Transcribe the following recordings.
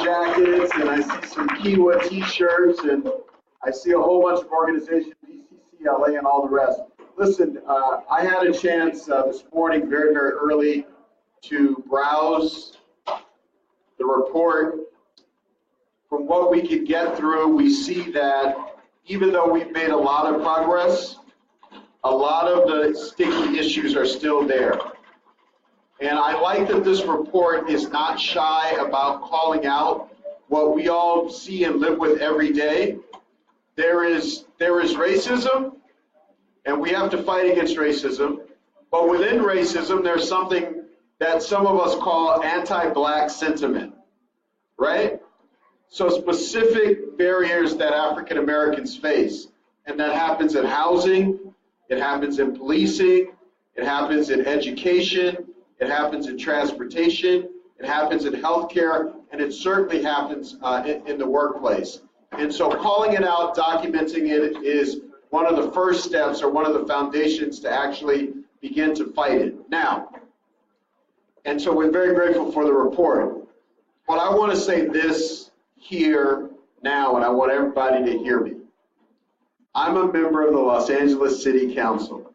jackets, and I see some Kiwa t-shirts, and I see a whole bunch of organizations, PCCLA and all the rest. Listen, I had a chance this morning very, very early to browse the report. From what we could get through, we see that even though we've made a lot of progress, a lot of the sticky issues are still there. And I like that this report is not shy about calling out what we all see and live with every day. There is racism, and we have to fight against racism. But within racism, there's something that some of us call anti-Black sentiment, right? So specific barriers that African Americans face, and that happens in housing, it happens in policing, it happens in education, it happens in transportation, it happens in healthcare, and it certainly happens in the workplace. And so calling it out, documenting it is one of the first steps or one of the foundations to actually begin to fight it. Now, and so we're very grateful for the report. But I want to say this here now, and I want everybody to hear me. I'm a member of the Los Angeles City Council.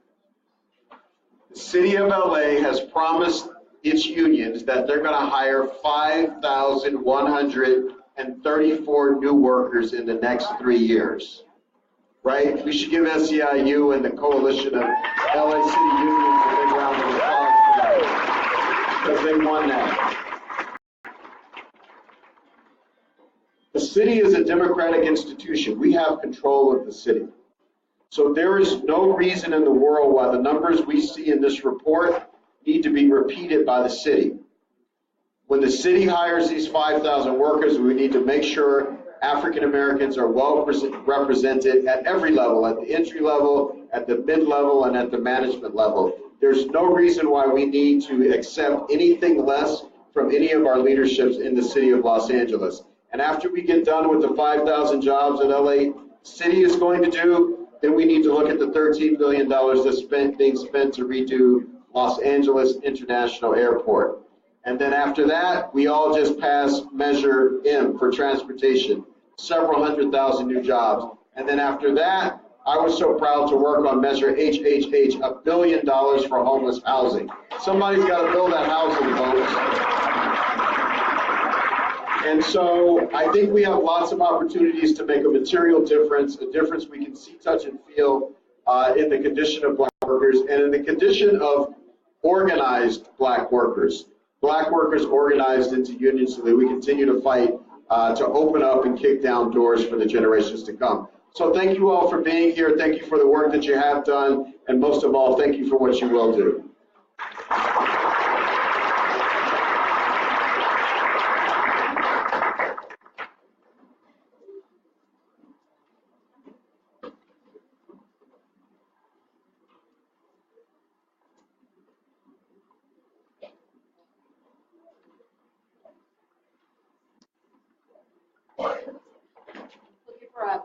The city of LA has promised its unions that they're going to hire 5,134 new workers in the next 3 years, right? We should give SEIU and the coalition of LA City unions a big round of applause tonight because they won that. The city is a democratic institution. We have control of the city. So there is no reason in the world why the numbers we see in this report need to be repeated by the city. When the city hires these 5,000 workers, we need to make sure African Americans are well represented at every level, at the entry level, at the mid-level, and at the management level. There's no reason why we need to accept anything less from any of our leaderships in the city of Los Angeles. And after we get done with the 5,000 jobs that LA City is going to do, then we need to look at the $13 billion that's being spent to redo Los Angeles International Airport. And then after that, we all just passed Measure M for transportation, several 100,000 new jobs. And then after that, I was so proud to work on Measure HHH, $1 billion for homeless housing. Somebody's got to build that housing, folks. And so I think we have lots of opportunities to make a material difference, a difference we can see, touch, and feel in the condition of Black workers and in the condition of organized Black workers organized into unions so that we continue to fight to open up and kick down doors for the generations to come. So thank you all for being here. Thank you for the work that you have done. And most of all, thank you for what you will do.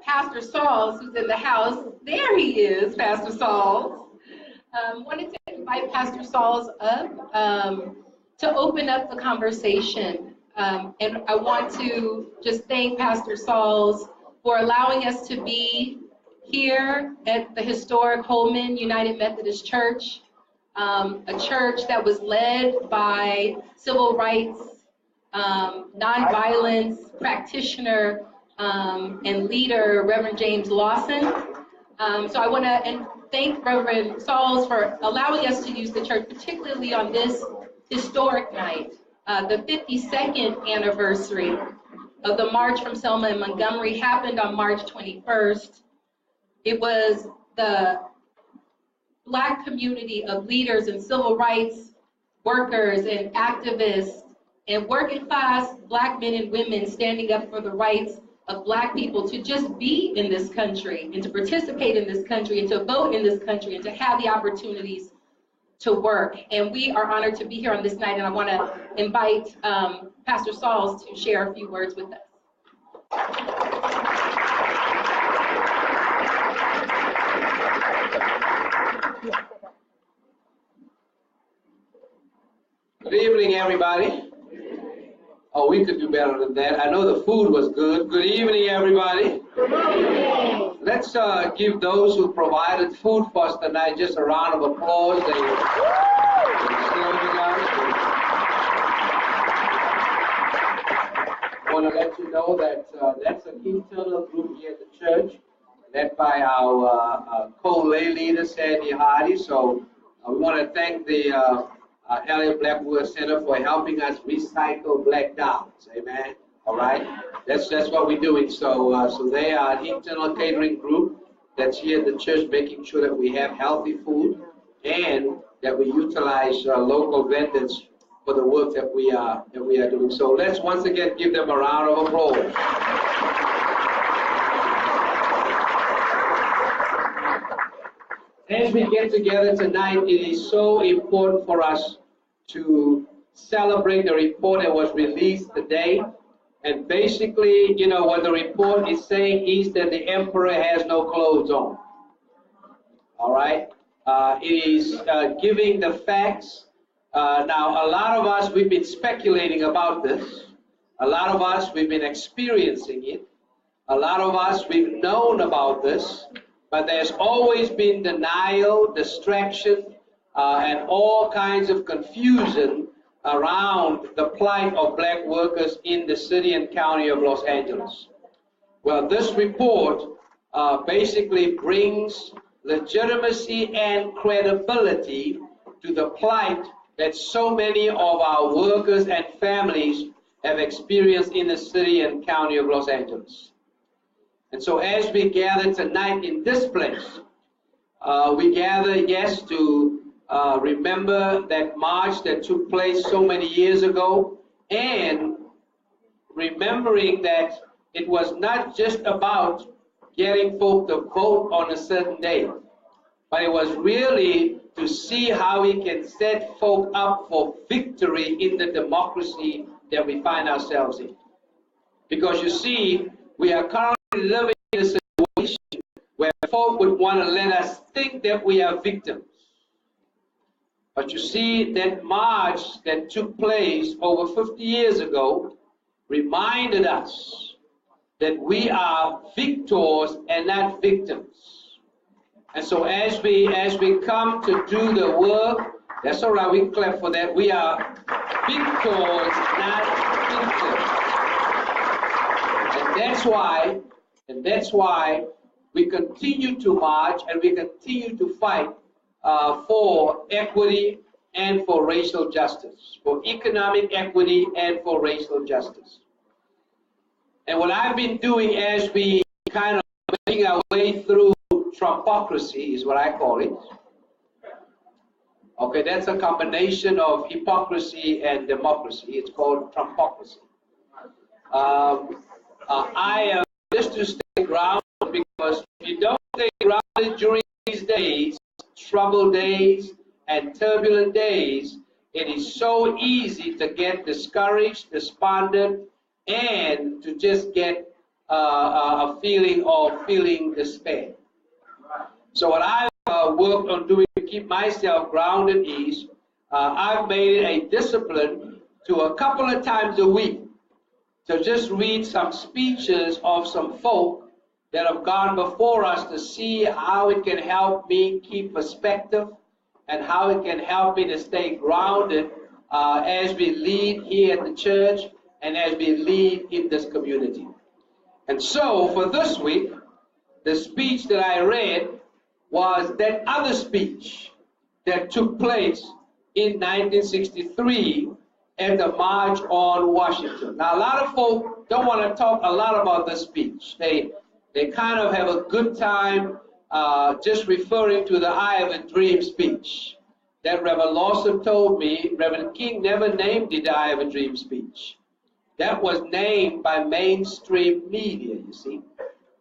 Pastor Sauls, who's in the house. There he is, Pastor Sauls. Wanted to invite Pastor Sauls up to open up the conversation. And I want to just thank Pastor Sauls for allowing us to be here at the historic Holman United Methodist Church, a church that was led by civil rights, nonviolence practitioner, and leader, Reverend James Lawson. So I want to thank Reverend Sauls for allowing us to use the church, particularly on this historic night, the 52nd anniversary of the March from Selma and Montgomery happened on March 21st. It was the Black community of leaders and civil rights workers and activists and working class Black men and women standing up for the rights of Black people to just be in this country and to participate in this country and to vote in this country and to have the opportunities to work. And we are honored to be here on this night, and I want to invite Pastor Sauls to share a few words with us. Good evening, everybody. Oh, we could do better than that. I know the food was good. Good evening, everybody. Let's give those who provided food for us tonight just a round of applause. They I want to let you know that that's an internal group here at the church, led by our co-lay leader, Sandy Hardy. So we want to thank the Elliott Black World Center for helping us recycle black dollars. Amen. All right. That's what we're doing. So they are an internal catering group that's here at the church, making sure that we have healthy food and that we utilize local vendors for the work that we are doing. So let's once again give them a round of applause. As we get together tonight, it is so important for us to celebrate the report that was released today. And basically, you know, what the report is saying is that the emperor has no clothes on. All right? It is giving the facts. Now, a lot of us, we've been speculating about this. A lot of us, we've been experiencing it. A lot of us, we've known about this. But there's always been denial, distraction, and all kinds of confusion around the plight of black workers in the city and county of Los Angeles. Well, this report basically brings legitimacy and credibility to the plight that so many of our workers and families have experienced in the city and county of Los Angeles. And so as we gather tonight in this place, we gather, yes, to remember that march that took place so many years ago, and remembering that it was not just about getting folk to vote on a certain day, but it was really to see how we can set folk up for victory in the democracy that we find ourselves in. Because you see, we are currently living in a situation where folk would want to let us think that we are victims. But you see, that march that took place over 50 years ago reminded us that we are victors and not victims. And so as we come to do the work, that's all right, we can clap for that. We are victors, not victims. And that's why we continue to march and we continue to fight for equity and for racial justice, for economic equity and for racial justice. And what I've been doing as we kind of making our way through Trumpocracy is what I call it. Okay, that's a combination of hypocrisy and democracy. It's called Trumpocracy. I am just to stay grounded, because if you don't stay grounded during these days, troubled days and turbulent days, it is so easy to get discouraged, despondent, and to just get a feeling of feeling despair. So what I've worked on doing to keep myself grounded is I've made it a discipline to a couple of times a week to just read some speeches of some folk that have gone before us to see how it can help me keep perspective and how it can help me to stay grounded as we lead here at the church and as we lead in this community. And so for this week, the speech that I read was that other speech that took place in 1963 at the March on Washington. Now, a lot of folk don't want to talk a lot about this speech. They kind of have a good time just referring to the I Have a Dream speech. That Reverend Lawson told me, Reverend King never named it the I Have a Dream speech. That was named by mainstream media, you see,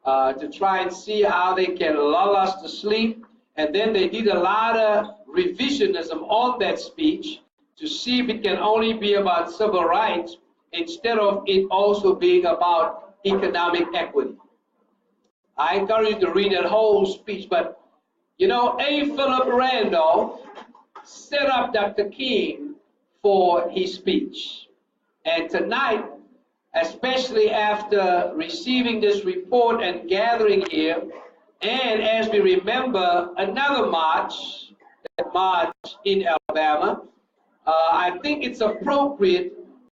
to try and see how they can lull us to sleep. And then they did a lot of revisionism on that speech to see if it can only be about civil rights instead of it also being about economic equity. I encourage you to read that whole speech, but you know, A. Philip Randolph set up Dr. King for his speech. And tonight, especially after receiving this report and gathering here, and as we remember another march, that march in Alabama, I think it's appropriate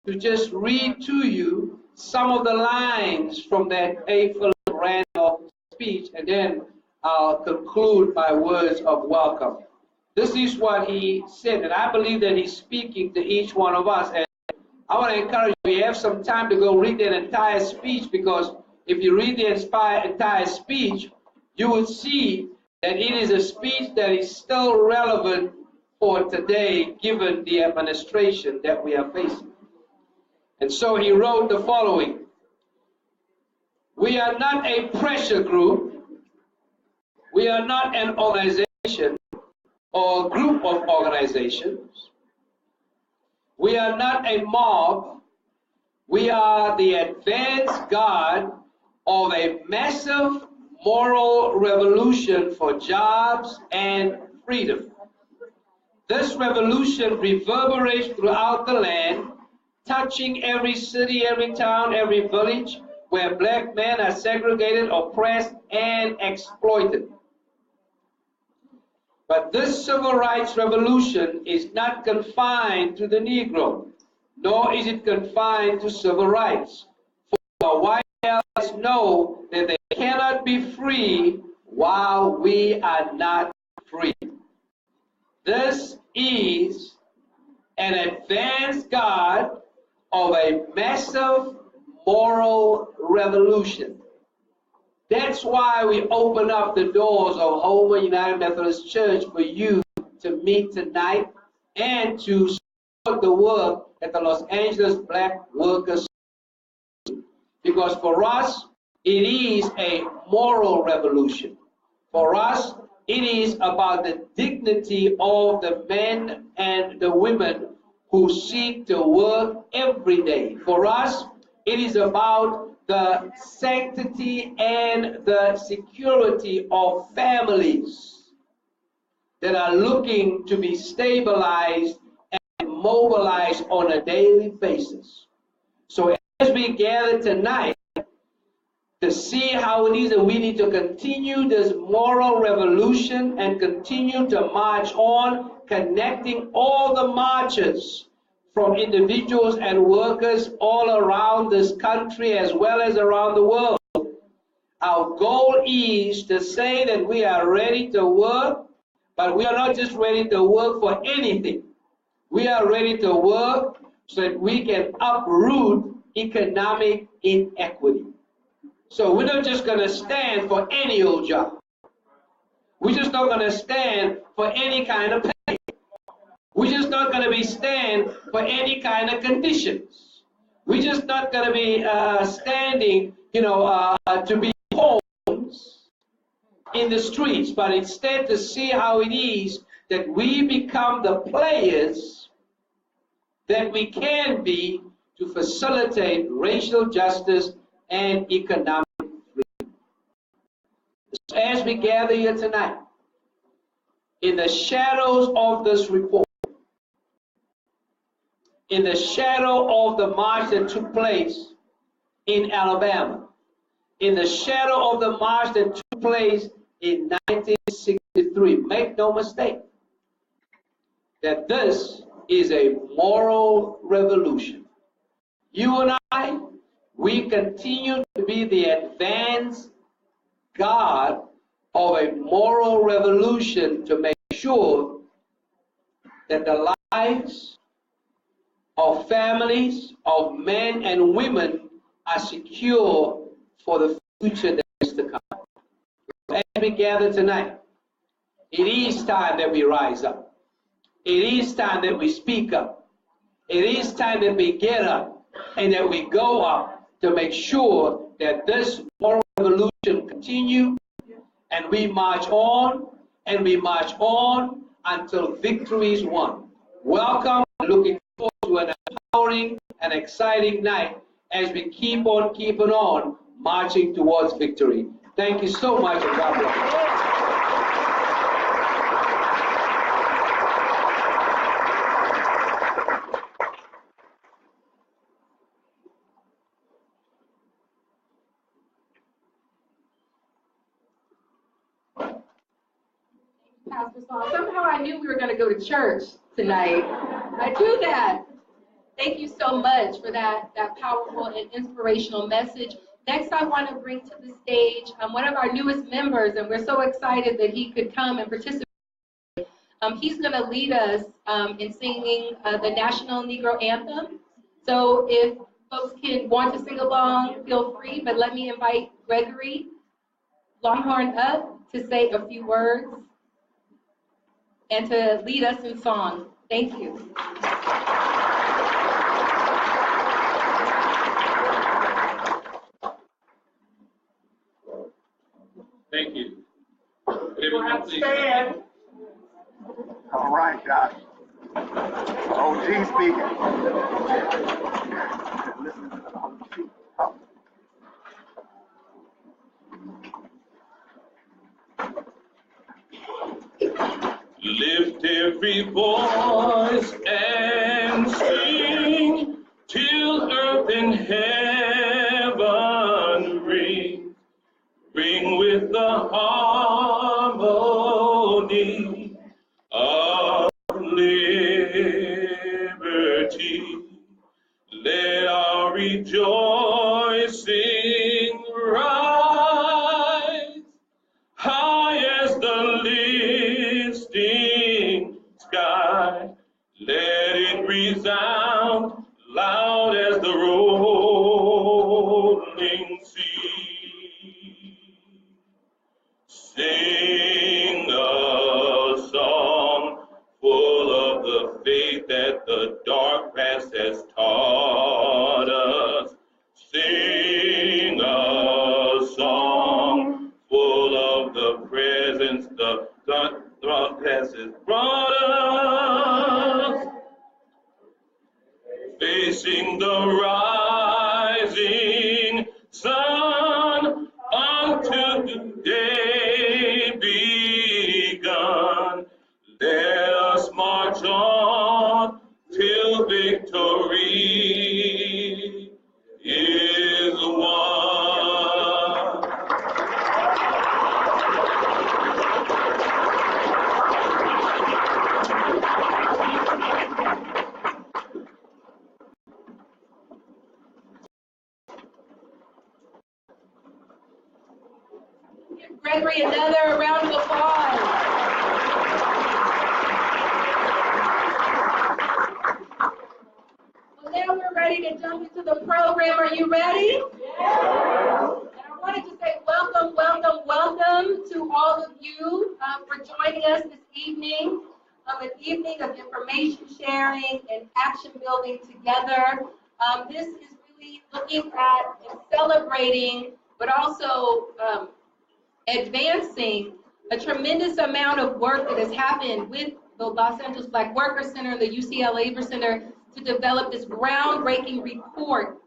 to just read to you some of the lines from that A. Philip Randolph speech, and then I'll conclude my words of welcome. This is what he said, and I believe that he's speaking to each one of us. And I want to encourage you, we have some time to go read that entire speech, because if you read the entire speech, you will see that it is a speech that is still relevant for today, given the administration that we are facing. And so he wrote the following: we are not a pressure group. We are not an organization or group of organizations. We are not a mob. We are the advance guard of a massive moral revolution for jobs and freedom. This revolution reverberates throughout the land, touching every city, every town, every village where black men are segregated, oppressed, and exploited. But this civil rights revolution is not confined to the Negro, nor is it confined to civil rights. For white males know that they cannot be free while we are not free. This is an advance guard of a massive moral revolution. That's why we open up the doors of Homer United Methodist Church for you to meet tonight and to support the work at the Los Angeles Black Workers. Because for us, it is a moral revolution. For us, it is about the dignity of the men and the women who seek to work every day. For us, it is about the sanctity and the security of families that are looking to be stabilized and mobilized on a daily basis. So as we gather tonight to see how it is that we need to continue this moral revolution and continue to march on, connecting all the marches from individuals and workers all around this country as well as around the world. Our goal is to say that we are ready to work, but we are not just ready to work for anything. We are ready to work so that we can uproot economic inequity. So we're not just going to stand for any old job. We're just not going to stand for any kind of pay. We're just not going to be stand for any kind of conditions. We're just not going to be standing, to be pawns in the streets, but instead to see how it is that we become the players that we can be to facilitate racial justice and economic freedom. As we gather here tonight, in the shadows of this report, in the shadow of the march that took place in Alabama, in the shadow of the march that took place in 1963, make no mistake that this is a moral revolution. You and I, we continue to be the advance guard of a moral revolution to make sure that the lives of families, of men and women are secure for the future that is to come. As we gather tonight, it is time that we rise up. It is time that we speak up. It is time that we get up and that we go up to make sure that this moral revolution continue, and we march on and we march on until victory is won. Welcome, looking forward to an empowering and exciting night as we keep on keeping on marching towards victory. Thank you so much, and God bless you. Pastor Saul. Somehow I knew we were going to go to church tonight. I knew that. Thank you so much for that powerful and inspirational message. Next, I want to bring to the stage one of our newest members, and we're so excited that he could come and participate. He's going to lead us in singing the National Negro Anthem. So if folks want to sing along, feel free, but let me invite Gregory Longhorn up to say a few words and to lead us in song. Thank you. Thank you. Would everyone please stand? All right, Josh. OG speaking. Listen to the OG. Oh. Lift every voice and sing till earth and heaven ring. Ring with the harmony of liberty. Let our rejoicing rise high as the listing sky. Let it resound loud as the rolling sea. Sing a song full of the faith that the dark past has taught us. Sing a song full of the presence the dark past has brought us. Facing the rising sun until the day begun. Let us march on till victory is won. Give Gregory another round of applause. Well, now we're ready to jump into the program. Are you ready? Yeah. And I wanted to say welcome, welcome, welcome to all of you for joining us this evening. An evening of information sharing and action building together. This is really looking at and celebrating, but also advancing a tremendous amount of work that has happened with the Los Angeles Black Workers Center and the UCLA Labor Center to develop this groundbreaking report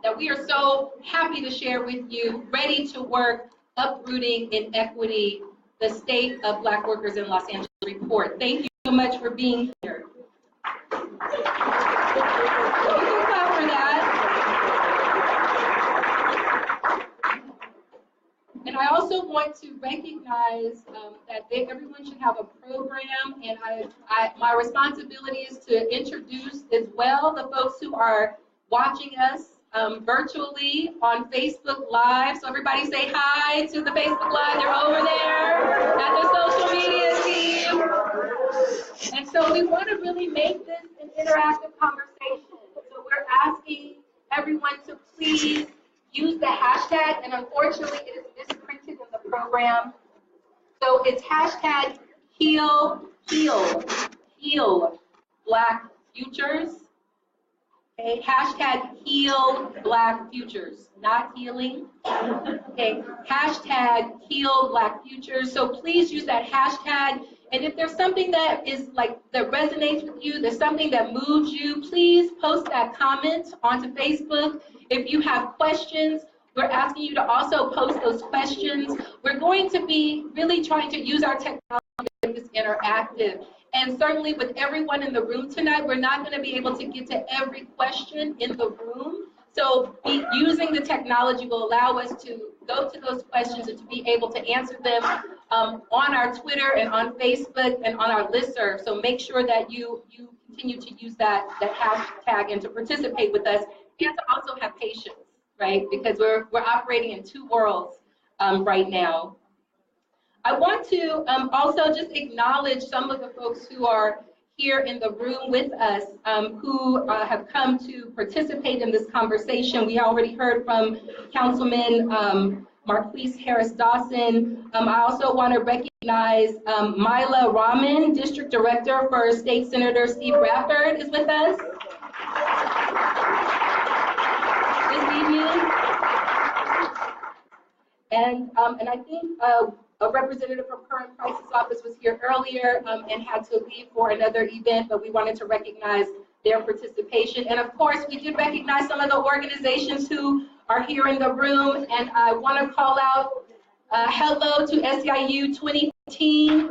that we are so happy to share with you. Ready to Work, Uprooting Inequity, the State of Black Workers in Los Angeles report. Thank you so much for being here. You can clap for that. And I also want to recognize that everyone should have a program, and my responsibility is to introduce as well the folks who are watching us virtually on Facebook Live. So everybody say hi to the Facebook Live. They're over there at the social media team. And so we want to really make this an interactive conversation. So we're asking everyone to please use the hashtag, and unfortunately it is misprinted in the program. So it's hashtag heal Black Futures. Okay, hashtag heal Black Futures, not healing. Okay, hashtag heal Black Futures. So please use that hashtag. And if there's something that is that resonates with you, there's something that moves you, please post that comment onto Facebook. If you have questions, we're asking you to also post those questions. We're going to be really trying to use our technology to make this interactive. And certainly with everyone in the room tonight, we're not going to be able to get to every question in the room. So using the technology will allow us to go to those questions and to be able to answer them on our Twitter and on Facebook and on our listserv. So make sure that you continue to use that hashtag and to participate with us, and to also have patience, right? Because we're operating in two worlds right now. I want to also just acknowledge some of the folks who are here in the room with us who have come to participate in this conversation. We already heard from Councilman Marquise Harris-Dawson. I also want to recognize Myla Rahman, District Director for State Senator Steve Bradford is with us this evening. And I think a representative from Current Price's office was here earlier and had to leave for another event, but we wanted to recognize their participation. And of course, we did recognize some of the organizations who are here in the room, and I want to call out hello to SEIU 2015.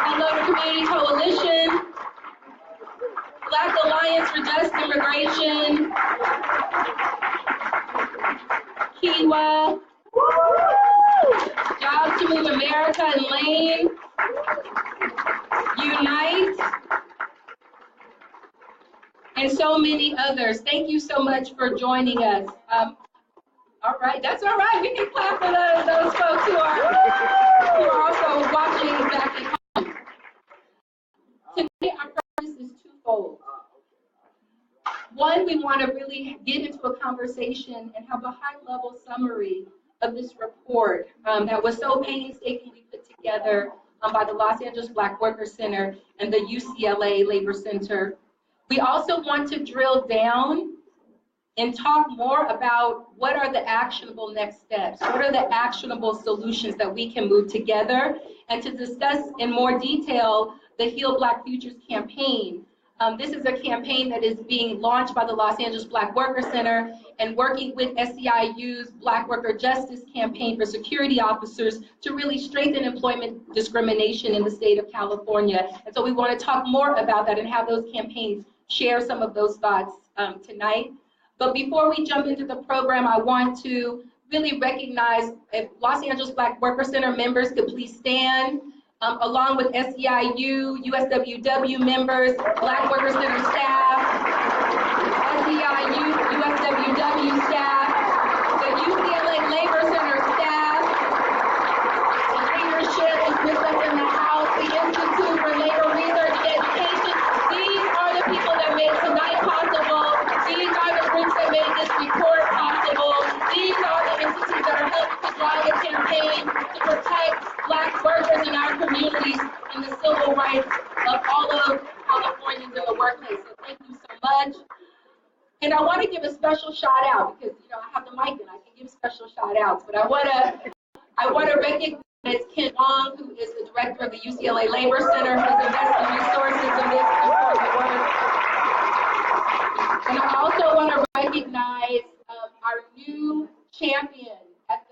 Hello to Community Coalition, Black Alliance for Just Immigration, Kiwa, Jobs to Move America and Lane, Unite, and so many others. Thank you so much for joining us. All right, that's all right. We can clap for those folks who are also watching back at home. Today, our purpose is twofold. One, we want to really get into a conversation and have a high-level summary of this report that was so painstakingly put together by the Los Angeles Black Workers Center and the UCLA Labor Center. We also want to drill down and talk more about what are the actionable next steps, what are the actionable solutions that we can move together, and to discuss in more detail the Heal Black Futures campaign. This is a campaign that is being launched by the Los Angeles Black Worker Center and working with SEIU's Black Worker Justice Campaign for security officers to really strengthen employment discrimination in the state of California. And so we want to talk more about that and have those campaigns share some of those thoughts tonight. But before we jump into the program, I want to really recognize if Los Angeles Black Worker Center members could please stand. Along with SEIU, USWW members, Black Worker Center staff, SEIU, USWW staff, the UCLA Labor Center staff, the leadership is with us in the house, the Institute for Labor Research and Education. These are the people that made tonight possible. These are the groups that made this report possible. These are the entities that are helping to drive the campaign to protect Black workers in our communities and the civil rights of all of Californians in the workplace. So thank you so much. And I want to give a special shout out because I have the mic and I can give special shout outs. But I want to recognize Ken Wong, who is the director of the UCLA Labor Center, who's invested resources in this important work. And I also want to recognize our new champion at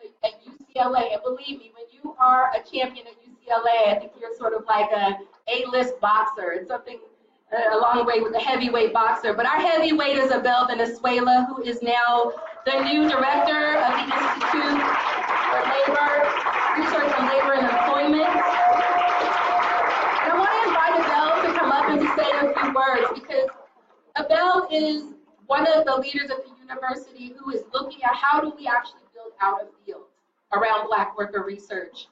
UCLA. And believe me, when you are a champion at UCLA, I think you're sort of like a A-list boxer. It's something along the way with a heavyweight boxer. But our heavyweight is Abel Venezuela, who is now the new director of the Institute for Research on Labor and Employment. And I want to invite Abel to come up and to say a few words because Abel is one of the leaders at the university who is looking at how do we actually build out a field around Black worker research.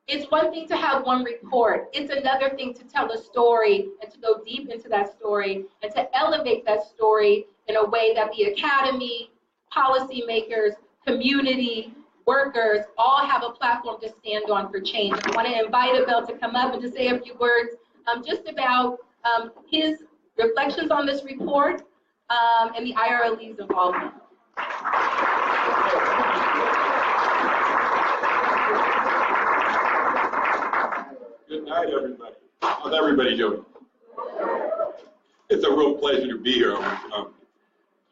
It's one thing to have one report. It's another thing to tell a story and to go deep into that story and to elevate that story in a way that the academy, policymakers, community, workers all have a platform to stand on for change. I want to invite Abel to come up and to say a few words just about his reflections on this report and the IRLE's involvement. Good night, everybody. How's everybody doing? It's a real pleasure to be here. I was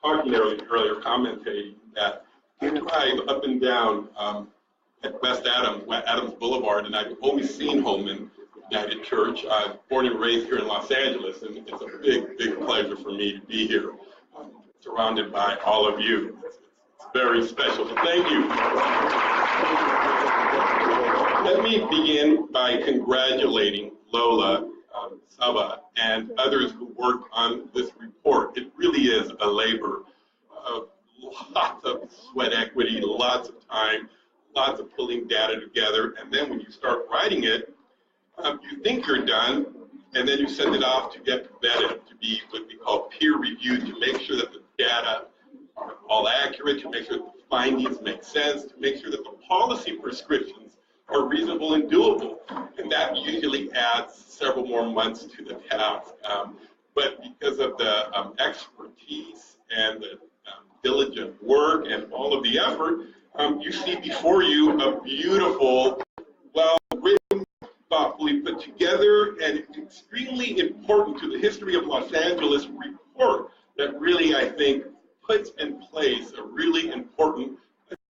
talking earlier, commentating that I drive up and down at West Adams Boulevard, and I've always seen Holman United Church. I'm born and raised here in Los Angeles, and it's a big, big pleasure for me to be here, surrounded by all of you. It's very special. So thank you. Let me begin by congratulating Lola, Saba, and others who worked on this report. It really is a labor of lots of sweat equity, lots of time, lots of pulling data together, and then when you start writing it, you think you're done, and then you send it off to get vetted, to be what we call peer reviewed, to make sure that the data are all accurate, to make sure that the findings make sense, to make sure that the policy prescriptions are reasonable and doable. And that usually adds several more months to the task. But because of the expertise and the diligent work and all of the effort, you see before you a beautiful, well-written, thoughtfully put together, and extremely important to the history of Los Angeles report that really, I think, puts in place a really important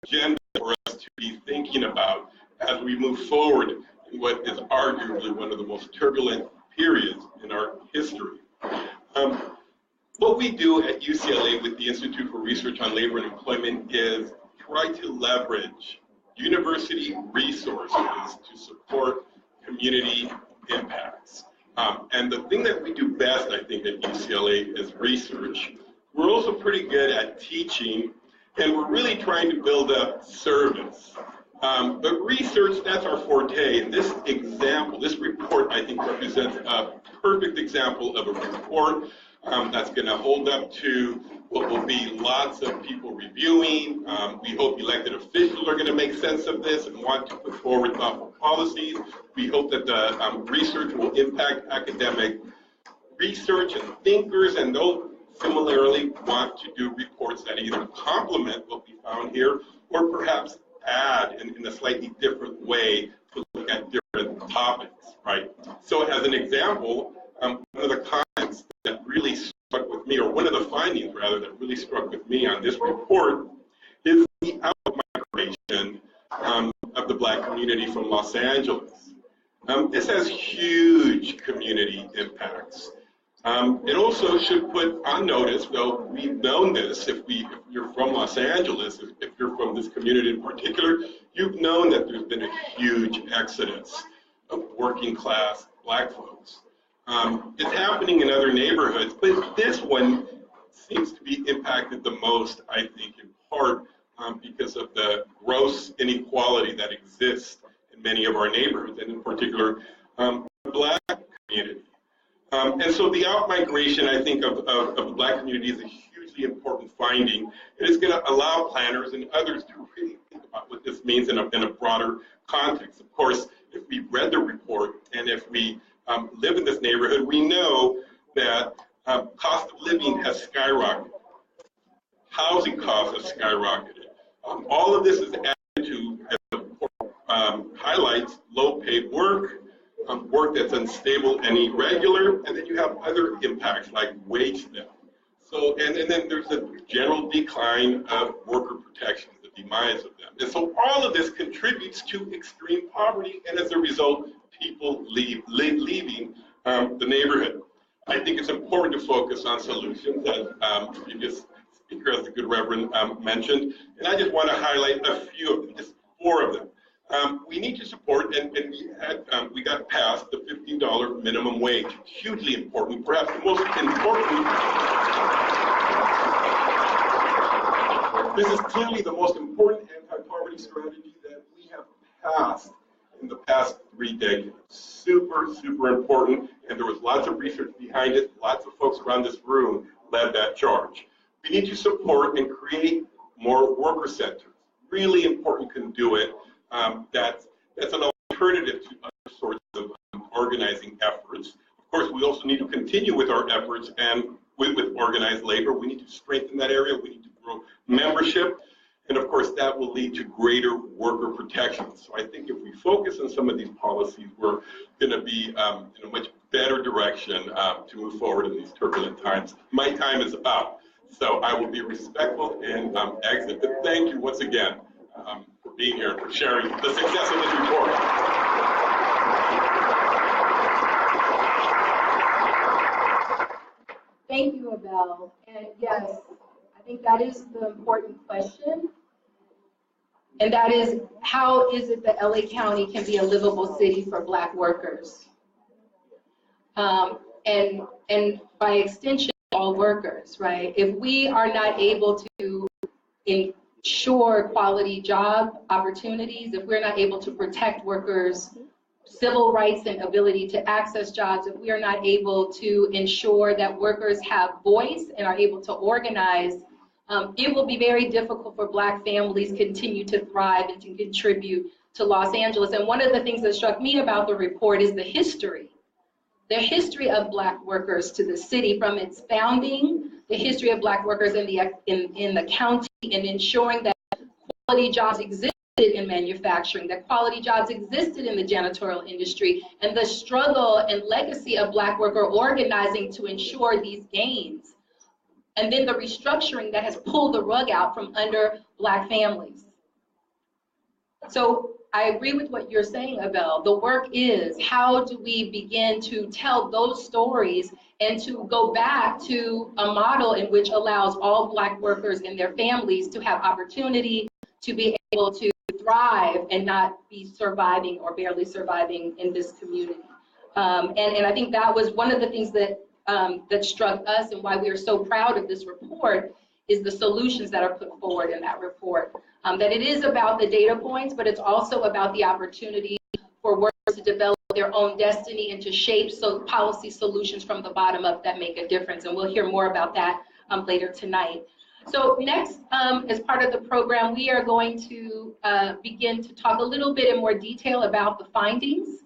agenda for us to be thinking about as we move forward in what is arguably one of the most turbulent periods in our history. What we do at UCLA with the Institute for Research on Labor and Employment is try to leverage university resources to support community impacts. And the thing that we do best, I think, at UCLA is research. We're also pretty good at teaching, and we're really trying to build up service. But research, that's our forte. And this example, this report, I think, represents a perfect example of a report that's going to hold up to what will be lots of people reviewing. We hope elected officials are going to make sense of this and want to put forward thoughtful policies. We hope that the research will impact academic research and thinkers, and they'll similarly want to do reports that either complement what we found here or perhaps add in a slightly different way to look at different topics, right? So as an example, one of the comments that really struck with me, or one of the findings rather that really struck with me on this report, is the out-migration of the Black community from Los Angeles. This has huge community impacts. It also should put on notice, though we've known this, if you're from Los Angeles, if you're from this community in particular, you've known that there's been a huge exodus of working class Black folks. It's happening in other neighborhoods, but this one seems to be impacted the most, I think, in part because of the gross inequality that exists in many of our neighborhoods, and in particular, the Black community. And so the out-migration, I think, of the Black community is a hugely important finding. And it's going to allow planners and others to really think about what this means in a broader context. Of course, if we read the report and if we live in this neighborhood, we know that cost of living has skyrocketed. Housing costs have skyrocketed. All of this is added to, as the report highlights, low-paid work, work that's unstable and irregular, and then you have other impacts like wage theft. So, and then there's a general decline of worker protections, the demise of them. And so all of this contributes to extreme poverty, and as a result, people leaving the neighborhood. I think it's important to focus on solutions, as the previous speaker, as the good Reverend mentioned, and I just want to highlight a few of them, just 4 of them. We need to support, and we got past the $15 minimum wage. Hugely important, perhaps the most important. This is clearly the most important anti-poverty strategy that we have passed in the past 3 decades. Super, super important, and there was lots of research behind it. Lots of folks around this room led that charge. We need to support and create more worker centers. Really important conduit. That's an alternative to other sorts of organizing efforts. Of course, we also need to continue with our efforts and with organized labor. We need to strengthen that area. We need to grow membership. And of course, that will lead to greater worker protections. So I think if we focus on some of these policies, we're going to be in a much better direction to move forward in these turbulent times. My time is up, so I will be respectful and exit. But thank you once again for being here and for sharing the success of this report. Thank you, Abel. And yes, I think that is the important question. And that is, how is it that LA County can be a livable city for Black workers? And by extension, all workers, right? If we are not able to ensure quality job opportunities, if we're not able to protect workers' civil rights and ability to access jobs, if we are not able to ensure that workers have voice and are able to organize, it will be very difficult for Black families continue to thrive and to contribute to Los Angeles. And one of the things that struck me about the report is the history of Black workers to the city from its founding, the history of Black workers in the county, and ensuring that quality jobs existed in manufacturing, that quality jobs existed in the janitorial industry, and the struggle and legacy of Black worker organizing to ensure these gains. And then the restructuring that has pulled the rug out from under Black families. So I agree with what you're saying, Abel. The work is, how do we begin to tell those stories and to go back to a model in which allows all Black workers and their families to have opportunity to be able to thrive and not be surviving or barely surviving in this community. And I think that was one of the things that that struck us, and why we are so proud of this report is the solutions that are put forward in that report. That it is about the data points, but it's also about the opportunity for workers to develop their own destiny and to shape policy solutions from the bottom up that make a difference. And we'll hear more about that later tonight. So next, as part of the program, we are going to begin to talk a little bit in more detail about the findings.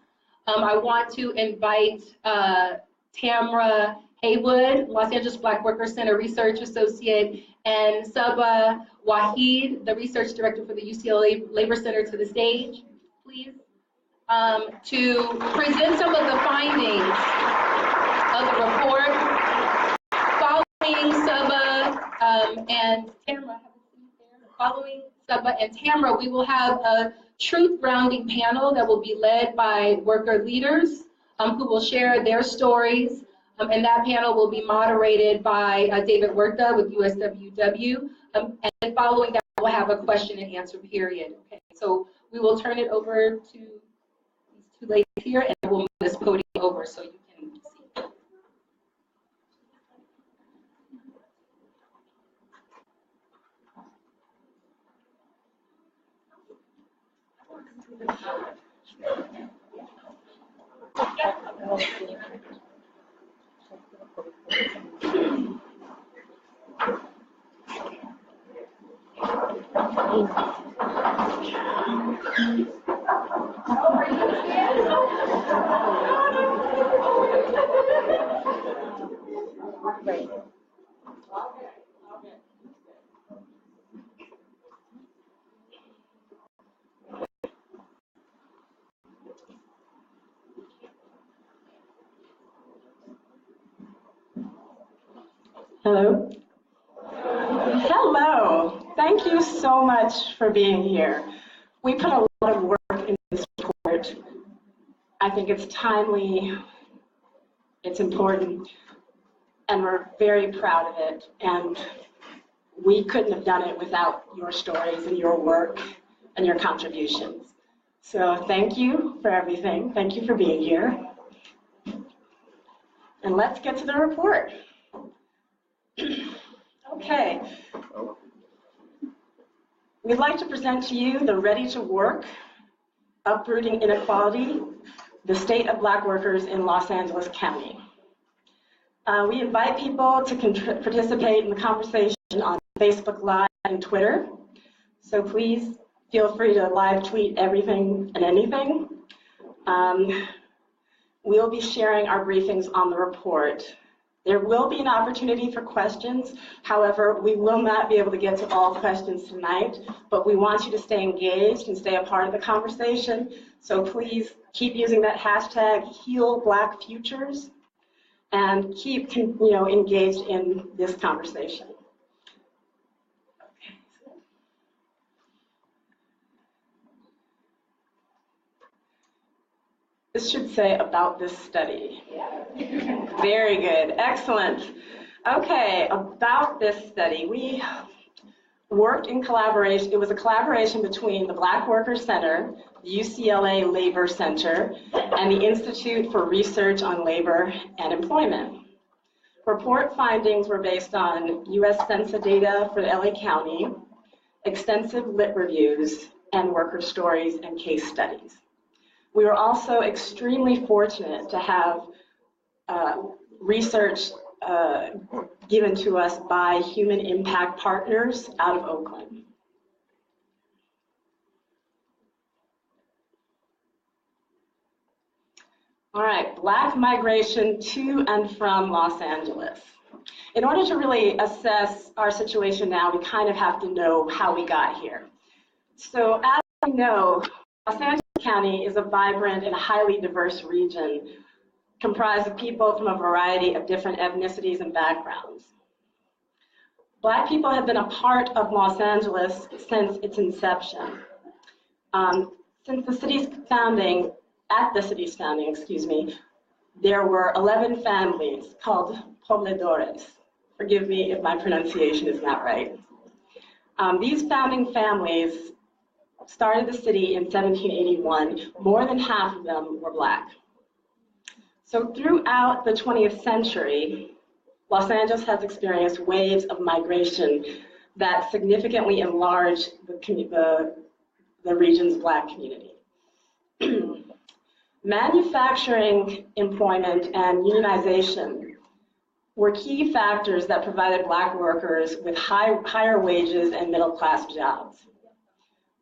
I want to invite Tamara Haywood, Los Angeles Black Workers Center Research Associate, and Saba Wahid, the Research Director for the UCLA Labor Center, to the stage, please, to present some of the findings of the report. Following Saba and Tamara, following Saba and Tamara, we will have a truth-grounding panel that will be led by worker leaders who will share their stories. And that panel will be moderated by David Huerta with USWW. And following that, we'll have a question and answer period. Okay, so we will turn it over to these two ladies here, and we'll move this podium over so you can see. Hello. Hello. Thank you so much for being here. We put a lot of work into this report. I think it's timely, it's important, and we're very proud of it. And we couldn't have done it without your stories and your work and your contributions. So thank you for everything. Thank you for being here. And let's get to the report. Okay. We'd like to present to you the Ready to Work, Uprooting Inequity, the State of Black Workers in Los Angeles County. We invite people to participate in the conversation on Facebook Live and Twitter. So please feel free to live tweet everything and anything. We'll be sharing our briefings on the report. There will be an opportunity for questions. However, we will not be able to get to all questions tonight, but we want you to stay engaged and stay a part of the conversation. So please keep using that hashtag #HealBlackFutures and keep engaged in this conversation. Okay. This should say about this study. Very good, excellent. Okay, about this study, we worked in collaboration. It was a collaboration between the Black Workers Center, the UCLA Labor Center, and the Institute for Research on Labor and Employment. Report findings were based on U.S. Census data for LA County, extensive lit reviews, and worker stories and case studies. We were also extremely fortunate to have research given to us by Human Impact Partners out of Oakland. All right, Black migration to and from Los Angeles. In order to really assess our situation now, we kind of have to know how we got here. So as we know, Los Angeles County is a vibrant and highly diverse region comprised of people from a variety of different ethnicities and backgrounds. Black people have been a part of Los Angeles since its inception. Since the city's founding, there were 11 families called pobladores. Forgive me if my pronunciation is not right. These founding families started the city in 1781. More than half of them were Black. So throughout the 20th century, Los Angeles has experienced waves of migration that significantly enlarged the region's Black community. Manufacturing, employment, and unionization were key factors that provided Black workers with higher wages and middle-class jobs.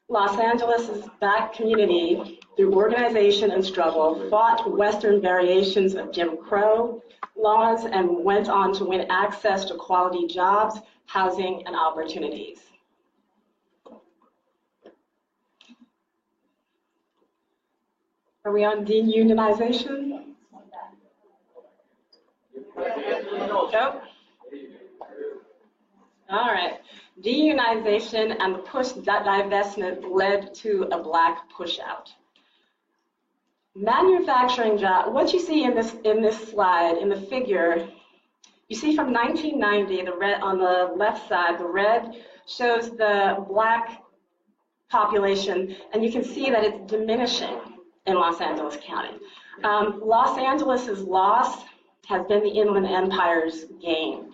Los Angeles' Black community, through organization and struggle, fought Western variations of Jim Crow laws and went on to win access to quality jobs, housing, and opportunities. Are we on deunionization? Nope. All right. Deunionization and the push divestment led to a Black pushout. Manufacturing job. What you see in this slide, in the figure, you see from 1990, the red on the left side, the red shows the Black population, and you can see that it's diminishing in Los Angeles County. Los Angeles's loss has been the Inland Empire's gain.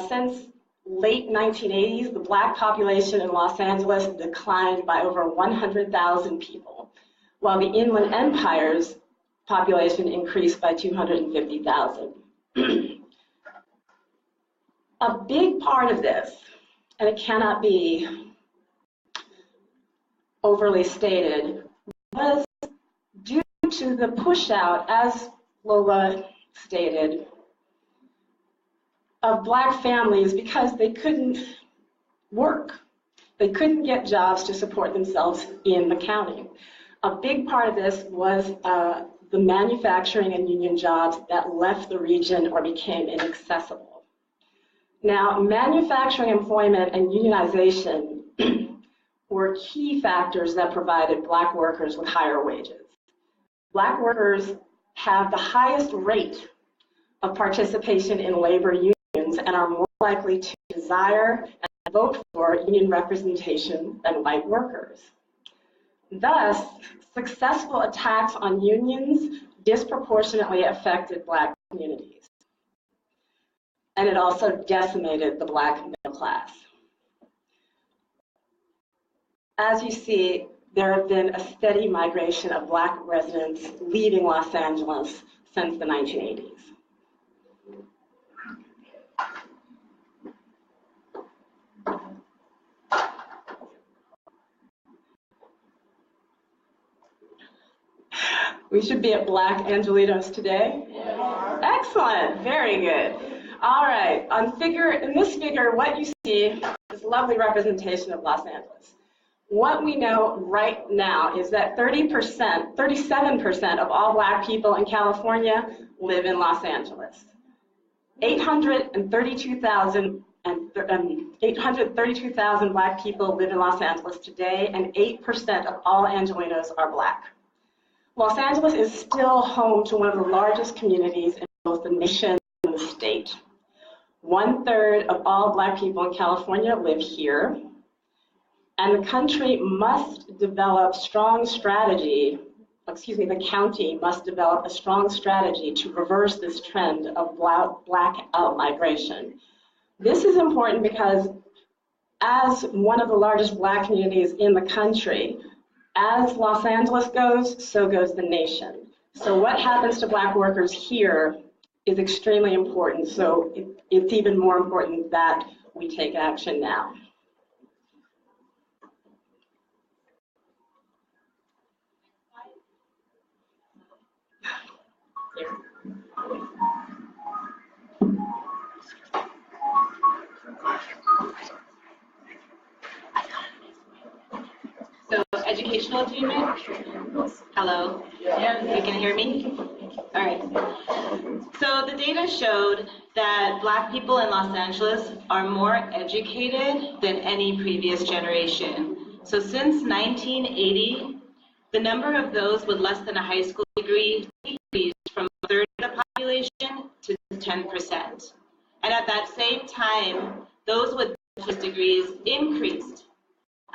Since late 1980s, the Black population in Los Angeles declined by over 100,000 people, while the Inland Empire's population increased by 250,000. A big part of this, and it cannot be overly stated, was due to the push-out, as Lola stated, of Black families because they couldn't work. They couldn't get jobs to support themselves in the county. A big part of this was the manufacturing and union jobs that left the region or became inaccessible. Now, manufacturing employment and unionization were key factors that provided Black workers with higher wages. Black workers have the highest rate of participation in labor unions and are more likely to desire and vote for union representation than white workers. Thus, successful attacks on unions disproportionately affected Black communities. And it also decimated the Black middle class. As you see, there have been a steady migration of Black residents leaving Los Angeles since the 1980s. We should be at Black Angelinos today. Yeah. Excellent, very good. All right, in this figure, what you see is a lovely representation of Los Angeles. What we know right now is that 37% of all Black people in California live in Los Angeles. 832,000 Black people live in Los Angeles today, and 8% of all Angelinos are Black. Los Angeles is still home to one of the largest communities in both the nation and the state. 1/3 of all Black people in California live here. And the country must develop strong strategy, the county must develop a strong strategy to reverse this trend of Black out-migration. This is important because as one of the largest Black communities in the country, as Los Angeles goes, so goes the nation. So what happens to Black workers here is extremely important. So it's even more important that we take action now. So, educational attainment? Hello? You can hear me? All right. So the data showed that Black people in Los Angeles are more educated than any previous generation. So since 1980, the number of those with less than a high school degree decreased from 1/3 of the population to 10%. And at that same time, those with bachelor's degrees increased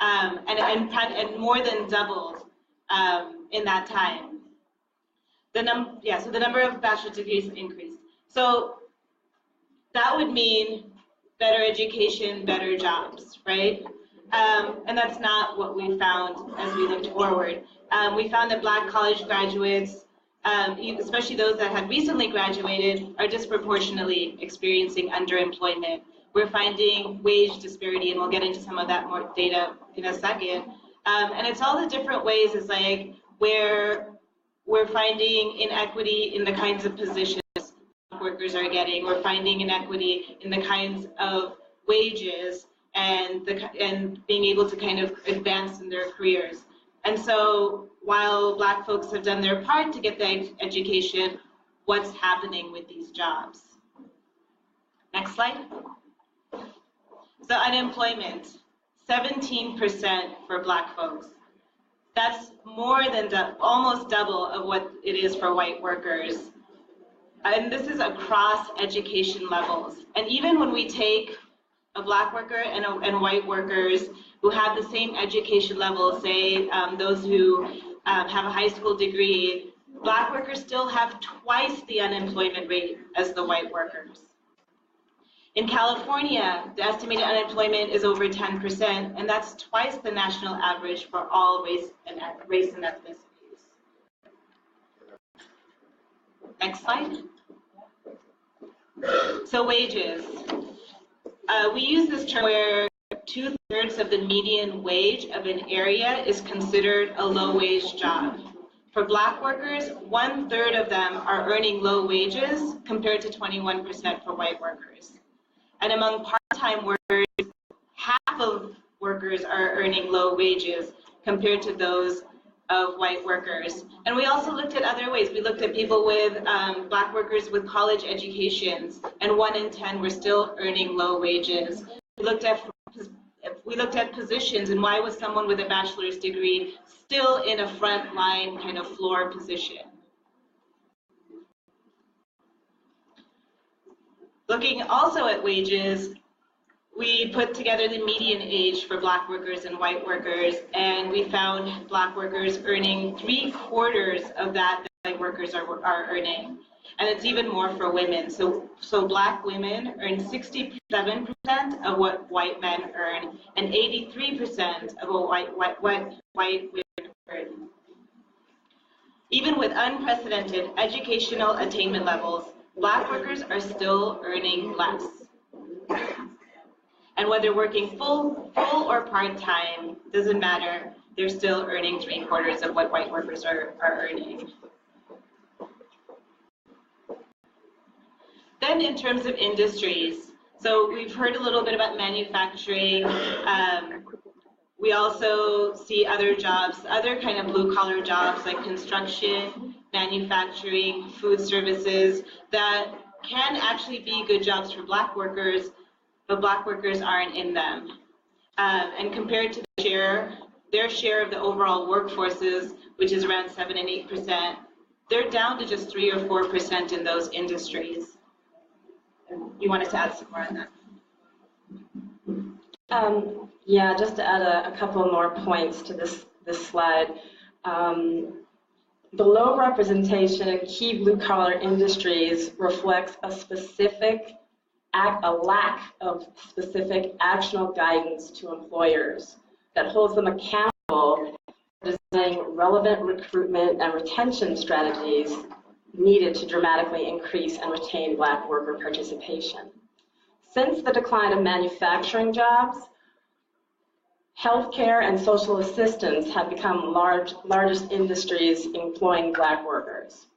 and more than doubled in that time. So the number of bachelor's degrees increased. So that would mean better education, better jobs, right? And that's not what we found as we looked forward. We found that Black college graduates, especially those that had recently graduated, are disproportionately experiencing underemployment. We're finding wage disparity, and we'll get into some of that more data in a second. And it's all the different ways, it's like where we're finding inequity in the kinds of positions workers are getting. We're finding inequity in the kinds of wages and being able to kind of advance in their careers. And so while Black folks have done their part to get the education, what's happening with these jobs? Next slide. So unemployment, 17% for Black folks. That's more than almost double of what it is for white workers. And this is across education levels. And even when we take a Black worker and white workers who have the same education level, say those who have a high school degree, Black workers still have twice the unemployment rate as the white workers. In California, the estimated unemployment is over 10%, and that's twice the national average for all race and ethnicities. Next slide. So wages. We use this term where 2/3 of the median wage of an area is considered a low-wage job. For Black workers, 1/3 of them are earning low wages compared to 21% for white workers. And among part-time workers, half of workers are earning low wages compared to those of white workers. And we also looked at other ways. We looked at people with Black workers with college educations, and 1 in 10 were still earning low wages. We looked at positions, and why was someone with a bachelor's degree still in a frontline kind of floor position? Looking also at wages, we put together the median age for Black workers and white workers, and we found Black workers earning 3/4 of that white workers are earning. And it's even more for women. So Black women earn 67% of what white men earn, and 83% of what white women earn. Even with unprecedented educational attainment levels, Black workers are still earning less. And whether working full or part-time, doesn't matter, they're still earning 3/4 of what white workers are earning. Then in terms of industries, so we've heard a little bit about manufacturing. We also see other jobs, other kind of blue-collar jobs like construction, manufacturing, food services that can actually be good jobs for Black workers, but Black workers aren't in them. And compared to their share of the overall workforces, which is around 7 and 8%, they're down to just 3 or 4% in those industries. you wanted to add some more on that. Yeah, just to add a couple more points to this slide. The low representation in key blue-collar industries reflects a lack of specific actionable guidance to employers that holds them accountable for designing relevant recruitment and retention strategies needed to dramatically increase and retain Black worker participation. Since the decline of manufacturing jobs, healthcare and social assistance have become largest industries employing Black workers.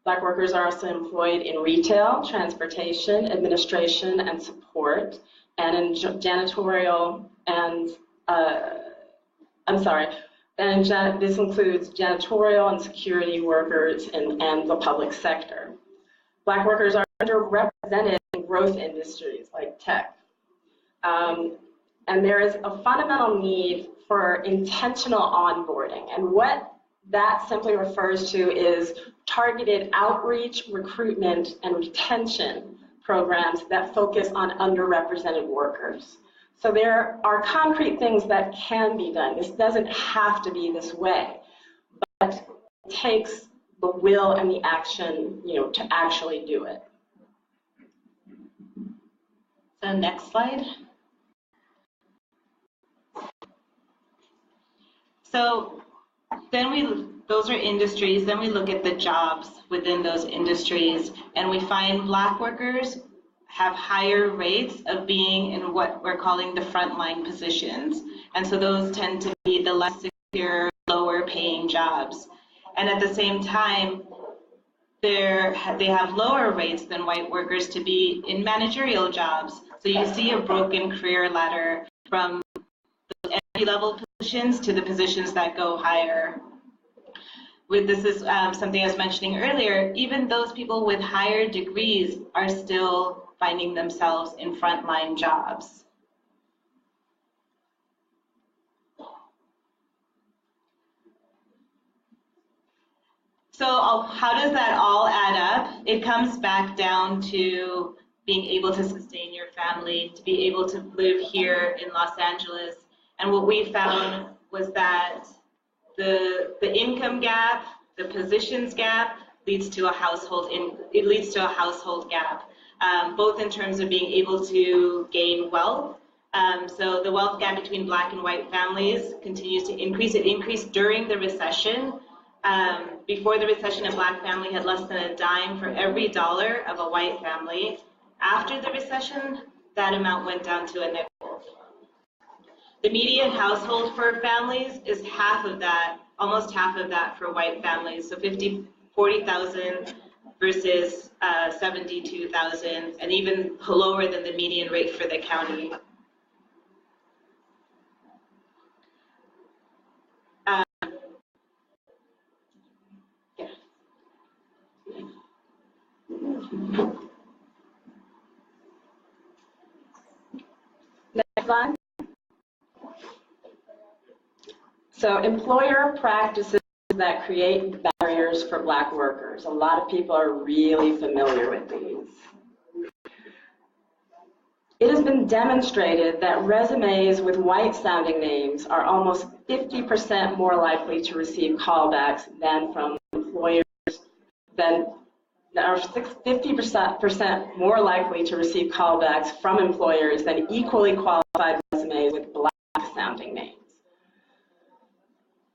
Black workers are also employed in retail, transportation, administration, and support, and in janitorial and, this includes janitorial and security workers and the public sector. Black workers are underrepresented in growth industries like tech. And there is a fundamental need for intentional onboarding. And what that simply refers to is targeted outreach, recruitment, and retention programs that focus on underrepresented workers. So there are concrete things that can be done. This doesn't have to be this way, but it takes the will and the action, to actually do it. So next slide. So then those are industries, then we look at the jobs within those industries, and we find Black workers have higher rates of being in what we're calling the frontline positions. And so those tend to be the less secure, lower paying jobs. And at the same time, they have lower rates than white workers to be in managerial jobs. So you see a broken career ladder from those entry-level positions to the positions that go higher. This is something I was mentioning earlier, even those people with higher degrees are still finding themselves in frontline jobs. So how does that all add up? It comes back down to being able to sustain your family, to be able to live here in Los Angeles. And what we found was that the income gap, the positions gap leads to a household gap, both in terms of being able to gain wealth. So the wealth gap between Black and white families continues to increase. It increased during the recession. Before the recession, a Black family had less than a dime for every dollar of a white family. After the recession, that amount went down to a nickel. The median household for families is half of that, almost half of that for white families. So 40,000 versus 72,000, and even lower than the median rate for the county. Next slide. So employer practices that create barriers for Black workers. A lot of people are really familiar with these. It has been demonstrated that resumes with white-sounding names are almost 50% more likely to receive callbacks than from employers, are 50% more likely to receive callbacks from employers than equally qualified resumes with Black-sounding names.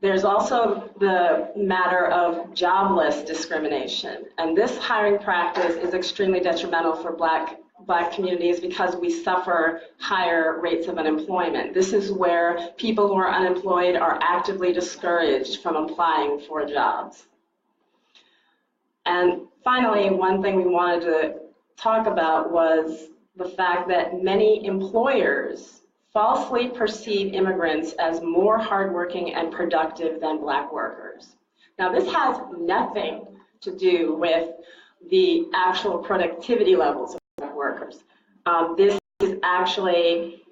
There's also the matter of jobless discrimination, and this hiring practice is extremely detrimental for Black communities because we suffer higher rates of unemployment. This is where people who are unemployed are actively discouraged from applying for jobs. And finally, one thing we wanted to talk about was the fact that many employers falsely perceive immigrants as more hardworking and productive than Black workers. Now, this has nothing to do with the actual productivity levels of Black workers. This is actually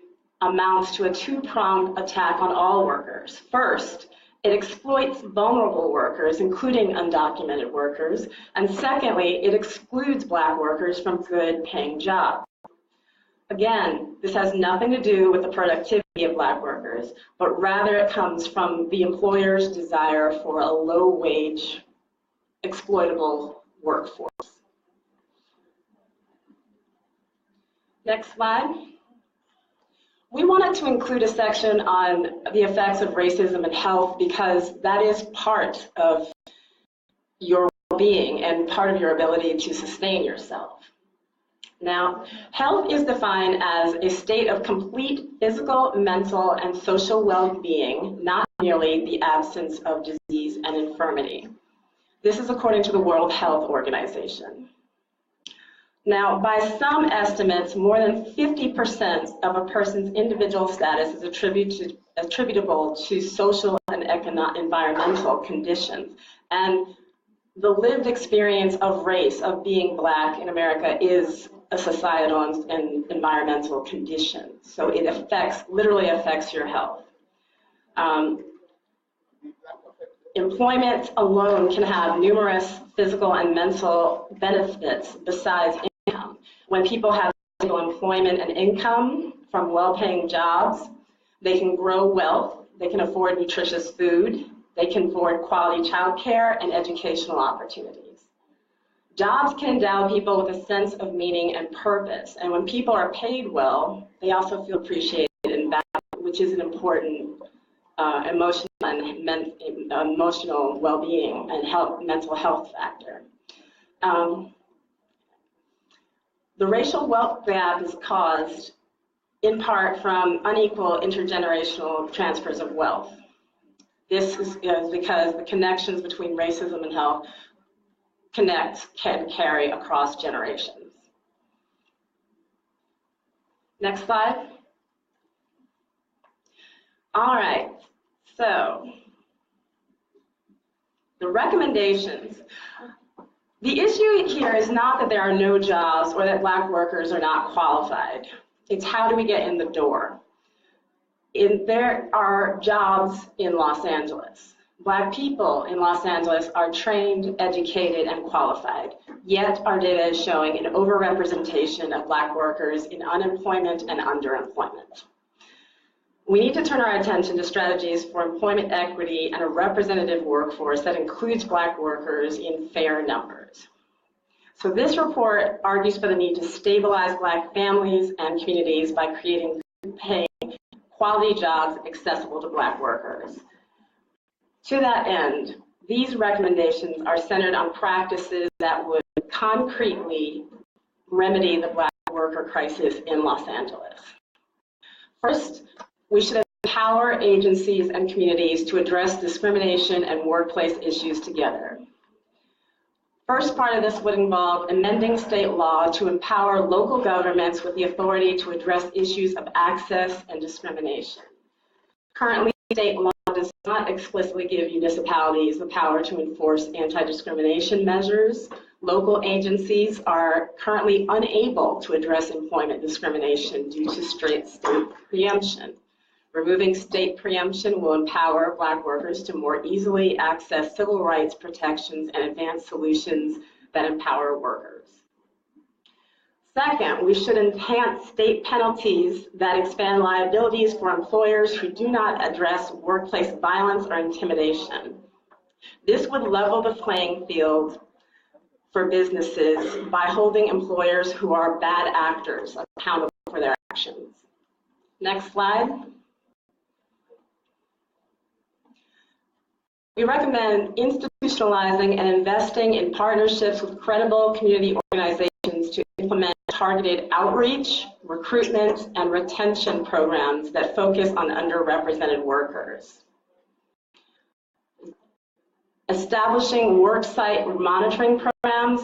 amounts to a two-pronged attack on all workers. First, it exploits vulnerable workers, including undocumented workers. And secondly, it excludes Black workers from good paying jobs. Again, this has nothing to do with the productivity of Black workers, but rather it comes from the employer's desire for a low-wage, exploitable workforce. Next slide. We wanted to include a section on the effects of racism and health because that is part of your well-being and part of your ability to sustain yourself. Now, health is defined as a state of complete physical, mental, and social well-being, not merely the absence of disease and infirmity. This is according to the World Health Organization. Now, by some estimates, more than 50% of a person's individual status is attributable to social and environmental conditions. And the lived experience of race, of being Black in America, is a societal and environmental condition. So it literally affects your health. Employment alone can have numerous physical and mental benefits besides income. When people have stable employment and income from well-paying jobs, they can grow wealth, they can afford nutritious food, they can afford quality childcare and educational opportunities. Jobs can endow people with a sense of meaning and purpose, and when people are paid well, they also feel appreciated and valued, which is an important emotional and emotional well-being and mental health factor. The racial wealth gap is caused in part from unequal intergenerational transfers of wealth. This is because the connections between racism and health can carry across generations. Next slide. All right, so the recommendations. The issue here is not that there are no jobs or that Black workers are not qualified. It's how do we get in the door? There are jobs in Los Angeles. Black people in Los Angeles are trained, educated, and qualified, yet our data is showing an overrepresentation of Black workers in unemployment and underemployment. We need to turn our attention to strategies for employment equity and a representative workforce that includes Black workers in fair numbers. So this report argues for the need to stabilize Black families and communities by creating good-paying, quality jobs accessible to Black workers. To that end, these recommendations are centered on practices that would concretely remedy the Black worker crisis in Los Angeles. First, we should empower agencies and communities to address discrimination and workplace issues together. First part of this would involve amending state law to empower local governments with the authority to address issues of access and discrimination. Currently, state law does not explicitly give municipalities the power to enforce anti-discrimination measures. Local agencies are currently unable to address employment discrimination due to state preemption. Removing state preemption will empower Black workers to more easily access civil rights protections and advance solutions that empower workers. Second, we should enhance state penalties that expand liabilities for employers who do not address workplace violence or intimidation. This would level the playing field for businesses by holding employers who are bad actors accountable for their actions. Next slide. We recommend institutionalizing and investing in partnerships with credible community organizations to implement targeted outreach, recruitment, and retention programs that focus on underrepresented workers. Establishing worksite monitoring programs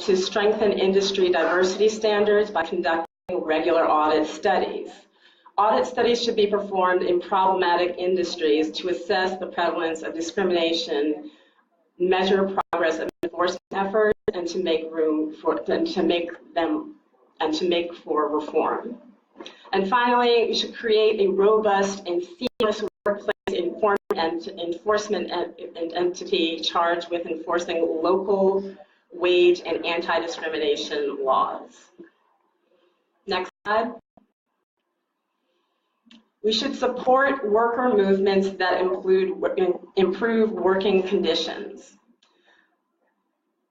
to strengthen industry diversity standards by conducting regular audit studies. Audit studies should be performed in problematic industries to assess the prevalence of discrimination, measure progress of enforcement efforts, and to make for reform. And finally, we should create a robust and seamless workplace enforcement entity charged with enforcing local wage and anti-discrimination laws. Next slide. We should support worker movements that improve working conditions.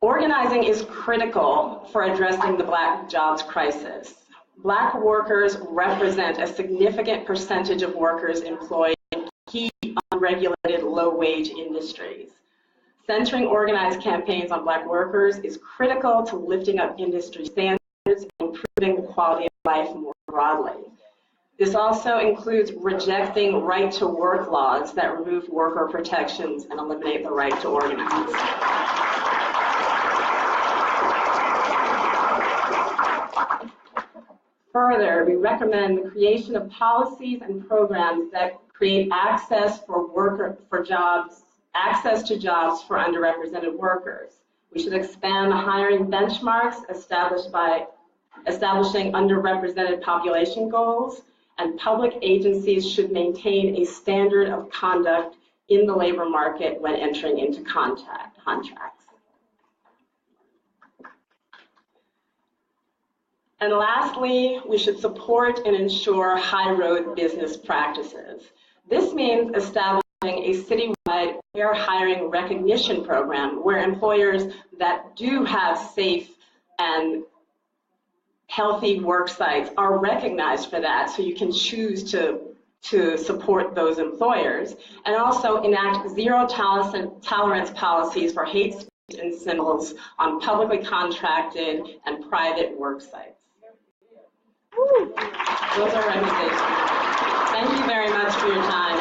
Organizing is critical for addressing the Black jobs crisis. Black workers represent a significant percentage of workers employed in key unregulated low-wage industries. Centering organized campaigns on Black workers is critical to lifting up industry standards and improving the quality of life more broadly. This also includes rejecting right-to-work laws that remove worker protections and eliminate the right to organize. Further, we recommend the creation of policies and programs that create access to jobs for underrepresented workers. We should expand the hiring benchmarks established by establishing underrepresented population goals, and public agencies should maintain a standard of conduct in the labor market when entering into contracts. And lastly, we should support and ensure high-road business practices. This means establishing a citywide fair hiring recognition program where employers that do have safe and healthy work sites are recognized for that, so you can choose to support those employers, and also enact zero tolerance policies for hate speech and symbols on publicly contracted and private work sites. Those are recommendations. Thank you very much for your time.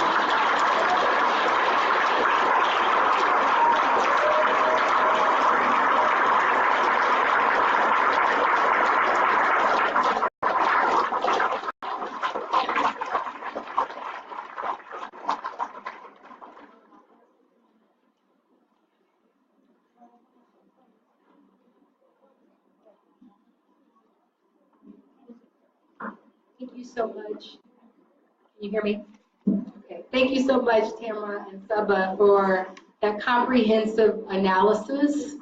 Thank you so much. Can you hear me? Okay. Thank you so much, Tamara and Saba, for that comprehensive analysis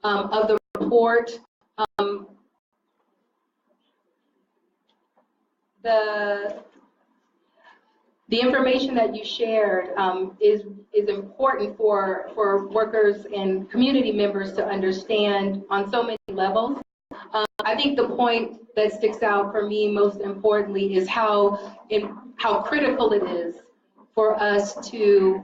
of the report. The information that you shared is important for workers and community members to understand on so many levels. I think the point that sticks out for me most importantly is how critical it is for us to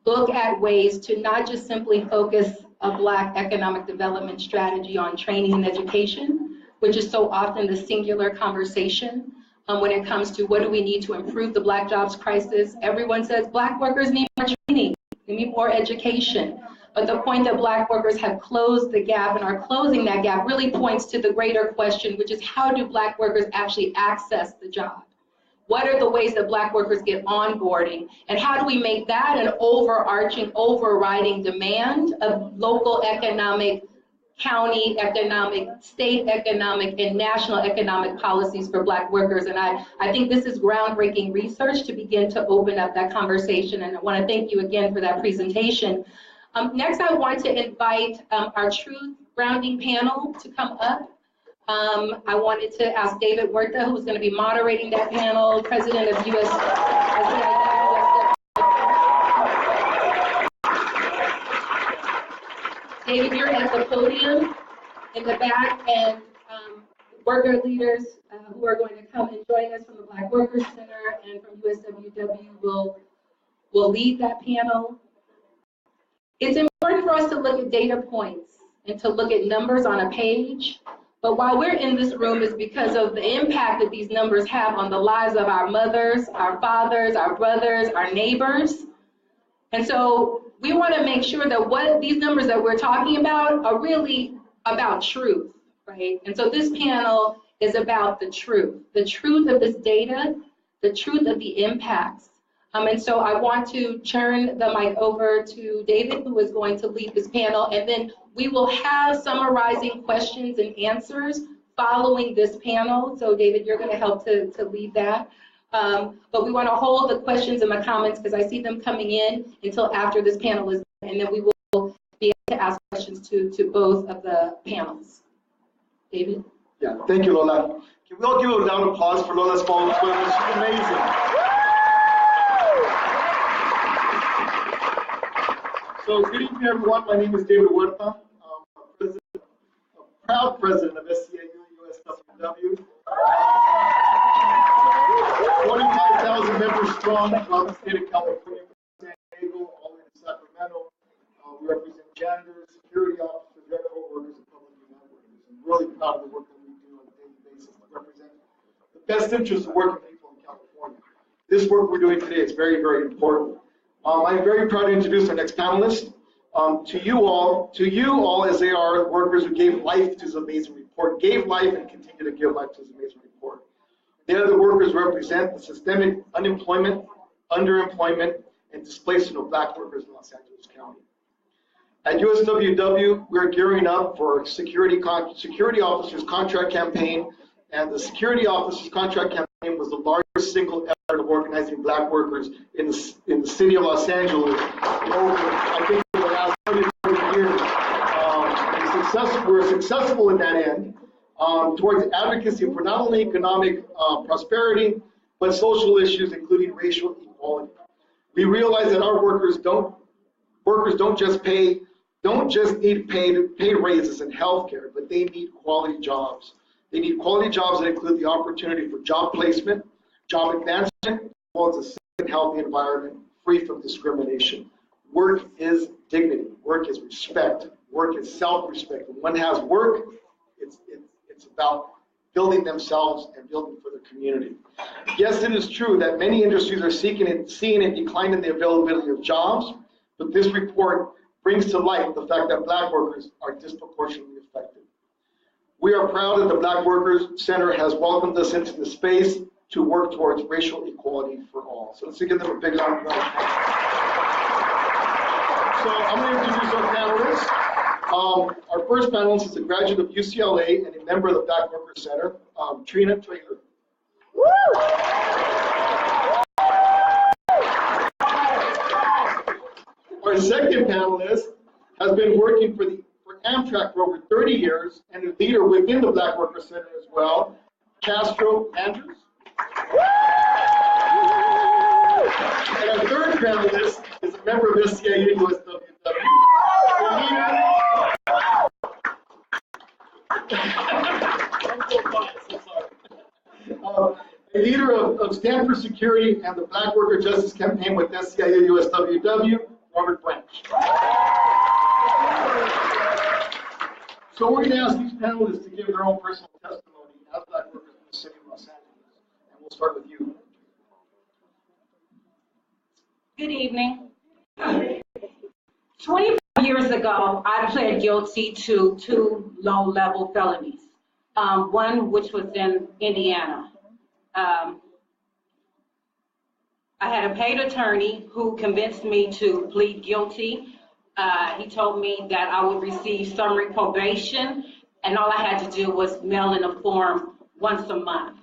look at ways to not just simply focus a Black economic development strategy on training and education, which is so often the singular conversation when it comes to what do we need to improve the Black jobs crisis. Everyone says Black workers need more training, they need more education. But the point that Black workers have closed the gap and are closing that gap really points to the greater question, which is how do Black workers actually access the job? What are the ways that Black workers get onboarding? And how do we make that an overarching, overriding demand of local economic, county economic, state economic, and national economic policies for Black workers? And I think this is groundbreaking research to begin to open up that conversation. And I want to thank you again for that presentation. Next, I want to invite our Truth Grounding panel to come up. I wanted to ask David Huerta, who's going to be moderating that panel, president of US. David, you're at the podium in the back, and worker leaders who are going to come and join us from the Black Workers Center and from USWW will lead that panel. It's important for us to look at data points and to look at numbers on a page, but why we're in this room is because of the impact that these numbers have on the lives of our mothers, our fathers, our brothers, our neighbors. And so we want to make sure that what these numbers that we're talking about are really about truth, right? And so this panel is about the truth of this data, the truth of the impacts. And so I want to turn the mic over to David, who is going to lead this panel, and then we will have summarizing questions and answers following this panel. So David, you're going to help to lead that. But we want to hold the questions and the comments because I see them coming in until after this panel is done, and then we will be able to ask questions to both of the panels. David? Yeah, thank you, Lola. Can we all give a round of applause for Lola's phone? She's amazing. So good evening, everyone. My name is David Huerta. Proud president of SCIU USWW. 45,000 members strong throughout the state of California, from San Diego all the way to Sacramento. We represent janitors, security officers, airport workers, and public event workers. I'm really proud of the work that we do on a daily basis to represent the best interests of working people in California. This work we're doing today is very, very important. I'm very proud to introduce our next panelist. To you all, as they are workers who gave life to this amazing report, gave life and continue to give life to this amazing report. They are the workers who represent the systemic unemployment, underemployment, and displacement of black workers in Los Angeles County. At USWW, we're gearing up for security officers contract campaign, and the security officers contract campaign was the largest single effort of organizing black workers in the city of Los Angeles over, I think, the last 30 years. We're successful in that end towards advocacy for not only economic prosperity, but social issues, including racial equality. We realize that our workers don't just need pay raises and health care, but they need quality jobs. They need quality jobs that include the opportunity for job placement, job advancement, as well as a safe and healthy environment free from discrimination. Work is dignity. Work is respect. Work is self-respect. When one has work, it's about building themselves and building for the community. Yes, it is true that many industries are seeing a decline in the availability of jobs, but this report brings to light the fact that black workers are disproportionately affected. We are proud that the Black Workers Center has welcomed us into the space to work towards racial equality for all. So let's give them a big round of applause. So I'm going to introduce our panelists. Our first panelist is a graduate of UCLA and a member of the Black Workers Center, Trina Traylor. Our second panelist has been working for Amtrak for over 30 years and a leader within the Black Workers Center as well, Castro Andrews. And our third panelist is a member of SCIU USWW, a leader of Stand for Security and the Black Worker Justice Campaign with SCIU USWW, Robert Branch. So we're going to ask these panelists to give their own personal testimony as black workers in the city of Los Angeles. And we'll start with you. Good evening. 25 years ago, I pled guilty to 2 low-level felonies, one which was in Indiana. I had a paid attorney who convinced me to plead guilty. He told me that I would receive summary probation, and all I had to do was mail in a form once a month,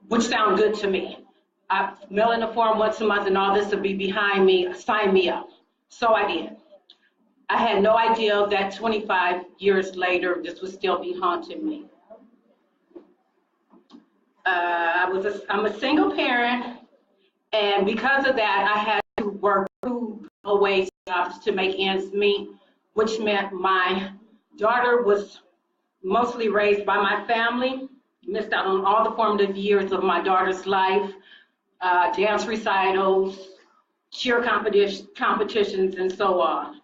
which sounded good to me. I mail in a form once a month, and all this would be behind me. Sign me up. So I did. I had no idea that 25 years later, this would still be haunting me. I'm a single parent, and because of that, I had to work 2 wage jobs to make ends meet, which meant my daughter was mostly raised by my family, missed out on all the formative years of my daughter's life, dance recitals, cheer competitions, and so on.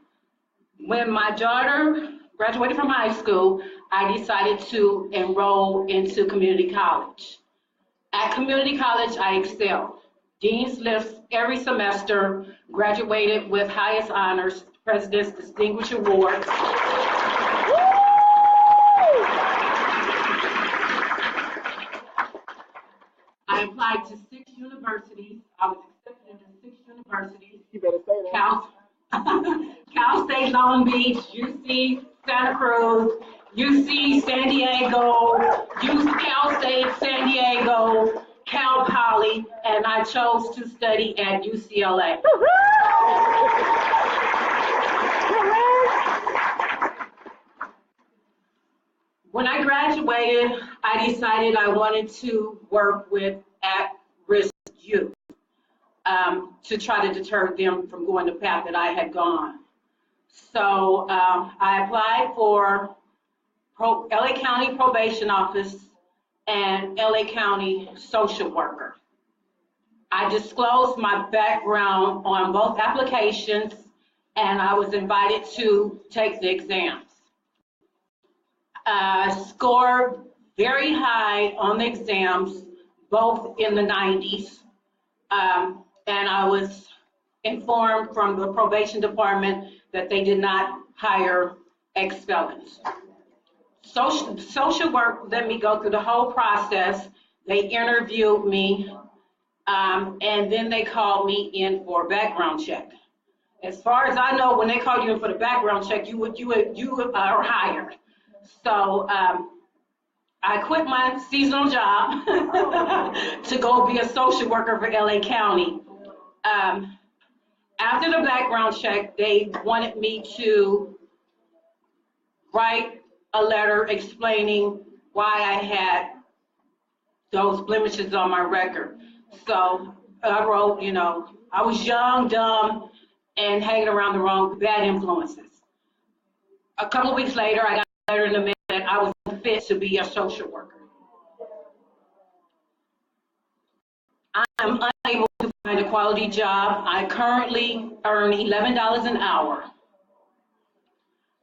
When my daughter graduated from high school, I decided to enroll into community college. At community college, I excelled. Dean's List every semester, graduated with highest honors, President's Distinguished Awards. I applied to 6 universities. I was accepted into 6 universities. You better say that. Cal State Long Beach, UC Santa Cruz, UC San Diego, UC Cal State San Diego, Cal Poly, and and I chose to study at UCLA. When I graduated, I decided I wanted to work with at-risk youth to try to deter them from going the path that I had gone. So I applied for LA County Probation Office and LA County Social Worker. I disclosed my background on both applications, and I was invited to take the exams. Scored very high on the exams, both in the 90s, and I was informed from the probation department that they did not hire ex-felons. Social work let me go through the whole process. They interviewed me, and then they called me in for a background check. As far as I know, when they called you in for the background check, you are hired. So I quit my seasonal job to go be a social worker for LA County. After the background check, they wanted me to write a letter explaining why I had those blemishes on my record. So I wrote, I was young, dumb, and hanging around the wrong bad influences. A couple of weeks later, I got a letter in the mail that I was fit to be a social worker. I am unable to find a quality job. I currently earn $11 an hour.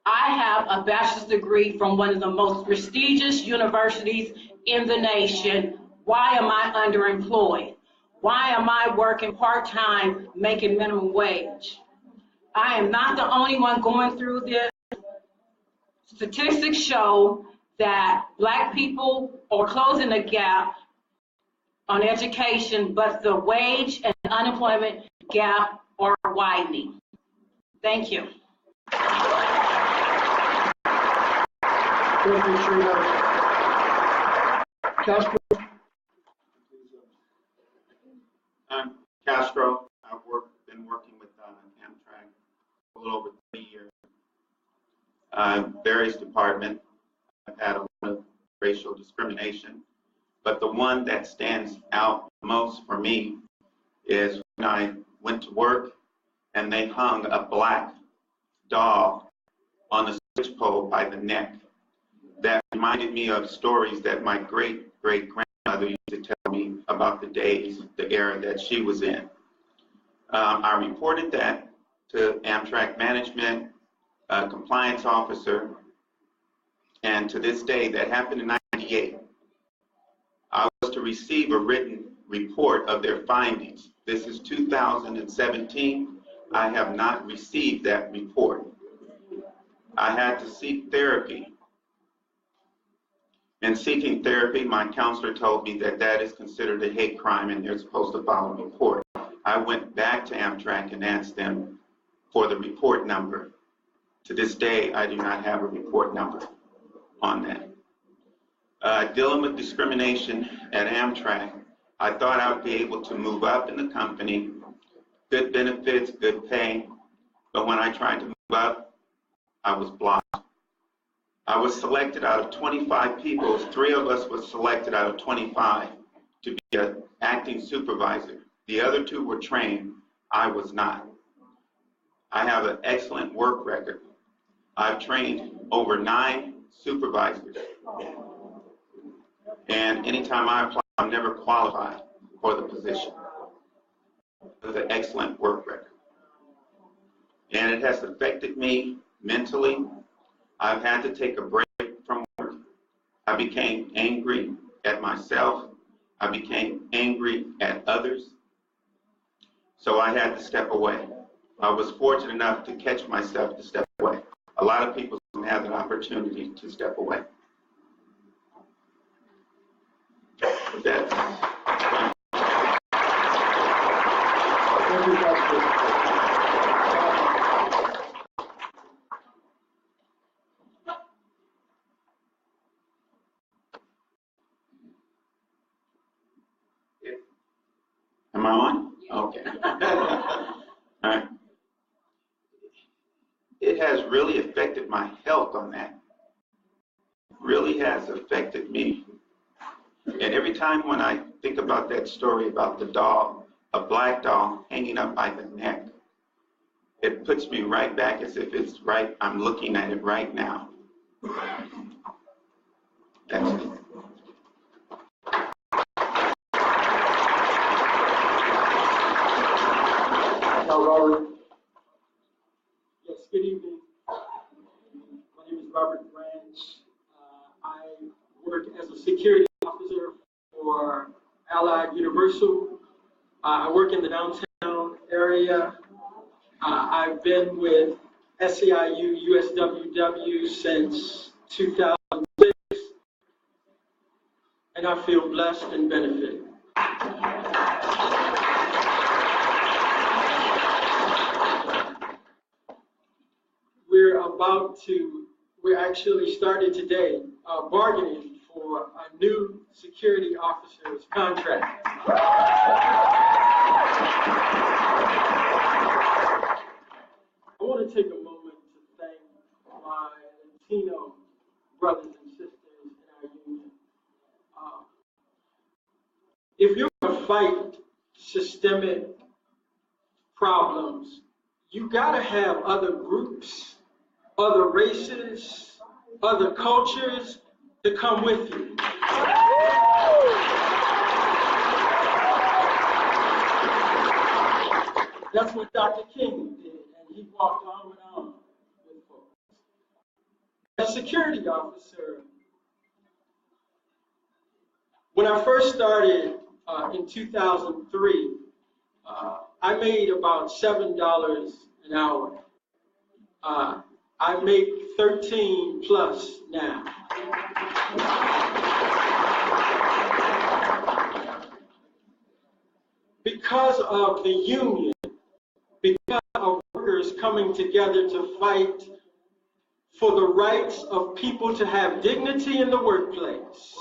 I have a bachelor's degree from one of the most prestigious universities in the nation. Why am I underemployed? Why am I working part-time, making minimum wage? I am not the only one going through this. Statistics show that Black people are closing the gap on education, but the wage and unemployment gap are widening. Thank you. Thank you, Sheena. Castro. I'm Castro. I've been working with Amtrak a little over 30 years. Various departments. I've had a lot of racial discrimination, but the one that stands out most for me is when I went to work and they hung a black dog on the switch pole by the neck. That reminded me of stories that my great-great-grandmother used to tell me about the days, the era that she was in. I reported that to Amtrak management, compliance officer, and to this day, that happened in '98. I was to receive a written report of their findings. This is 2017. I have not received that report. I had to seek therapy. In seeking therapy, my counselor told me that that is considered a hate crime and they're supposed to file a report. I went back to Amtrak and asked them for the report number. To this day, I do not have a report number on that. Dealing with discrimination at Amtrak, I thought I would be able to move up in the company, good benefits, good pay, but when I tried to move up, I was blocked. I was selected out of 25 people, 3 of us were selected out of 25 to be an acting supervisor. The other 2 were trained, I was not. I have an excellent work record. I've trained over 9 supervisors. And anytime I apply, I'm never qualified for the position. With an excellent work record. And it has affected me mentally. I've had to take a break from work. I became angry at myself. I became angry at others. So I had to step away. I was fortunate enough to catch myself to step away. A lot of people don't have an opportunity to step away. That's Thank you, Castro. Right. It has really affected my health on that. Really has affected me. And every time when I think about that story about the doll, a black doll hanging up by the neck, it puts me right back as if it's right, I'm looking at it right now. That's it. Robert. Yes, good evening. My name is Robert Branch. I work as a security officer for Allied Universal. I work in the downtown area. I've been with SEIU USWW since 2006, and I feel blessed and benefited. We actually started today bargaining for a new security officer's contract. I want to take a moment to thank my Latino brothers and sisters in our union. If you're going to fight systemic problems, you got to have other groups, other races, other cultures to come with you. That's what Dr. King did, and he walked arm in arm with folks. As a security officer, when I first started in 2003, I made about $7 an hour. I make 13 plus now. Because of the union, because of workers coming together to fight for the rights of people to have dignity in the workplace.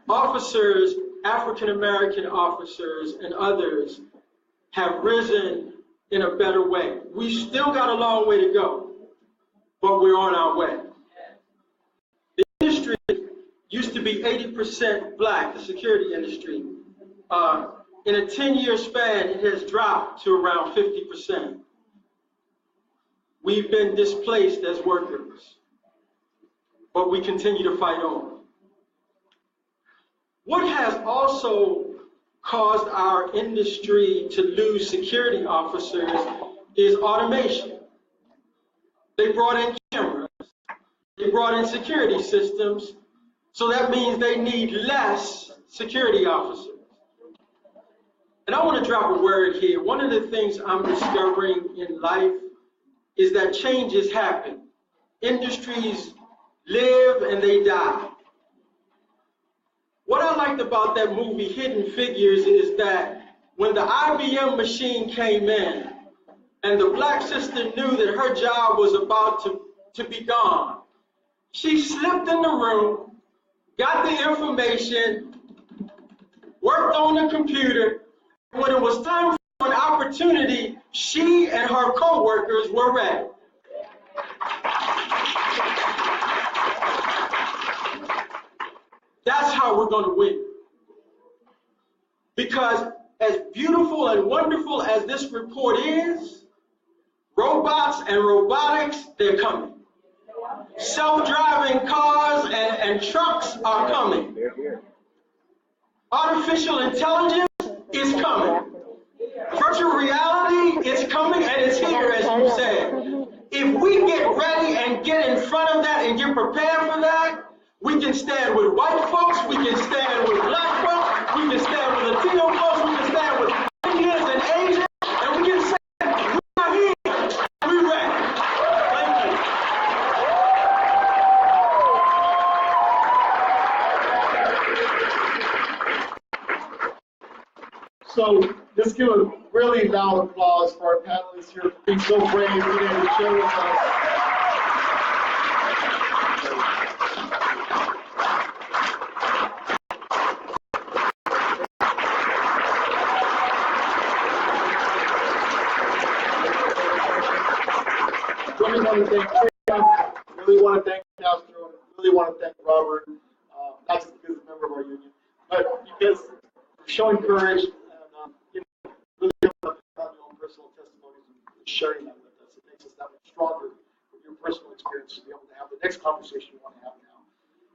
Officers, African American officers and others have risen in a better way. We still got a long way to go, but we're on our way. The industry used to be 80% black, the security industry. In a 10-year span, it has dropped to around 50%. We've been displaced as workers, but we continue to fight on. What has also caused our industry to lose security officers is automation. They brought in cameras, they brought in security systems, so that means they need less security officers. And I want to drop a word here. One of the things I'm discovering in life is that changes happen. Industries live and they die. What I liked about that movie, Hidden Figures, is that when the IBM machine came in and the black sister knew that her job was about to be gone, she slipped in the room, got the information, worked on the computer. When it was time for an opportunity, she and her co-workers were ready. That's how we're going to win. Because as beautiful and wonderful as this report is, robots and robotics, they're coming. Self-driving cars and trucks are coming. Artificial intelligence is coming. Virtual reality is coming, and it's here, as you said. If we get ready and get in front of that and get prepared for that, we can stand with white folks, we can stand with black folks, we can stand with Latino folks, we can stand with Indians and Asians, and we can say, we're here, we're ready. Thank you. So let's give a really loud applause for our panelists here for being so brave today to share with us. want to thank Trina, really want to thank Castro, and really want to thank Robert, not just because he's a member of our union, but because for showing courage and really about your own personal testimonies and sharing that with us. It makes us that much stronger with your personal experience to be able to have the next conversation you want to have now.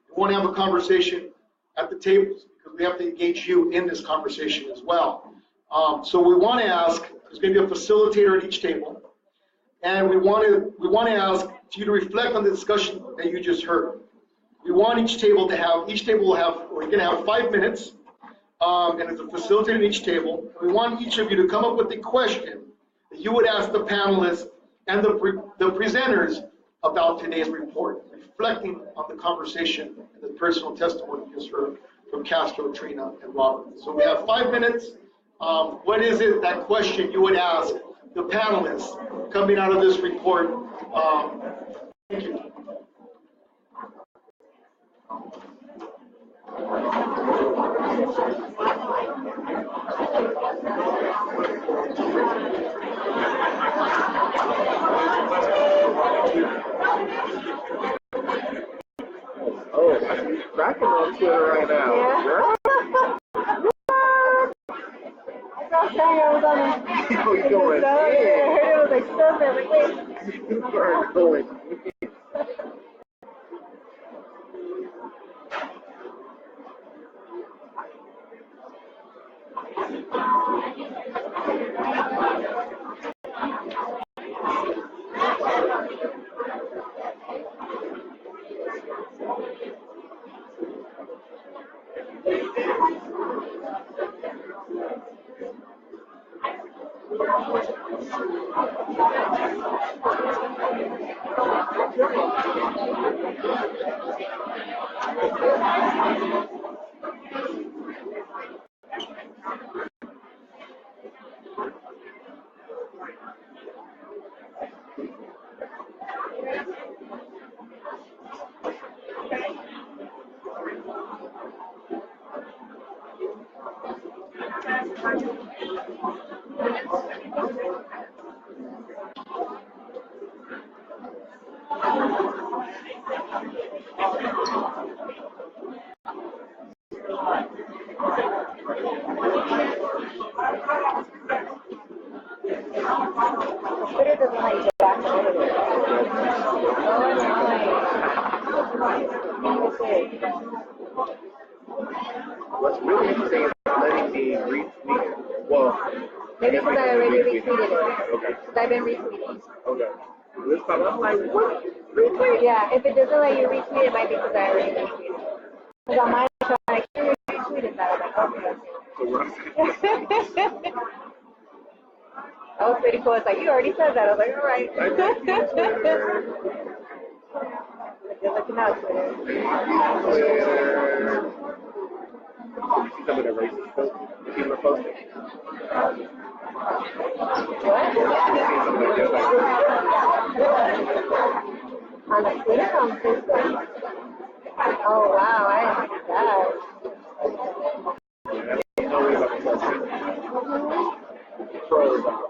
We want to have a conversation at the tables because we have to engage you in this conversation as well. So we want to ask, there's going to be a facilitator at each table, and we want to ask you to reflect on the discussion that you just heard. We want each table will have, we're going to have 5 minutes, and there's a facilitator at each table. We want each of you to come up with a question that you would ask the panelists and the presenters about today's report, reflecting on the conversation and the personal testimony you just heard from Castro, Trina, and Robert. So we have 5 minutes. What is it, that question you would ask the panelists coming out of this report? Thank you. Oh, he's cracking on Twitter right now. Yeah. I was on it. How you doing? I heard it was like something. Like, wait. Where going? What's really interesting is letting me retweet it. Well, maybe because I already retweeted it. Okay. Because I've been retweeting. Okay. This time I'm like, what? Retweet? Yeah, if it doesn't let you retweet, it might be because I already retweeted it. Because on my show, I can't retweet that. I was like, okay. So what? That was pretty cool. It's like, you already said that. I was like, all right. You're looking out, Twitter. See some of the racist posts people are posting. What? On the Twitter, on Facebook? Oh, wow, I didn't see that. Yeah, no way about the trolls out.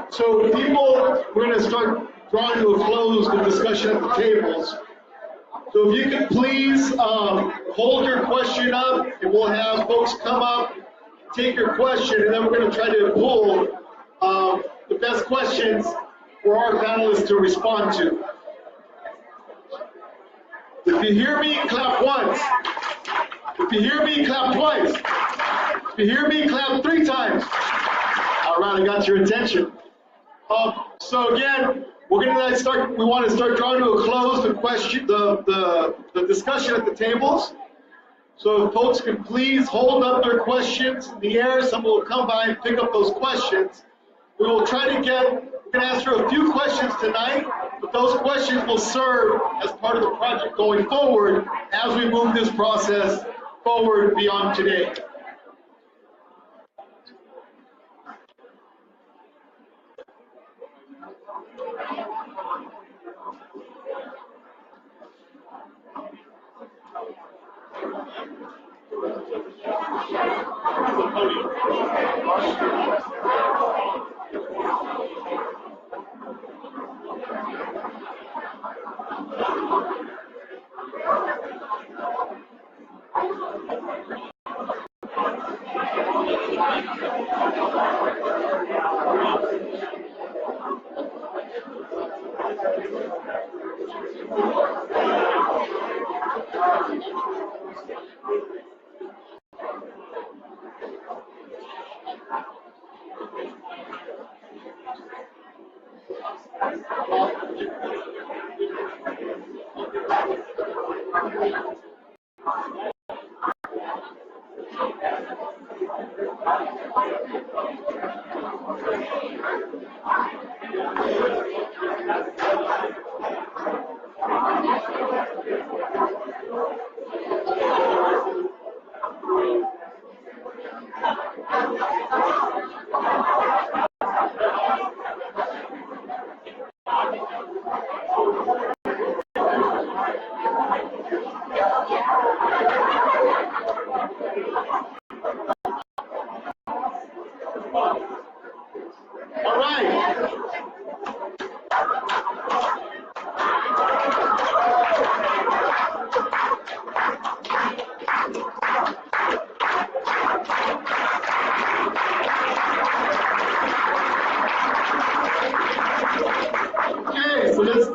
So people, we're going to start drawing to a close the discussion at the tables. So if you could please hold your question up, and we'll have folks come up, take your question, and then we're going to try to pull the best questions for our panelists to respond to. If you hear me, clap once. If you hear me, clap twice. If you hear me, clap 3 times. All right, I got your attention. So again, we're going to start. We want to start drawing to a close the discussion at the tables. So if folks can please hold up their questions in the air. Someone will come by and pick up those questions. We will try to we're going to answer a few questions tonight, but those questions will serve as part of the project going forward as we move this process forward beyond today.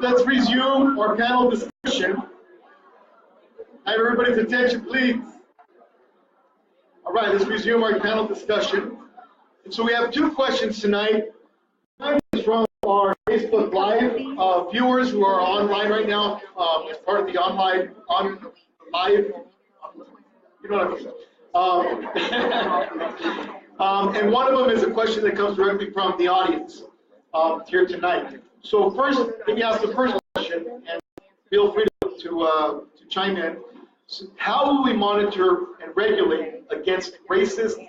Let's resume our panel discussion. I have everybody's attention, please. All right, let's resume our panel discussion. And so we have 2 questions tonight. One is from our Facebook Live viewers who are online right now as part of the live. You know what I mean. And one of them is a question that comes directly from the audience here tonight. So first, let me ask the first question, and feel free to chime in. So how will we monitor and regulate against racist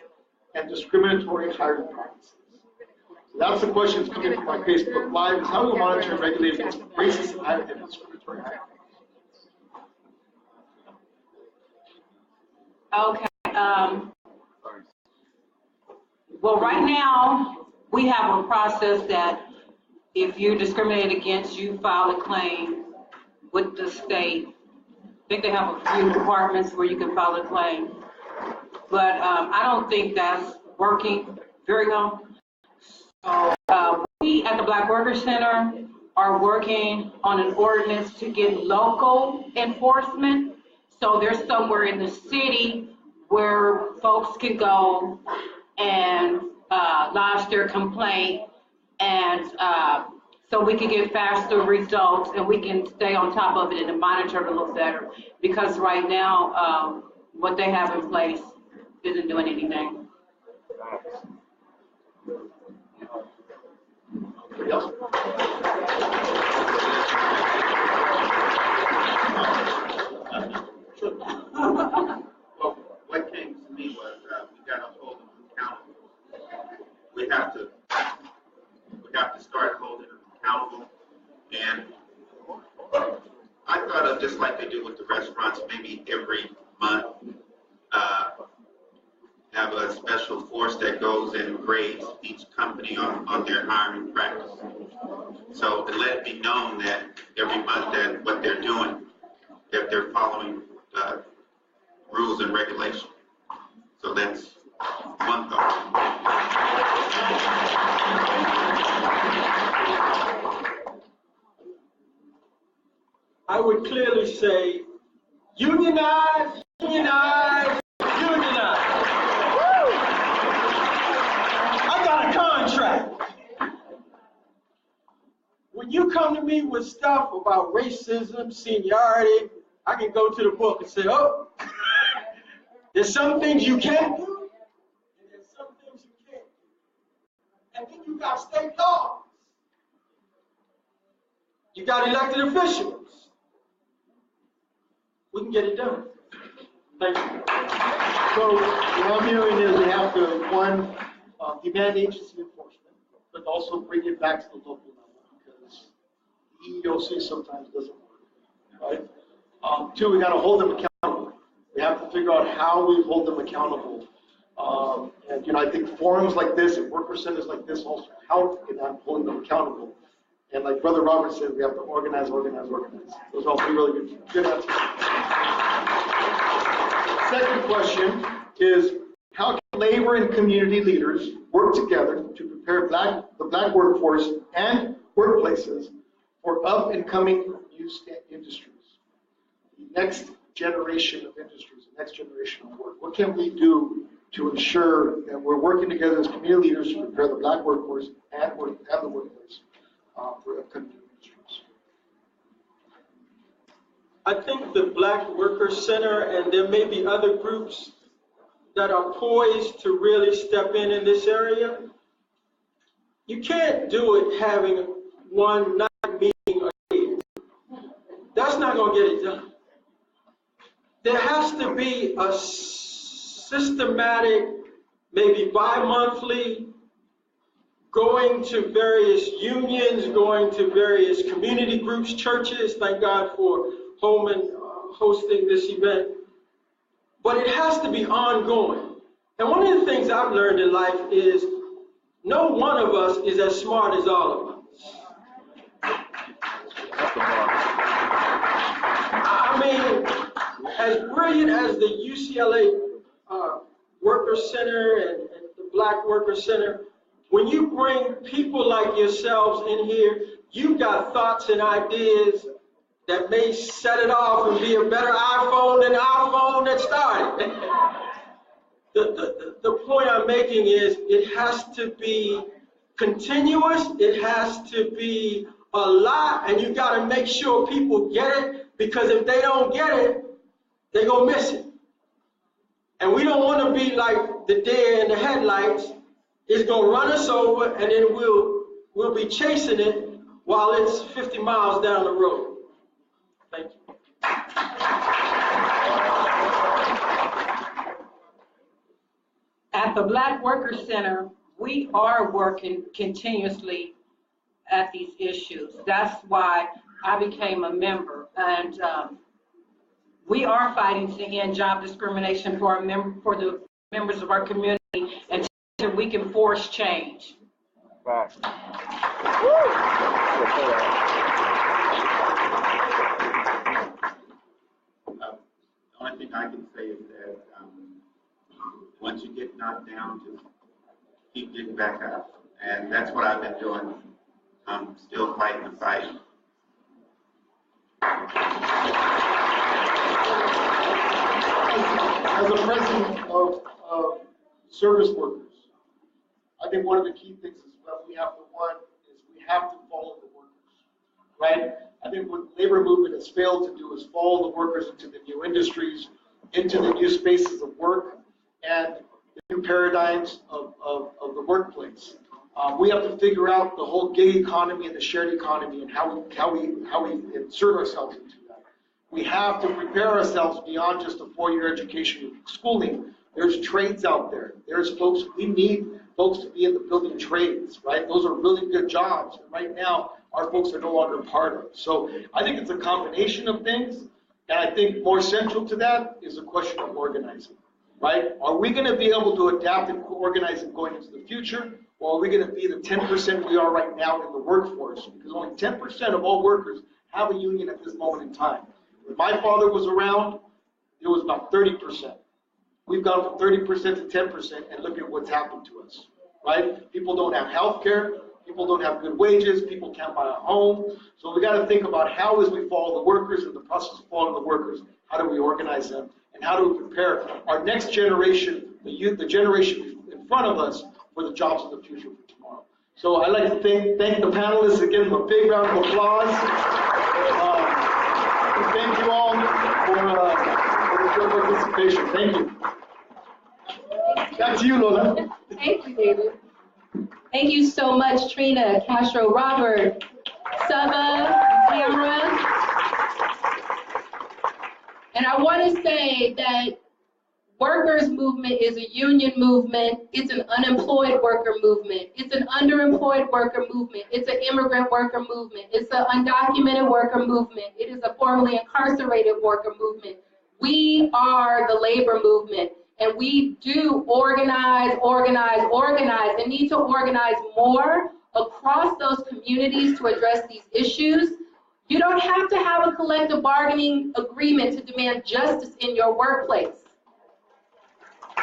and discriminatory hiring practices? So that's the question that's coming from our Facebook Live, is how do we monitor and regulate against racist and discriminatory hiring practices? Okay. Well, right now, we have a process that if you're discriminated against, you file a claim with the state. I think they have a few departments where you can file a claim. But I don't think that's working very well. So we at the Black Workers Center are working on an ordinance to get local enforcement. So there's somewhere in the city where folks can go and lodge their complaint, and so we can get faster results and we can stay on top of it and monitor it a little better. Because right now, what they have in place isn't doing anything. Well, what came to me was we got to hold them accountable. We have to start holding them accountable. And I thought of just like they do with the restaurants, maybe every month, have a special force that goes and grades each company on their hiring practice. So to let it be known that every month that what they're doing, that they're following rules and regulations. So that's one thought. I would clearly say, unionize, unionize, unionize. I got a contract. When you come to me with stuff about racism, seniority, I can go to the book and say, oh, there's some things you can do, and there's some things you can't do. And then you got state laws. You got elected officials. We can get it done. Thank you. So what I'm hearing is we have to, one, demand agency enforcement, but also bring it back to the local level because the EEOC sometimes doesn't work, right? Two, we got to hold them accountable. We have to figure out how we hold them accountable. And I think forums like this and worker centers like this also help in that holding them accountable. And like Brother Robert said, we have to organize. Those are all three really good answers. Second question is, how can labor and community leaders work together to prepare the black workforce and workplaces for up-and-coming new industries? The next generation of industries, the next generation of work. What can we do to ensure that we're working together as community leaders to prepare the black workforce and the workplace for upcoming industries? I think the Black Workers Center, and there may be other groups that are poised to really step in this area. You can't do it having one night meeting a year. That's not going to get it done. There has to be a systematic, maybe bi-monthly, going to various unions, going to various community groups, churches. Thank God for Holman hosting this event. But it has to be ongoing. And one of the things I've learned in life is no one of us is as smart as all of us. I mean, as brilliant as the UCLA Worker Center and the Black Worker Center, when you bring people like yourselves in here, you've got thoughts and ideas that may set it off and be a better iPhone than the iPhone that started. The point I'm making is it has to be continuous, it has to be a lot, and you got to make sure people get it, because if they don't get it, they're going to miss it. And we don't want to be like the deer in the headlights. It's going to run us over, and then we'll be chasing it while it's 50 miles down the road. Thank you. At the Black Workers Center, we are working continuously at these issues. That's why I became a member. And we are fighting to end job discrimination for the members of our community until we can force change. Wow. The only thing I can say is that once you get knocked down, just keep getting back up. And that's what I've been doing. I'm still fighting the fight. As a president of service workers, I think one of the key things is what we have to we have to follow the workers, right? I think what the labor movement has failed to do is follow the workers into the new industries, into the new spaces of work, and the new paradigms of the workplace. We have to figure out the whole gig economy and the shared economy and how we insert ourselves into that. We have to prepare ourselves beyond just a four-year education schooling. There's trades out there. There's folks, we need folks to be in the building trades, right? Those are really good jobs. And right now, our folks are no longer part of. So I think it's a combination of things. And I think more central to that is a question of organizing, right? Are we going to be able to adapt and organize and going into the future? Or are we going to be the 10% we are right now in the workforce? Because only 10% of all workers have a union at this moment in time. When my father was around, it was about 30%. We've gone from 30% to 10%, and look at what's happened to us, right? People don't have health care. People don't have good wages. People can't buy a home. So we got to think about how, as we follow the workers, in the process of following the workers, how do we organize them, and how do we prepare our next generation, the youth, the generation in front of us, for the jobs of the future for tomorrow. So I'd like to thank the panelists and give them a big round of applause. Thank you all for your participation. Thank you. Back to you, Lola. Thank you, David. Thank you so much, Trina, Castro, Robert, Saba, Tamara. And I want to say that workers' movement is a union movement. It's an unemployed worker movement. It's an underemployed worker movement. It's an immigrant worker movement. It's an undocumented worker movement. It is a formerly incarcerated worker movement. We are the labor movement, and we do organize, and need to organize more across those communities to address these issues. You don't have to have a collective bargaining agreement to demand justice in your workplace.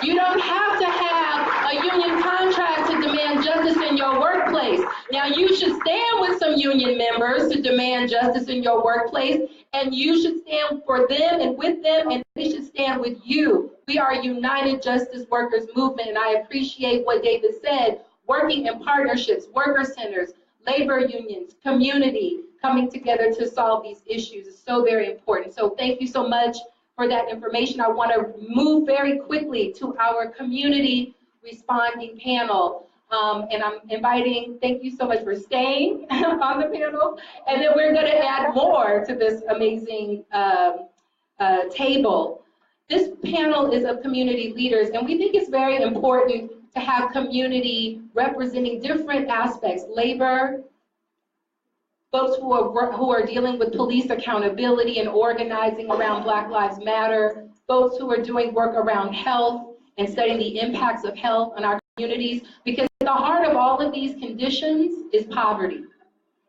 You don't have to have a union contract to demand justice in your workplace. Now, you should stand with some union members to demand justice in your workplace, and you should stand for them and with them, and they should stand with you. We are a united justice workers movement, and I appreciate what David said, working in partnerships, worker centers, labor unions, community, coming together to solve these issues is so very important. So thank you so much for that information. I want to move very quickly to our community responding panel. And I'm inviting, thank you so much for staying on the panel. And then we're going to add more to this amazing table. This panel is of community leaders, and we think it's very important to have community representing different aspects, labor, folks who are dealing with police accountability and organizing around Black Lives Matter, folks who are doing work around health and studying the impacts of health on our communities, because at the heart of all of these conditions is poverty.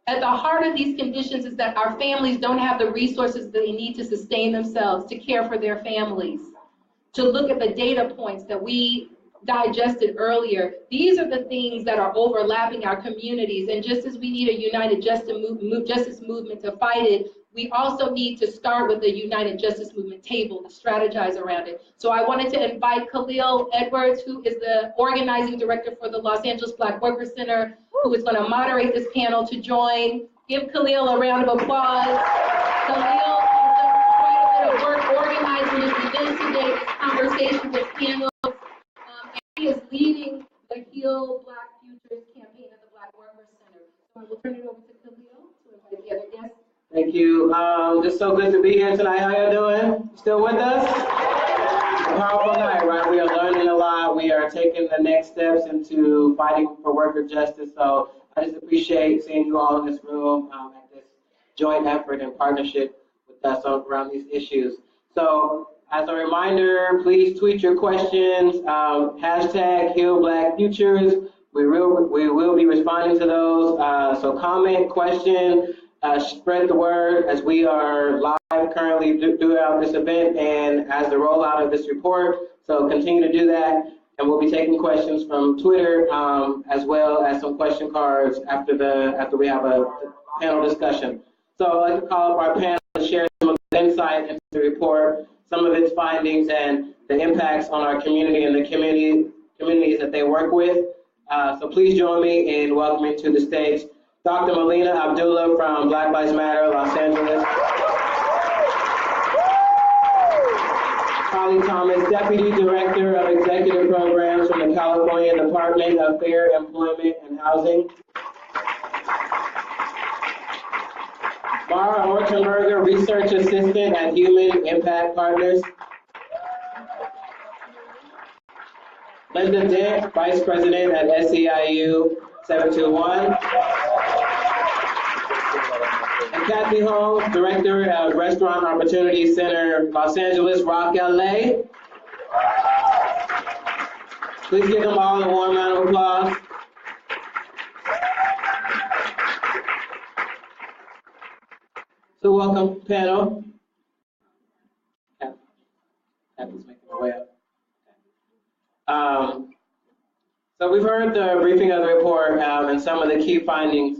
At the heart of these conditions is that our families don't have the resources that they need to sustain themselves, to care for their families, to look at the data points that we digested earlier. These are the things that are overlapping our communities, and just as we need a united justice movement to fight it, we also need to start with a united justice movement table to strategize around it. So I wanted to invite Khalil Edwards, who is the organizing director for the Los Angeles Black Workers Center, who is going to moderate this panel, to join. Give Khalil a round of applause. Khalil has done quite a bit of work organizing this event today, this conversation, this panel. He is leading the Heal Black Futures campaign at the Black Workers Center. So I will turn it over to Khalil to invite the other guests. Thank you. It's so good to be here tonight. How you doing? Still with us? A powerful night, right? We are learning a lot. We are taking the next steps into fighting for worker justice. So I just appreciate seeing you all in this room at this joint effort and partnership with us around these issues. So as a reminder, please tweet your questions, hashtag Heal Black Futures, We will be responding to those. So comment, question, spread the word as we are live currently throughout this event and as the rollout of this report. So continue to do that. And we'll be taking questions from Twitter as well as some question cards after we have a panel discussion. So I'd like to call up our panel to share some of the insight into the report, some of its findings, and the impacts on our community and the communities that they work with. So please join me in welcoming to the stage Dr. Melina Abdullah from Black Lives Matter, Los Angeles. Holly Thomas, Deputy Director of Executive Programs from the California Department of Fair Employment and Housing. Mara Ortenberger, Research Assistant at Human Impact Partners. Linda Dent, Vice President at SEIU 721. And Kathy Holmes, Director of Restaurant Opportunity Center, Los Angeles, Rock, LA. Please give them all a warm round of applause. So welcome, panel. Kathy's making her way up. So we've heard the briefing of the report and some of the key findings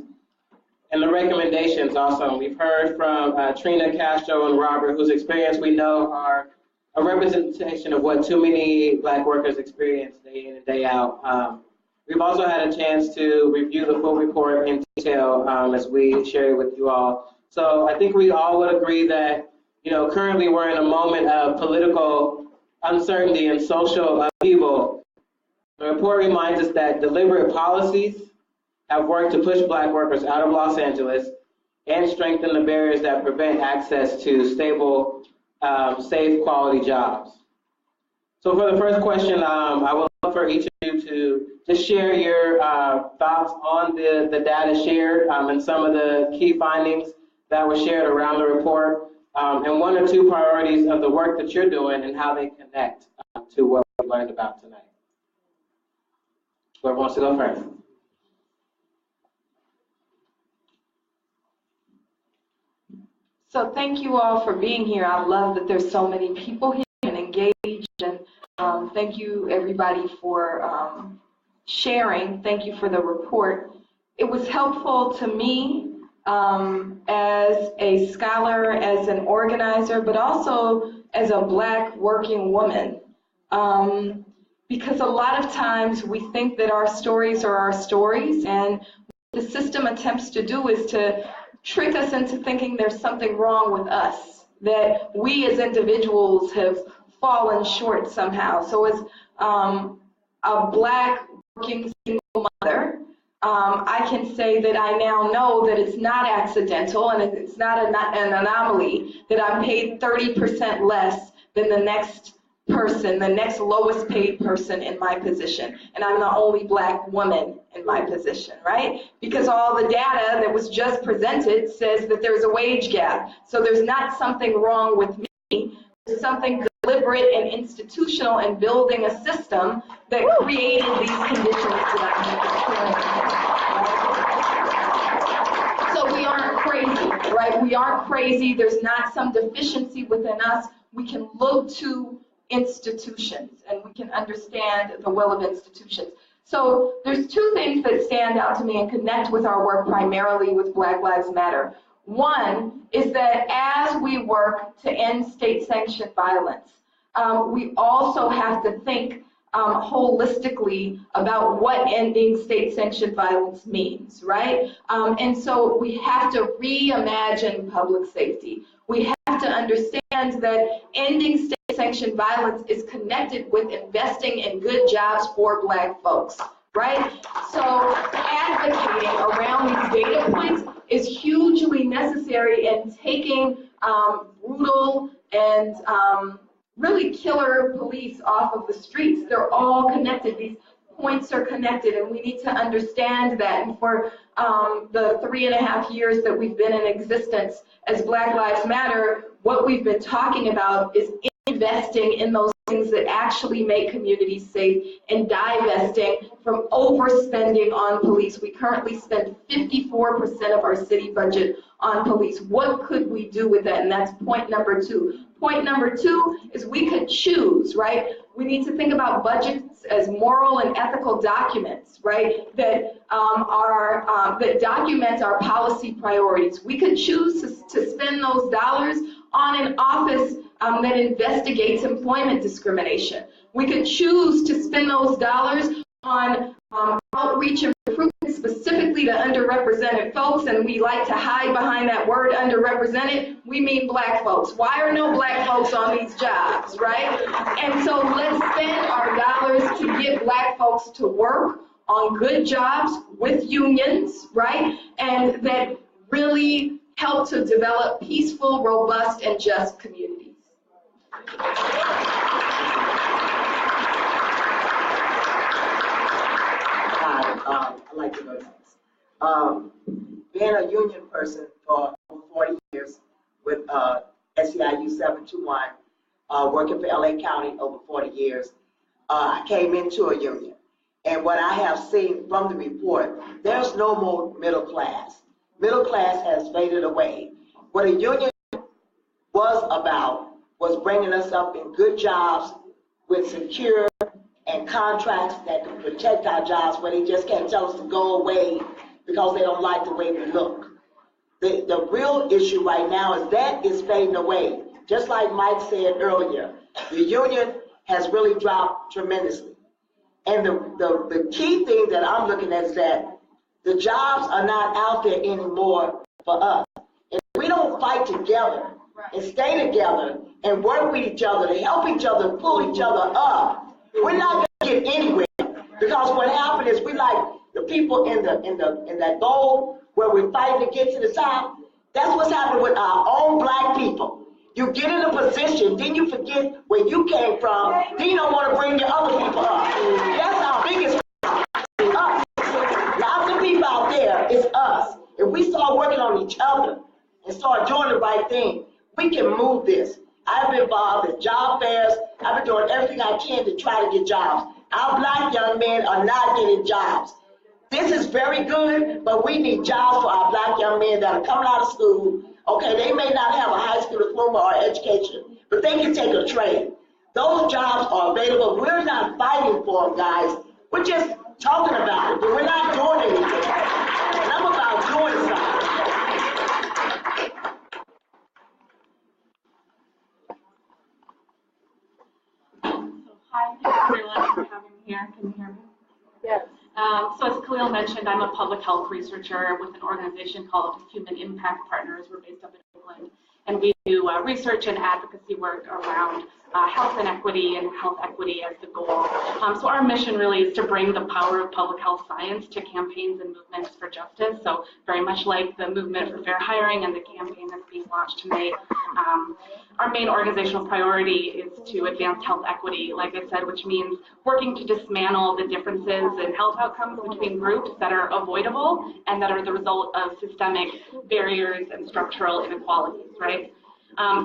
and the recommendations also. We've heard from Trina, Castro, and Robert, whose experience we know are a representation of what too many Black workers experience day in and day out. We've also had a chance to review the full report in detail as we share it with you all. So I think we all would agree that, currently we're in a moment of political uncertainty and social upheaval. The report reminds us that deliberate policies have worked to push Black workers out of Los Angeles and strengthen the barriers that prevent access to stable, safe, quality jobs. So for the first question, I would love for each of you to just share your thoughts on the data shared and some of the key findings that were shared around the report, and one or two priorities of the work that you're doing and how they connect to what we learned about tonight. Whoever wants to go first. So thank you all for being here. I love that there's so many people here and engaged, and thank you everybody for sharing. Thank you for the report. It was helpful to me as a scholar, as an organizer, but also as a Black working woman. Because a lot of times we think that our stories are our stories, and what the system attempts to do is to trick us into thinking there's something wrong with us, that we as individuals have fallen short somehow. So as a Black working single mother, I can say that I now know that it's not accidental and it's not an anomaly that I'm paid 30% less than the next person, the next lowest paid person in my position. And I'm the only Black woman in my position, right? Because all the data that was just presented says that there's a wage gap. So there's not something wrong with me. There's something deliberate and institutional in building a system that created these conditions that I'm experiencing. So we aren't crazy, right? We aren't crazy. There's not some deficiency within us. We can look to institutions and we can understand the will of institutions. So there's two things that stand out to me and connect with our work primarily with Black Lives Matter. One is that as we work to end state-sanctioned violence, we also have to think holistically about what ending state-sanctioned violence means, right? And so we have to reimagine public safety. We have to understand that ending state-sanctioned violence is connected with investing in good jobs for Black folks, right? So advocating around these data points is hugely necessary in taking brutal and really killer police off of the streets. They're all connected. These points are connected, and we need to understand that. And for the 3.5 years that we've been in existence as Black Lives Matter, what we've been talking about is investing in those things that actually make communities safe and divesting from overspending on police. We currently spend 54% of our city budget on police. What could we do with that? And that's point number two. Point number two is we could choose, right? We need to think about budgets as moral and ethical documents, right? That that document our policy priorities. We could choose to spend those dollars on an office that investigates employment discrimination. We could choose to spend those dollars on outreach and recruitment specifically to underrepresented folks, and we like to hide behind that word underrepresented. We mean black folks. Why are no black folks on these jobs, right? And so let's spend our dollars to get black folks to work on good jobs with unions, right? And that really help to develop peaceful, robust, and just communities. I'd like to go next. Being a union person for over 40 years with SEIU 721, working for LA County over 40 years, I came into a union. And what I have seen from the report, there's no more middle class. Middle class has faded away. What a union was about was bringing us up in good jobs with secure and contracts that can protect our jobs, where they just can't tell us to go away because they don't like the way we look. The real issue right now is that is fading away. Just like Mike said earlier, the union has really dropped tremendously. And the key thing that I'm looking at is that the jobs are not out there anymore for us. If we don't fight together and stay together and work with each other to help each other, pull each other up, we're not going to get anywhere. Because what happened is we like the people in that goal where we're fighting to get to the top. That's what's happening with our own black people. You get in a position, then you forget where you came from, then you don't want to bring your other people up. That's our biggest problem. Us. Not the people out there, it's us. If we start working on each other and start doing the right thing, we can move this. I've been involved in job fairs. I've been doing everything I can to try to get jobs. Our black young men are not getting jobs. This is very good, but we need jobs for our black young men that are coming out of school. Okay, they may not have a high school diploma or education, but they can take a trade. Those jobs are available. We're not fighting for them, guys. We're just talking about it, but we're not doing anything. And I'm about doing something. Hi, everyone, for having me here. Can you hear me? Yes. So as Khalil mentioned, I'm a public health researcher with an organization called Human Impact Partners. We're based up in Oakland, and we do research and advocacy work around health inequity and health equity as the goal. So our mission really is to bring the power of public health science to campaigns and movements for justice. So very much like the movement for fair hiring and the campaign that's being launched tonight. Our main organizational priority is to advance health equity, like I said, which means working to dismantle the differences in health outcomes between groups that are avoidable and that are the result of systemic barriers and structural inequalities, right?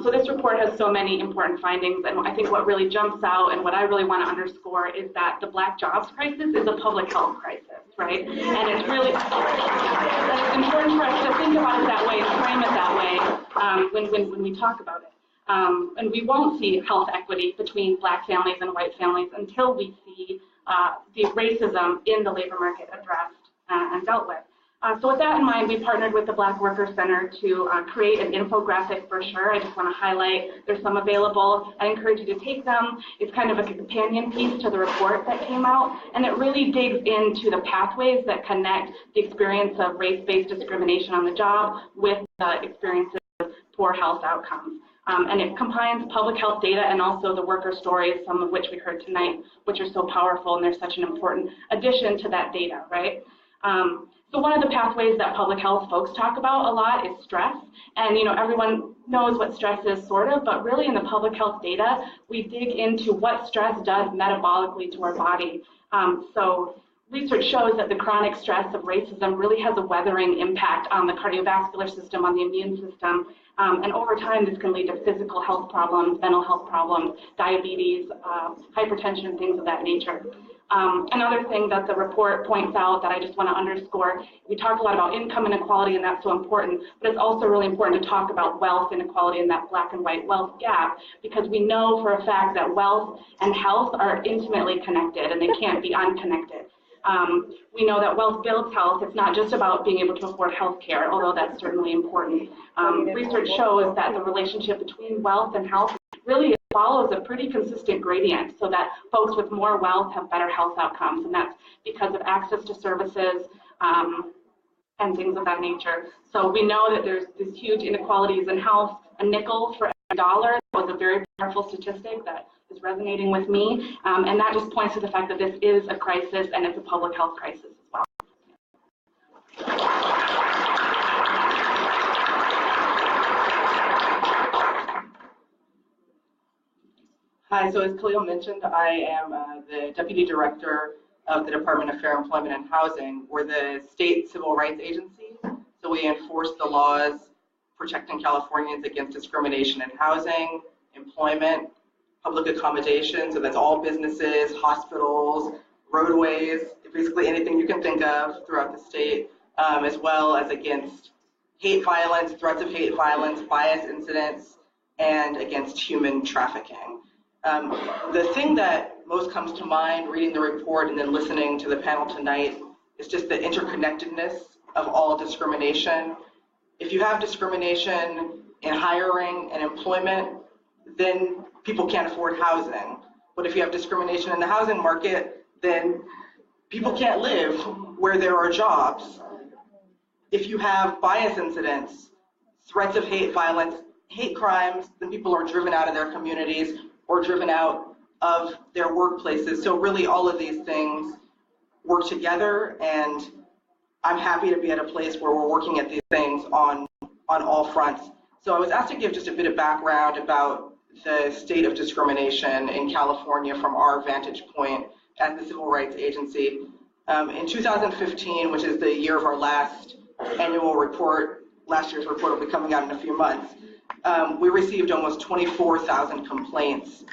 So this report has so many important findings, and I think what really jumps out and what I really want to underscore is that the Black jobs crisis is a public health crisis, right? And it's really important for us to think about it that way, frame it that way when we talk about it. And we won't see health equity between Black families and white families until we see the racism in the labor market addressed and dealt with. So with that in mind, we partnered with the Black Worker Center to create an infographic brochure. I just want to highlight, there's some available. I encourage you to take them. It's kind of a companion piece to the report that came out, and it really digs into the pathways that connect the experience of race-based discrimination on the job with the experiences of poor health outcomes. And it combines public health data and also the worker stories, some of which we heard tonight, which are so powerful, and they're such an important addition to that data, right? So one of the pathways that public health folks talk about a lot is stress. And everyone knows what stress is sort of, but really in the public health data, we dig into what stress does metabolically to our body. So research shows that the chronic stress of racism really has a weathering impact on the cardiovascular system, on the immune system, and over time this can lead to physical health problems, mental health problems, diabetes, hypertension, things of that nature. Another thing that the report points out that I just want to underscore, we talk a lot about income inequality, and that's so important, but it's also really important to talk about wealth inequality and that black and white wealth gap, because we know for a fact that wealth and health are intimately connected and they can't be unconnected. We know that wealth builds health. It's not just about being able to afford health care, although that's certainly important. Research shows that the relationship between wealth and health really follows a pretty consistent gradient, so that folks with more wealth have better health outcomes, and that's because of access to services and things of that nature. So we know that there's these huge inequalities in health. A nickel for every dollar was a very powerful statistic that is resonating with me, and that just points to the fact that this is a crisis, and it's a public health crisis as well. Hi, so as Khalil mentioned, I am the Deputy Director of the Department of Fair Employment and Housing. We're the state civil rights agency, so we enforce the laws protecting Californians against discrimination in housing, employment, public accommodation, so that's all businesses, hospitals, roadways, basically anything you can think of throughout the state, as well as against hate violence, threats of hate violence, bias incidents, and against human trafficking. The thing that most comes to mind reading the report and then listening to the panel tonight is just the interconnectedness of all discrimination. If you have discrimination in hiring and employment, then people can't afford housing. But if you have discrimination in the housing market, then people can't live where there are jobs. If you have bias incidents, threats of hate violence, hate crimes, then people are driven out of their communities or driven out of their workplaces. So really all of these things work together, and I'm happy to be at a place where we're working at these things on all fronts. So I was asked to give just a bit of background about the state of discrimination in California from our vantage point as the Civil Rights Agency. In 2015, which is the year of our last annual report, last year's report will be coming out in a few months, we received almost 24,000 complaints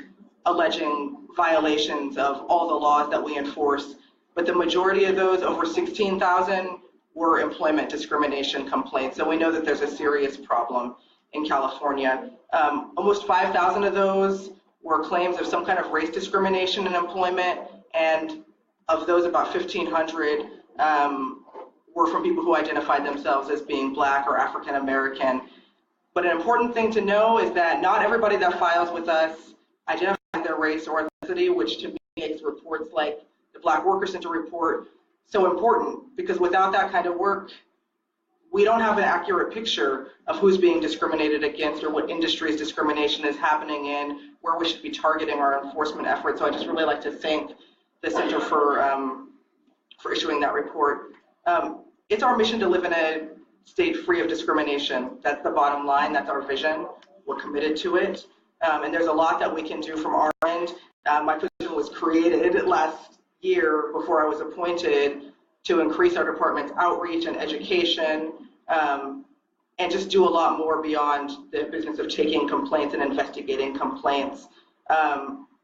alleging violations of all the laws that we enforce, but the majority of those, over 16,000, were employment discrimination complaints. So we know that there's a serious problem in California. Almost 5,000 of those were claims of some kind of race discrimination in employment, and of those, about 1,500 were from people who identified themselves as being Black or African American. But an important thing to know is that not everybody that files with us identifies their race or ethnicity, which to me makes reports like the Black Worker Center report so important, because without that kind of work, we don't have an accurate picture of who's being discriminated against or what industries discrimination is happening in, where we should be targeting our enforcement efforts. So I just really like to thank the Center for issuing that report. It's our mission to live in a state free of discrimination. That's the bottom line. That's our vision. We're committed to it. And there's a lot that we can do from our end. My position was created last year before I was appointed to increase our department's outreach and education, and just do a lot more beyond the business of taking complaints and investigating complaints.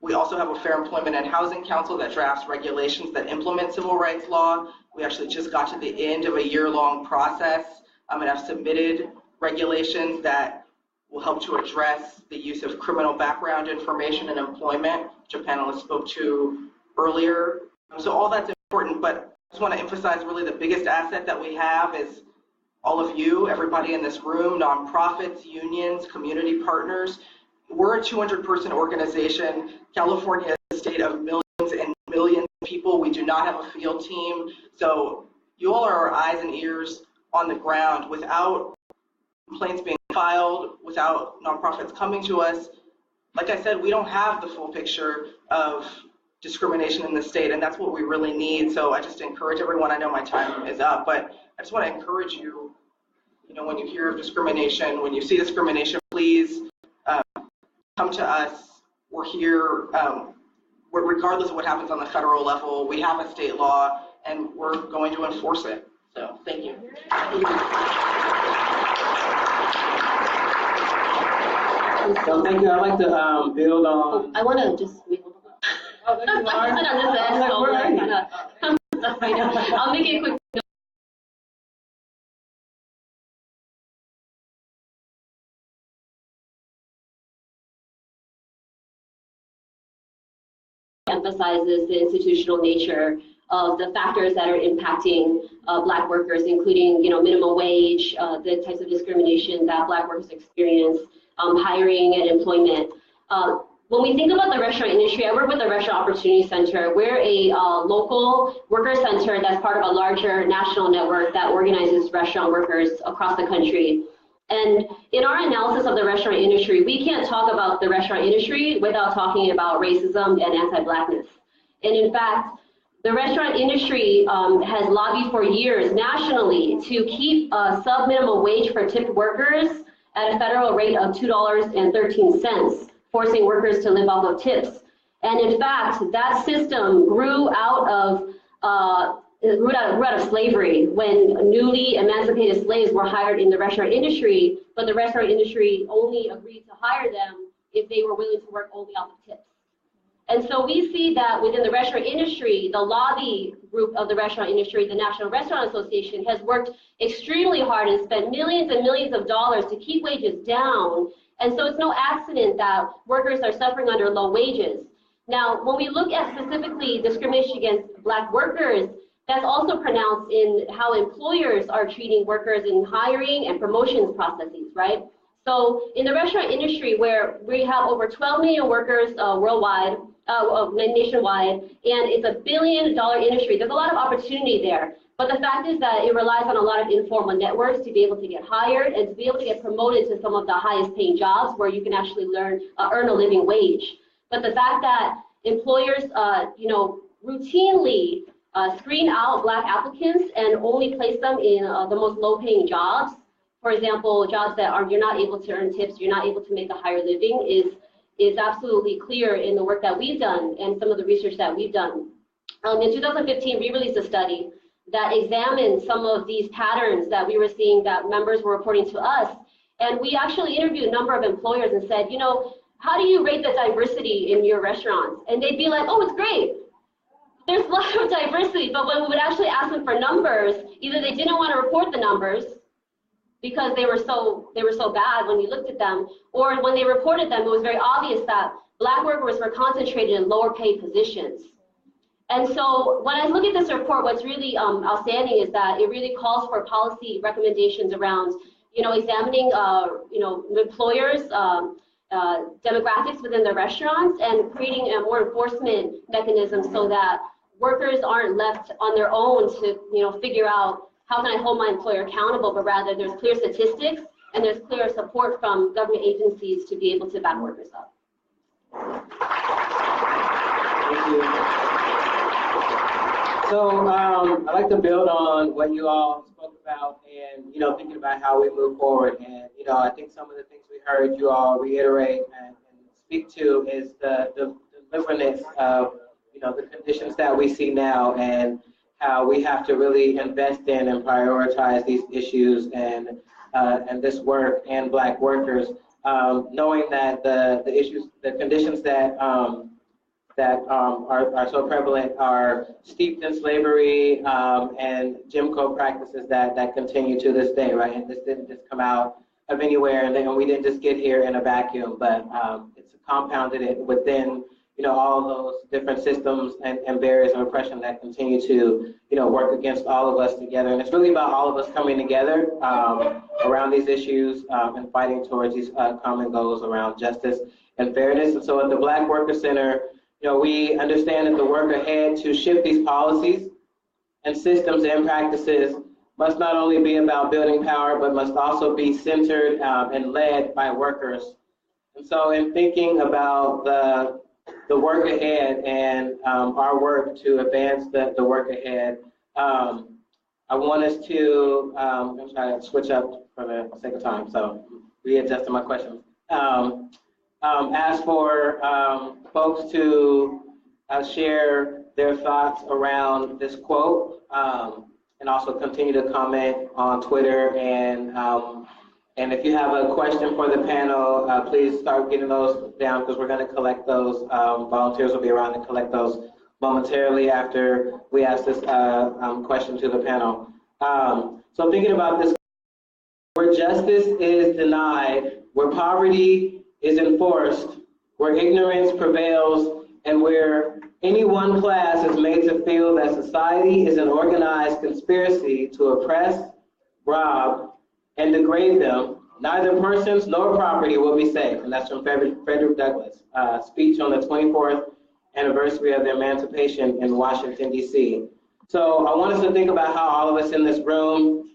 We also have a Fair Employment and Housing Council that drafts regulations that implement civil rights law. We actually just got to the end of a year-long process, and I've submitted regulations that will help to address the use of criminal background information in employment, which a panelist spoke to earlier. So all that's important, but I just want to emphasize really the biggest asset that we have is all of you, everybody in this room, nonprofits, unions, community partners. We're a 200-person organization. California is a state of millions and millions of people. We do not have a field team. So you all are our eyes and ears on the ground. Without complaints being filed, without nonprofits coming to us, like I said, we don't have the full picture of discrimination in the state, and that's what we really need. So I just encourage everyone, I know my time is up, but I just want to encourage you, when you hear of discrimination, when you see discrimination, please come to us. We're here, regardless of what happens on the federal level. We have a state law and we're going to enforce it. So thank you. So thank you. I'd like to build on. I want to just. Oh, thank you, Lauren. I'll make it quick. Emphasizes the institutional nature of the factors that are impacting Black workers, including, minimum wage, the types of discrimination that Black workers experience, hiring and employment. When we think about the restaurant industry, I work with the Restaurant Opportunity Center. We're a local worker center that's part of a larger national network that organizes restaurant workers across the country. And in our analysis of the restaurant industry, we can't talk about the restaurant industry without talking about racism and anti-Blackness. And in fact, the restaurant industry has lobbied for years nationally to keep sub-minimum wage for tipped workers at a federal rate of $2.13, forcing workers to live off of tips. And in fact, that system grew out of slavery when newly emancipated slaves were hired in the restaurant industry, but the restaurant industry only agreed to hire them if they were willing to work only off of tips. And so we see that within the restaurant industry, the lobby group of the restaurant industry, the National Restaurant Association, has worked extremely hard and spent millions and millions of dollars to keep wages down. And so it's no accident that workers are suffering under low wages. Now, when we look at specifically discrimination against Black workers, that's also pronounced in how employers are treating workers in hiring and promotions processes, right? So in the restaurant industry, where we have over 12 million workers worldwide, nationwide, and it's $1 billion industry, there's a lot of opportunity there. But the fact is that it relies on a lot of informal networks to be able to get hired and to be able to get promoted to some of the highest paying jobs where you can actually earn a living wage. But the fact that employers, routinely screen out Black applicants and only place them in the most low paying jobs, for example, jobs that you're not able to earn tips, you're not able to make a higher living, is absolutely clear in the work that we've done and some of the research that we've done. In 2015, we released a study that examined some of these patterns that we were seeing that members were reporting to us. And we actually interviewed a number of employers and said, how do you rate the diversity in your restaurants? And they'd be like, oh, it's great. There's a lot of diversity. But when we would actually ask them for numbers, either they didn't want to report the numbers because they were so bad when you looked at them, or when they reported them, it was very obvious that Black workers were concentrated in lower paid positions. And so when I look at this report, what's really outstanding is that it really calls for policy recommendations around, examining, employers, demographics within the restaurants, and creating a more enforcement mechanism so that workers aren't left on their own to, figure out how can I hold my employer accountable, but rather there's clear statistics and there's clear support from government agencies to be able to back workers up. Thank you. So I'd like to build on what you all spoke about and, thinking about how we move forward. And, I think some of the things we heard you all reiterate and speak to is the deliberateness of, the conditions that we see now and how we have to really invest in and prioritize these issues and this work and Black workers, knowing that the issues, the conditions that are so prevalent are steeped in slavery and Jim Crow practices that continue to this day, right? And this didn't just come out of anywhere, and we didn't just get here in a vacuum, but it's compounded it within, all those different systems and barriers of oppression that continue to, work against all of us together. And it's really about all of us coming together around these issues and fighting towards these common goals around justice and fairness. And so at the Black Worker Center, we understand that the work ahead to shift these policies and systems and practices must not only be about building power, but must also be centered and led by workers. And so in thinking about the work ahead and our work to advance the work ahead, I want us to, I'm trying to switch up for the sake of time, so readjusting my questions. Ask for folks to share their thoughts around this quote, and also continue to comment on Twitter. And if you have a question for the panel, please start getting those down because we're going to collect those. Volunteers will be around to collect those momentarily after we ask this question to the panel. So thinking about this, where justice is denied, where poverty is enforced, where ignorance prevails, and where any one class is made to feel that society is an organized conspiracy to oppress, rob, and degrade them, neither persons nor property will be safe. And that's from Frederick Douglass' speech on the 24th anniversary of the emancipation in Washington, D.C. So I want us to think about how all of us in this room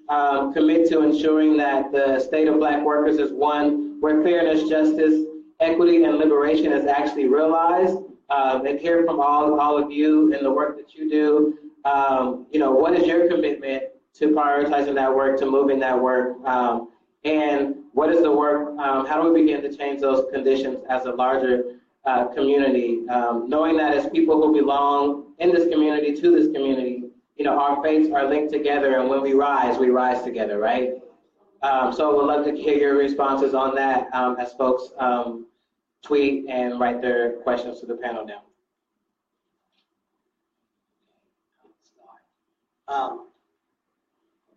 commit to ensuring that the state of Black workers is one where fairness, justice, equity, and liberation is actually realized. And hear from all of you in the work that you do. What is your commitment to prioritizing that work, to moving that work? And what is the work, how do we begin to change those conditions as a larger community? Knowing that as people who belong in this community, to this community, our fates are linked together, and when we rise together, right? So we'd love to hear your responses on that as folks tweet and write their questions to the panel down.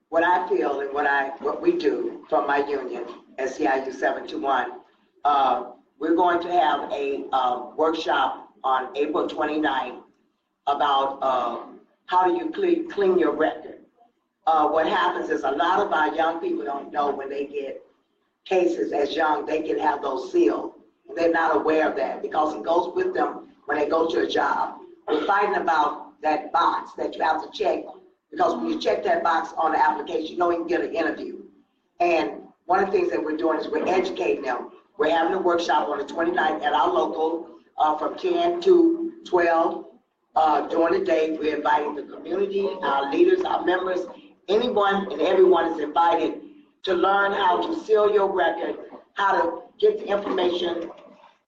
What I feel and what we do from my union, SEIU 721, we're going to have a workshop on April 29th about how do you clean your record. What happens is a lot of our young people don't know when they get cases as young, they can have those sealed. And they're not aware of that because it goes with them when they go to a job. We're fighting about that box that you have to check, because when you check that box on the application, you know you can get an interview. And one of the things that we're doing is we're educating them. We're having a workshop on the 29th at our local from 10 to 12 during the day. We're inviting the community, our leaders, our members, anyone and everyone is invited to learn how to seal your record, how to get the information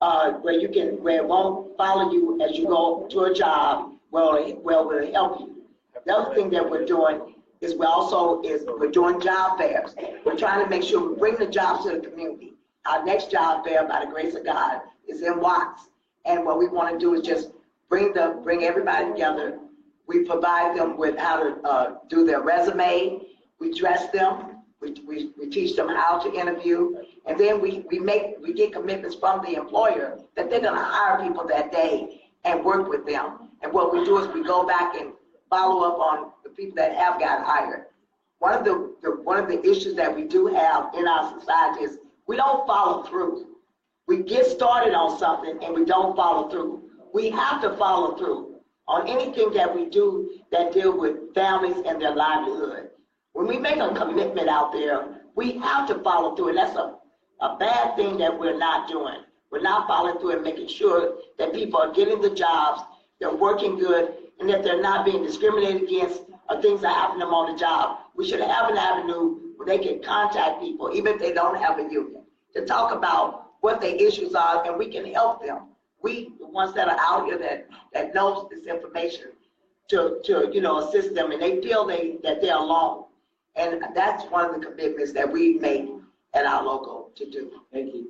where it won't follow you as you go to a job, will help you. The other thing that we're doing is we're doing job fairs. We're trying to make sure we bring the jobs to the community. Our next job fair, by the grace of God, is in Watts. And what we want to do is just bring everybody together. We provide them with how to do their resume. We dress them. We teach them how to interview, and then we get commitments from the employer that they're going to hire people that day and work with them. And what we do is we go back and follow up on the people that have got hired. One of the issues that we do have in our society is we don't follow through. We get started on something and we don't follow through. We have to follow through on anything that we do that deal with families and their livelihood. When we make a commitment out there, we have to follow through, and that's a bad thing that we're not doing. We're not following through and making sure that people are getting the jobs, they're working good, and that they're not being discriminated against or things are happening to them on the job. We should have an avenue where they can contact people, even if they don't have a union, to talk about what their issues are, and we can help them. We, the ones that are out here that knows this information, to assist them, and they feel that they're alone. And that's one of the commitments that we make at our local to do. Thank you.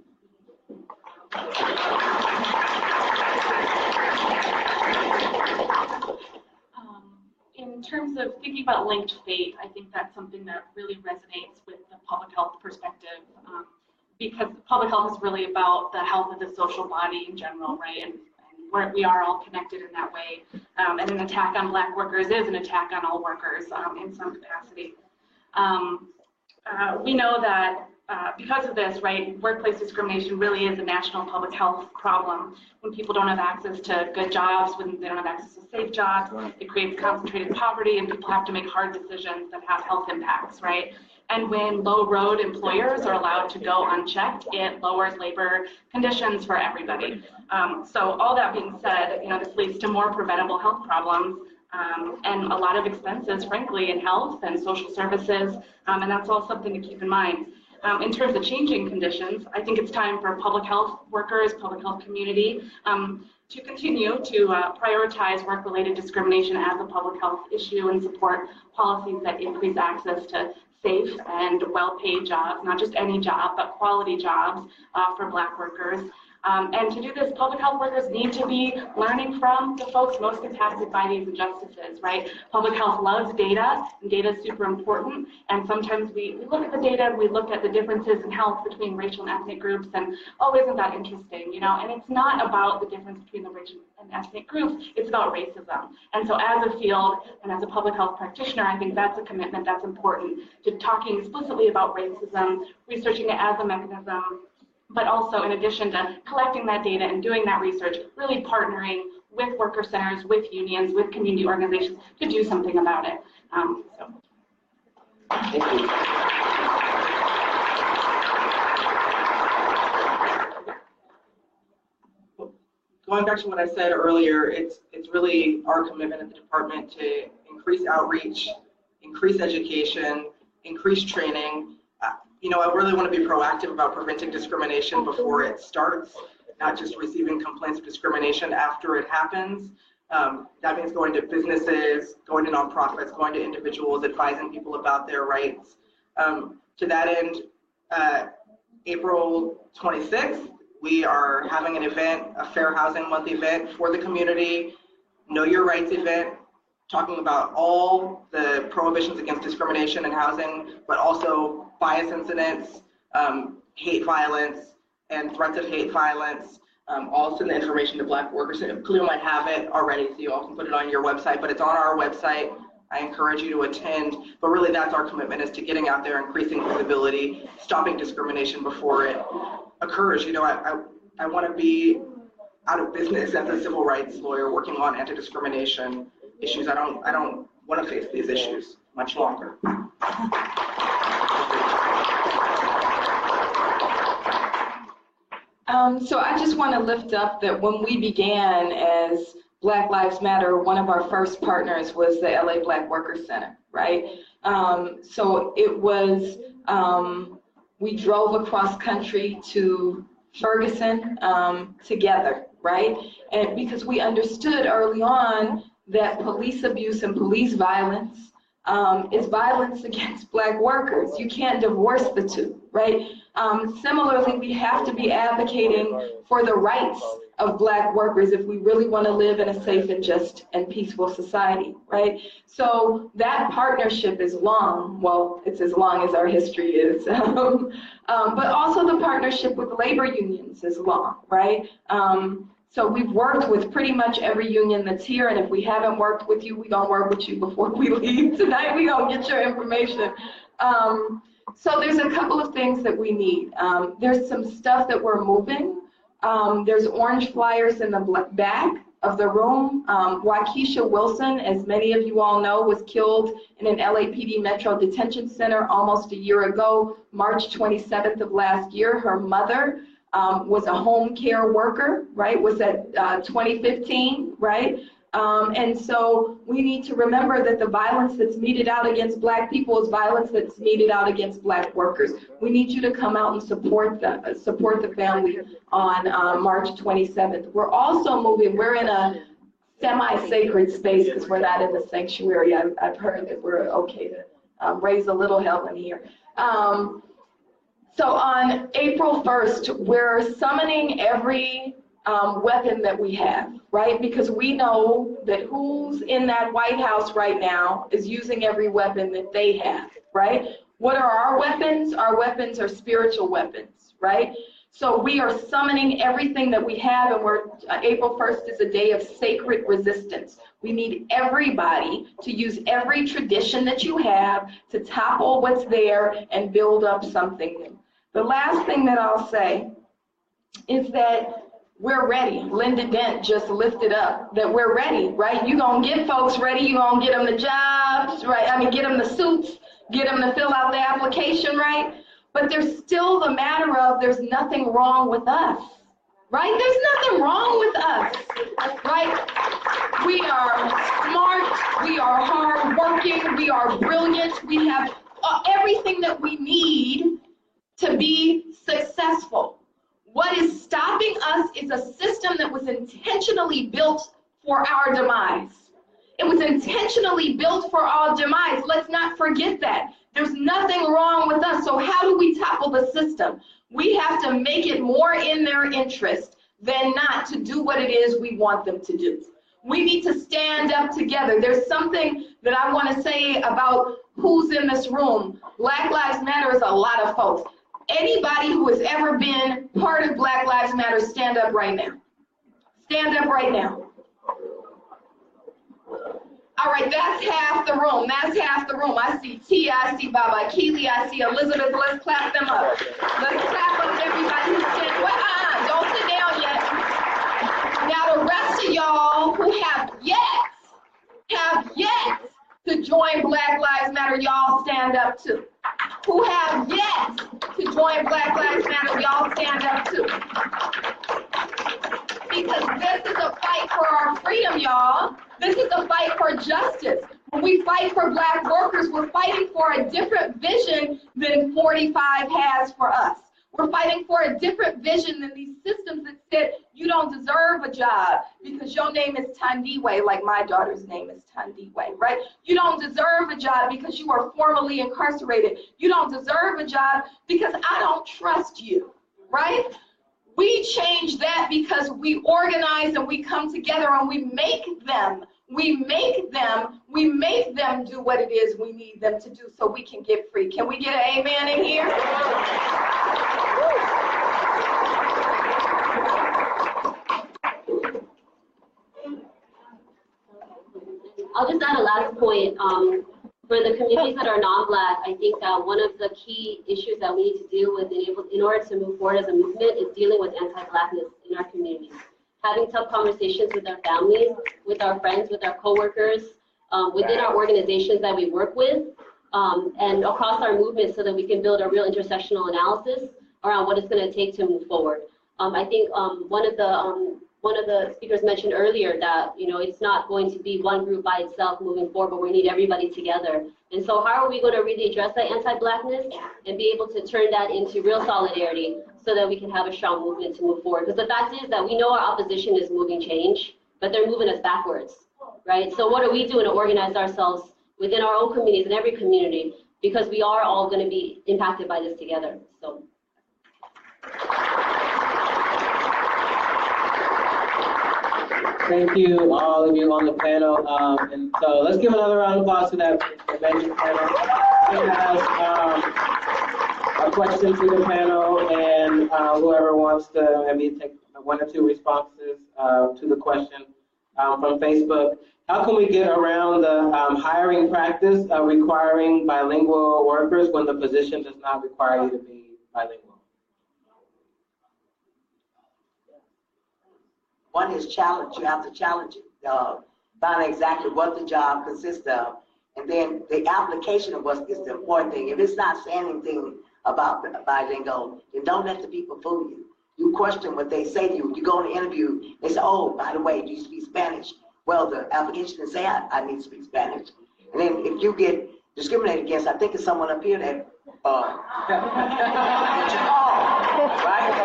In terms of thinking about linked fate, I think that's something that really resonates with the public health perspective, because public health is really about the health of the social body in general, right? And we are all connected in that way. And an attack on Black workers is an attack on all workers in some capacity. We know that because of this, right, workplace discrimination really is a national public health problem. When people don't have access to good jobs, when they don't have access to safe jobs, it creates concentrated poverty, and people have to make hard decisions that have health impacts, right? And when low-road employers are allowed to go unchecked, it lowers labor conditions for everybody. So all that being said, this leads to more preventable health problems and a lot of expenses, frankly, in health and social services, and that's all something to keep in mind. In terms of changing conditions, I think it's time for public health workers, public health community, to continue to prioritize work-related discrimination as a public health issue and support policies that increase access to safe and well-paid jobs, not just any job, but quality jobs for Black workers. And to do this, public health workers need to be learning from the folks most impacted by these injustices, right? Public health loves data, and data is super important. And sometimes we look at the data, we look at the differences in health between racial and ethnic groups, and oh, isn't that interesting, you know? And it's not about the difference between the racial and ethnic groups, it's about racism. And so as a field and as a public health practitioner, I think that's a commitment that's important to talking explicitly about racism, researching it as a mechanism, but also in addition to collecting that data and doing that research, really partnering with worker centers, with unions, with community organizations to do something about it. Thank you. Going back to what I said earlier, it's really our commitment at the department to increase outreach, increase education, increase training. You know, I really want to be proactive about preventing discrimination before it starts, not just receiving complaints of discrimination after it happens. That means going to businesses, going to nonprofits, going to individuals, advising people about their rights. To that end, April 26th, we are having an event, a Fair Housing Month event for the community, Know Your Rights event, talking about all the prohibitions against discrimination in housing, but also bias incidents, hate violence, and threats of hate violence. I'll send the information to Black workers. Khalil might have it already, so you all can put it on your website, but it's on our website. I encourage you to attend, but really that's our commitment, is to getting out there, increasing visibility, stopping discrimination before it occurs. You know, I want to be out of business as a civil rights lawyer working on anti-discrimination issues. I don't want to face these issues much longer. So I just want to lift up that when we began as Black Lives Matter, one of our first partners was the LA Black Workers Center, right? So it was, we drove across country to Ferguson together, right? And because we understood early on that police abuse and police violence is violence against Black workers. You can't divorce the two, right? Similarly, we have to be advocating for the rights of Black workers if we really want to live in a safe and just and peaceful society, right? So that partnership is long. Well, it's as long as our history is. But also the partnership with labor unions is long, right? So we've worked with pretty much every union that's here, and if we haven't worked with you, we're gonna work with you before we leave tonight. We're gonna get your information. So there's a couple of things that we need. There's some stuff that we're moving. There's orange flyers in the back of the room. Waukesha Wilson, as many of you all know, was killed in an LAPD Metro Detention Center almost a year ago, March 27th of last year. Her mother was a home care worker, right, was at 2015, right? And so we need to remember that the violence that's meted out against Black people is violence that's meted out against Black workers. We need you to come out and support the family on March 27th. We're also moving, we're in a semi-sacred space because we're not in the sanctuary. I've heard that we're okay to raise a little hell in here. So on April 1st, we're summoning every weapon that we have, right? Because we know that who's in that White House right now is using every weapon that they have, right? What are our weapons? Our weapons are spiritual weapons, right? So we are summoning everything that we have, and April 1st is a day of sacred resistance. We need everybody to use every tradition that you have to topple what's there and build up something new. The last thing that I'll say is that we're ready. Linda Dent just lifted up that we're ready, right? You're going to get folks ready. You're going to get them the jobs, right? I mean, get them the suits, get them to fill out the application, right? But there's still the matter of there's nothing wrong with us, right? There's nothing wrong with us, right? We are smart. We are hardworking. We are brilliant. We have everything that we need to be successful. What is stopping us is a system that was intentionally built for our demise. It was intentionally built for our demise. Let's not forget that. There's nothing wrong with us. So how do we topple the system? We have to make it more in their interest than not to do what it is we want them to do. We need to stand up together. There's something that I want to say about who's in this room. Black Lives Matter is a lot of folks. Anybody who has ever been part of Black Lives Matter, stand up right now. Stand up right now. All right, that's half the room. That's half the room. I see Tia, I see Baba Keely, I see Elizabeth. Let's clap them up. Let's clap up everybody who's standing. Well, don't sit down yet. Now the rest of y'all who have yet to join Black Lives Matter, y'all stand up too. Who have yet to join Black Lives Matter, y'all stand up too. Because this is a fight for our freedom, y'all. This is a fight for justice. When we fight for Black workers, we're fighting for a different vision than 45 has for us. We're fighting for a different vision than these systems that said you don't deserve a job because your name is Tandiwe, like my daughter's name is Tandiwe, right? You don't deserve a job because you are formally incarcerated. You don't deserve a job because I don't trust you, right? We change that because we organize and we come together and we make them do what it is we need them to do so we can get free. Can we get an amen in here? I'll just add a last point. For the communities that are non-Black, I think that one of the key issues that we need to deal with in order to move forward as a movement is dealing with anti-Blackness in our communities. Having tough conversations with our families, with our friends, with our coworkers, within our organizations that we work with, and across our movement so that we can build a real intersectional analysis around what it's going to take to move forward. I think one of the speakers mentioned earlier that, you know, it's not going to be one group by itself moving forward, but we need everybody together. And so how are we going to really address that anti-Blackness and be able to turn that into real solidarity so that we can have a strong movement to move forward? Because the fact is that we know our opposition is moving change, but they're moving us backwards, right? So what are we doing to organize ourselves within our own communities, in every community, because we are all going to be impacted by this together. So. Thank you, all of you on the panel. And so let's give another round of applause to that amazing panel. Who has a question to the panel, and whoever wants to maybe take one or two responses to the question from Facebook. How can we get around the hiring practice requiring bilingual workers when the position does not require you to be bilingual? One is challenge. You have to challenge it. Find exactly what the job consists of. And then the application of what is the important thing. If it's not saying anything about bilingual, then don't let the people fool you. You question what they say to you. You go on an interview, they say, oh, by the way, do you speak Spanish? Well, the application can say, I need to speak Spanish. And then if you get discriminated against, I think it's someone up here that you call, right?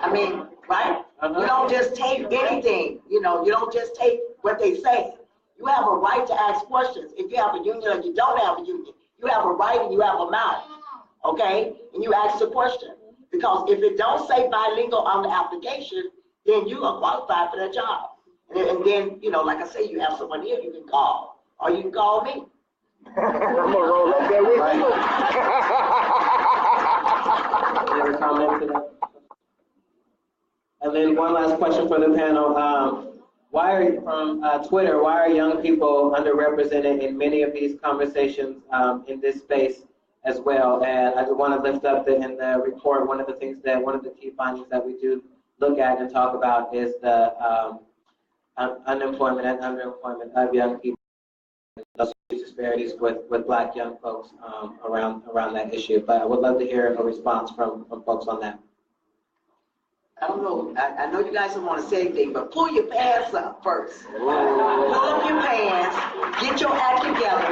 I mean, right? You don't just take anything, you know, you don't just take what they say. You have a right to ask questions. If you have a union or you don't have a union, you have a right and you have a mouth, okay? And you ask the question. Because if it don't say bilingual on the application, then you are qualified for that job. And then, you know, like I say, you have someone here you can call, or you can call me. I'm gonna roll up there with you. Any other comment to that? And then one last question for the panel. Why are from Twitter, why are young people underrepresented in many of these conversations in this space as well? And I just want to lift up that in the report, one of the key findings that we do look at and talk about is the unemployment and underemployment of young people, those disparities with Black young folks around that issue. But I would love to hear a response from folks on that. I don't know. I know you guys don't want to say anything, but pull your pants up first. Pull up your pants, get your act together,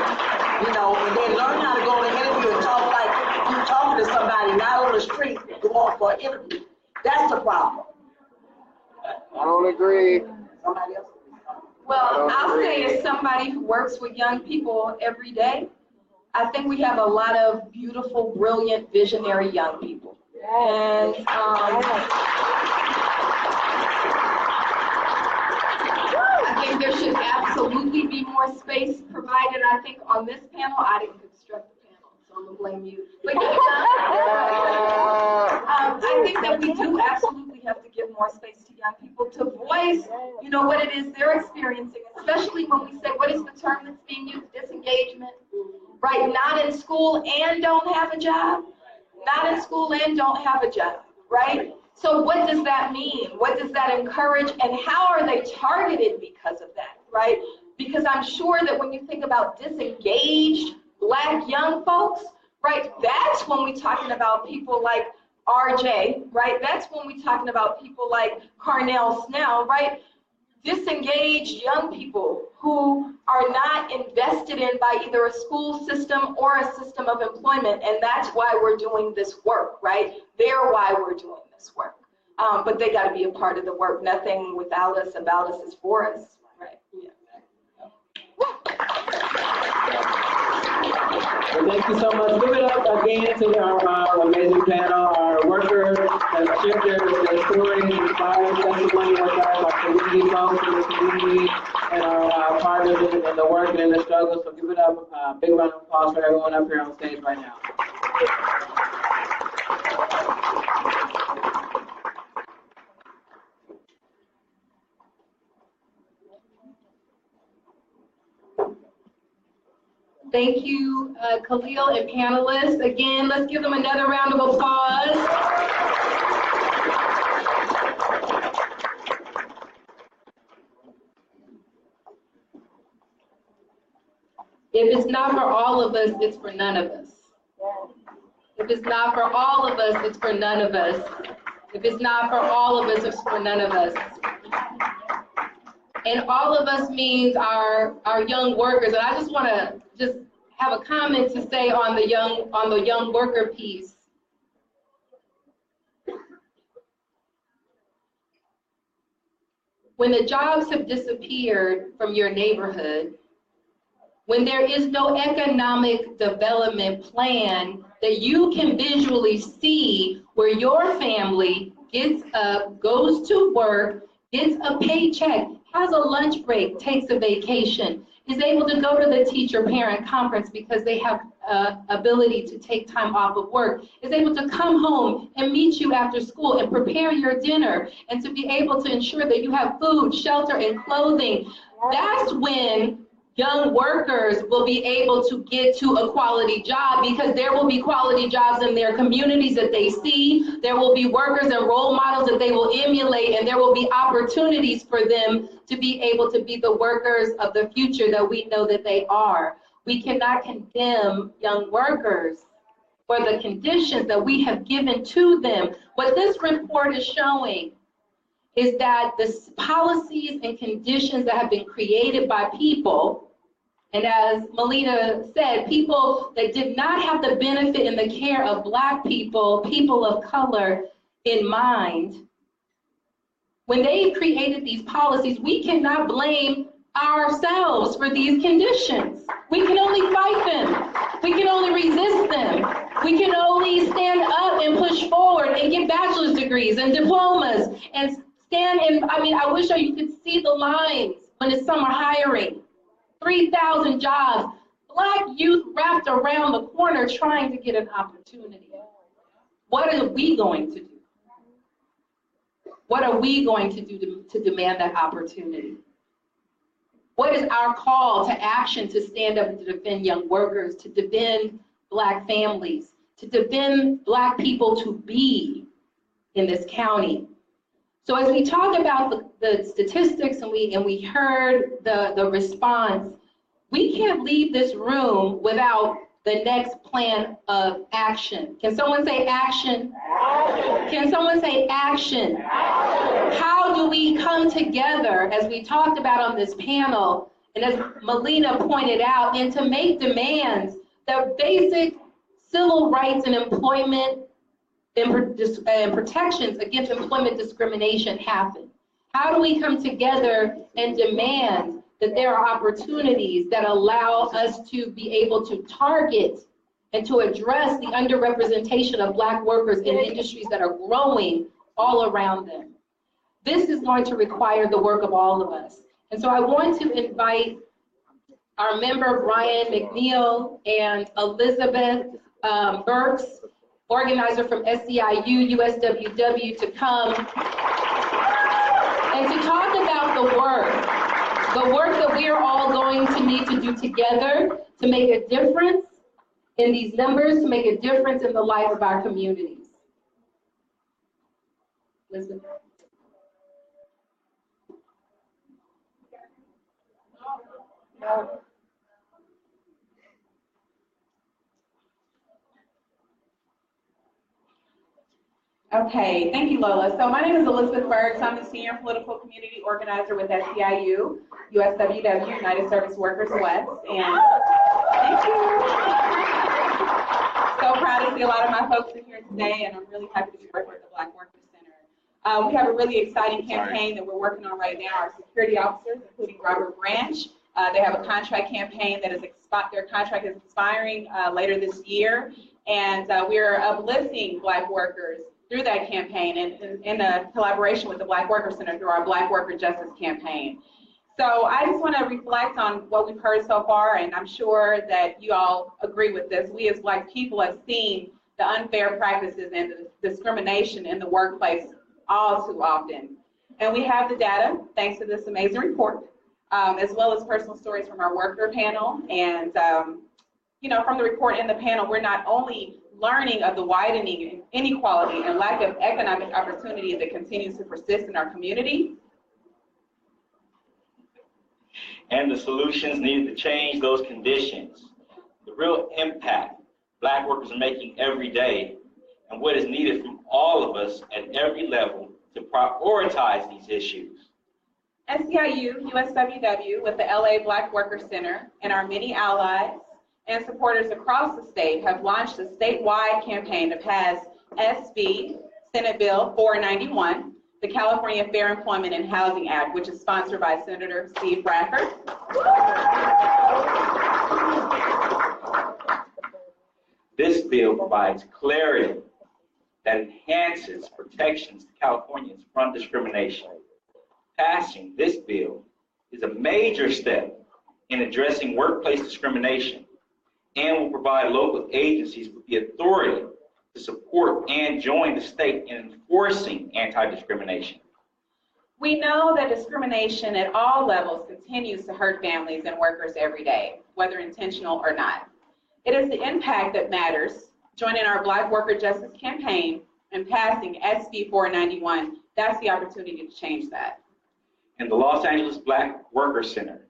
you know, and then learn how to go to an interview and talk like you talk talking to somebody, not on the street, go off for an interview. That's the problem. I don't agree. Somebody else? Well, I'll say as somebody who works with young people every day, I think we have a lot of beautiful, brilliant, visionary young people. And I think there should absolutely be more space provided. I think on this panel, I didn't construct the panel, so I'm gonna blame you. But I think that we do absolutely have to give more space to young people to voice, you know, what it is they're experiencing, especially when we say, what is the term that's being used, disengagement, right? Not in school and don't have a job, not in school and don't have a job, right? So what does that mean? What does that encourage, and how are they targeted because of that, right? Because I'm sure that when you think about disengaged Black young folks, right, that's when we're talking about people like RJ, right? That's when we're talking about people like Carnell Snell, right? Disengaged young people who are not invested in by either a school system or a system of employment, and that's why we're doing this work, right? They're why we're doing this work. But they got to be a part of the work. Nothing without us, about us is for us, right? Yeah. Well, thank you so much. Give it up again to our amazing panel, our workers, the shifters, the stories, inspiring testimony with our community folks in the community, and our partners in the work and in the struggle. So give it up, big round of applause for everyone up here on stage right now. Thank you, Khalil and panelists. Again, let's give them another round of applause. If it's not for all of us, it's for none of us. If it's not for all of us, it's for none of us. If it's not for all of us, it's for none of us. And all of us means our young workers. And I just want to just have a comment to say on the young worker piece. When the jobs have disappeared from your neighborhood, when there is no economic development plan that you can visually see where your family gets up, goes to work, gets a paycheck, has a lunch break, takes a vacation, is able to go to the teacher-parent conference because they have ability to take time off of work, is able to come home and meet you after school and prepare your dinner, and to be able to ensure that you have food, shelter, and clothing. That's when young workers will be able to get to a quality job, because there will be quality jobs in their communities that they see. There will be workers and role models that they will emulate, and there will be opportunities for them to be able to be the workers of the future that we know that they are. We cannot condemn young workers for the conditions that we have given to them. What this report is showing is that the policies and conditions that have been created by people, and as Melina said, people that did not have the benefit and the care of Black people, people of color in mind, when they created these policies, we cannot blame ourselves for these conditions. We can only fight them. We can only resist them. We can only stand up and push forward and get bachelor's degrees and diplomas and stand in, I wish you could see the lines when it's summer hiring. 3,000 jobs, Black youth wrapped around the corner trying to get an opportunity. What are we going to do? What are we going to do to demand that opportunity? What is our call to action to stand up and to defend young workers, to defend Black families, to defend Black people to be in this county? So as we talk about the statistics and we heard the response, we can't leave this room without the next plan of action. Can someone say action? Can someone say action? How do we come together, as we talked about on this panel, and as Melina pointed out, and to make demands, the basic civil rights and employment and protections against employment discrimination happen? How do we come together and demand that there are opportunities that allow us to be able to target and to address the underrepresentation of Black workers in industries that are growing all around them? This is going to require the work of all of us. And so I want to invite our member Brian McNeil and Elizabeth Burks, organizer from SEIU, USWW, to come and to talk about the work that we are all going to need to do together to make a difference in these numbers, to make a difference in the life of our communities. Elizabeth. Okay, thank you, Lola. So my name is Elizabeth Burks. I'm the Senior Political Community Organizer with SEIU, USWW, United Service Workers West, and thank you. So proud to see a lot of my folks in here today, and I'm really happy to be working with the Black Workers Center. We have a really exciting campaign that we're working on right now. Our security officers, including Robert Branch, they have a contract campaign that is their contract is expiring later this year, and we're uplifting Black workers through that campaign and in a collaboration with the Black Workers Center through our Black Worker Justice campaign. So I just want to reflect on what we've heard so far, and I'm sure that you all agree with this. We as Black people have seen the unfair practices and the discrimination in the workplace all too often. And we have the data, thanks to this amazing report, as well as personal stories from our worker panel. And, you know, from the report and the panel, we're not only learning of the widening inequality and lack of economic opportunity that continues to persist in our community, and the solutions needed to change those conditions, the real impact Black workers are making every day, and what is needed from all of us at every level to prioritize these issues. SEIU, USWW, with the LA Black Workers Center, and our many allies and supporters across the state have launched a statewide campaign to pass SB Senate Bill 491, the California Fair Employment and Housing Act, which is sponsored by Senator Steve Bradford. This bill provides clarity that enhances protections to Californians from discrimination. Passing this bill is a major step in addressing workplace discrimination and will provide local agencies with the authority to support and join the state in enforcing anti-discrimination. We know that discrimination at all levels continues to hurt families and workers every day, whether intentional or not. It is the impact that matters. Joining our Black Worker Justice campaign and passing SB 491, that's the opportunity to change that. And the Los Angeles Black Workers Center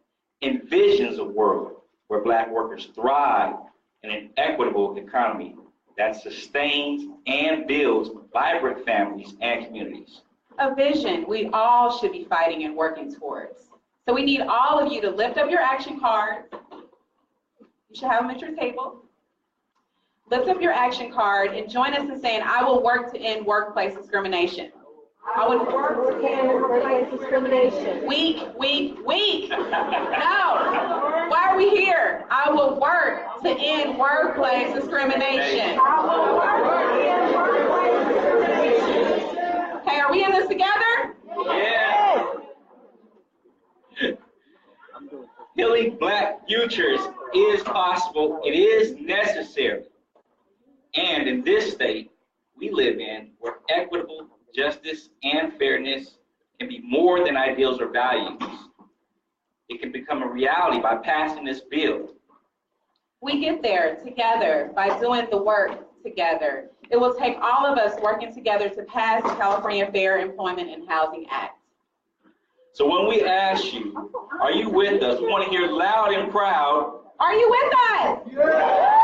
envisions a world where Black workers thrive in an equitable economy that sustains and builds vibrant families and communities. A vision we all should be fighting and working towards. So we need all of you to lift up your action cards. You should have them at your table. Lift up your action card and join us in saying, I will work to end workplace discrimination. I would work to end workplace discrimination. Weak. No. Why are we here? I will work to end workplace discrimination. Okay, are we in this together? Yeah. Healing Black futures is possible. It is necessary. And in this state we live in, where equitable justice and fairness can be more than ideals or values, it can become a reality by passing this bill. We get there together by doing the work together. It will take all of us working together to pass the California Fair Employment and Housing Act. So when we ask you, are you with us? We want to hear loud and proud. Are you with us? Yeah.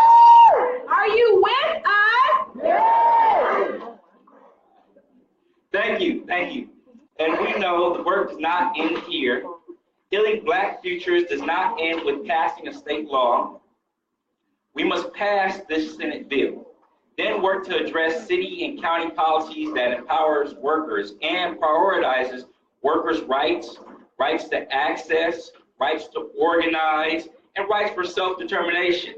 Are you with us? Yeah. Thank you. And we know the work does not end here. Healing Black futures does not end with passing a state law. We must pass this Senate bill, then work to address city and county policies that empowers workers and prioritizes workers' rights, rights to access, rights to organize, and rights for self-determination.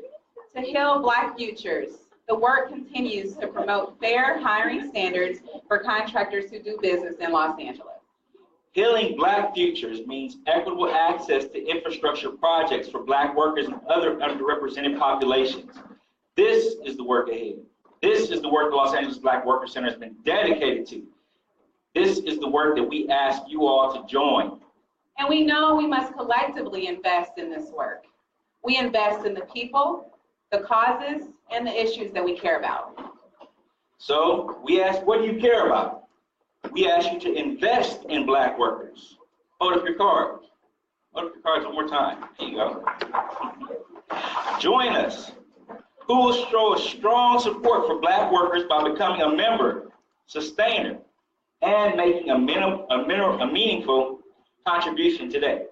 To heal Black futures, the work continues to promote fair hiring standards for contractors who do business in Los Angeles. Healing Black futures means equitable access to infrastructure projects for Black workers and other underrepresented populations. This is the work ahead. This is the work the Los Angeles Black Worker Center has been dedicated to. This is the work that we ask you all to join. And we know we must collectively invest in this work. We invest in the people, the causes, and the issues that we care about. So we ask, what do you care about? We ask you to invest in Black workers. Hold up your card. Hold up your cards one more time. There you go. Join us. Who will show a strong support for Black workers by becoming a member, sustainer, and making a meaningful contribution today.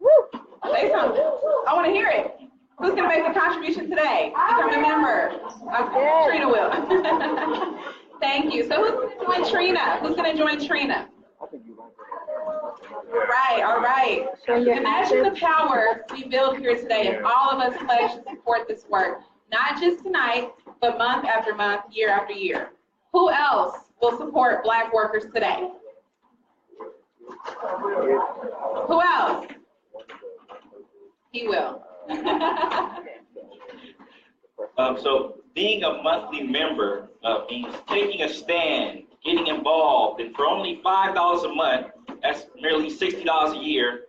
Woo! Say something. I want to hear it. Who's going to make a contribution today? Become a member. Trina will. Thank you. So who's going to join Trina? Who's going to join Trina? All right. Imagine the power we build here today if all of us pledge to support this work, not just tonight, but month after month, year after year. Who else will support Black workers today? Who else? He will. So being a monthly member means taking a stand, getting involved, and for only $5 a month, that's nearly $60 a year,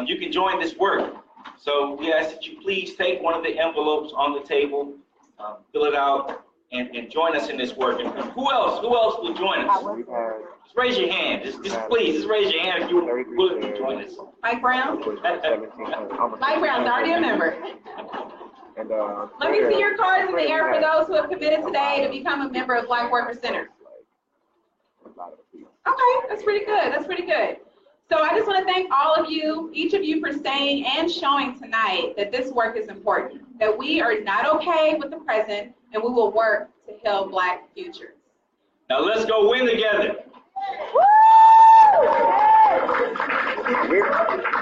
you can join this work. So we ask that you please take one of the envelopes on the table, fill it out, and join us in this work. And who else will join us? Just raise your hand. Please raise your hand if you would join us. Mike Brown? Mike Brown's already a member. Let me see your cards in the air for those who have committed today to become a member of Black Worker Center. Okay, that's pretty good. That's pretty good. So I just want to thank all of you, each of you, for staying and showing tonight that this work is important, that we are not okay with the present, and we will work to heal Black futures. Now let's go win together.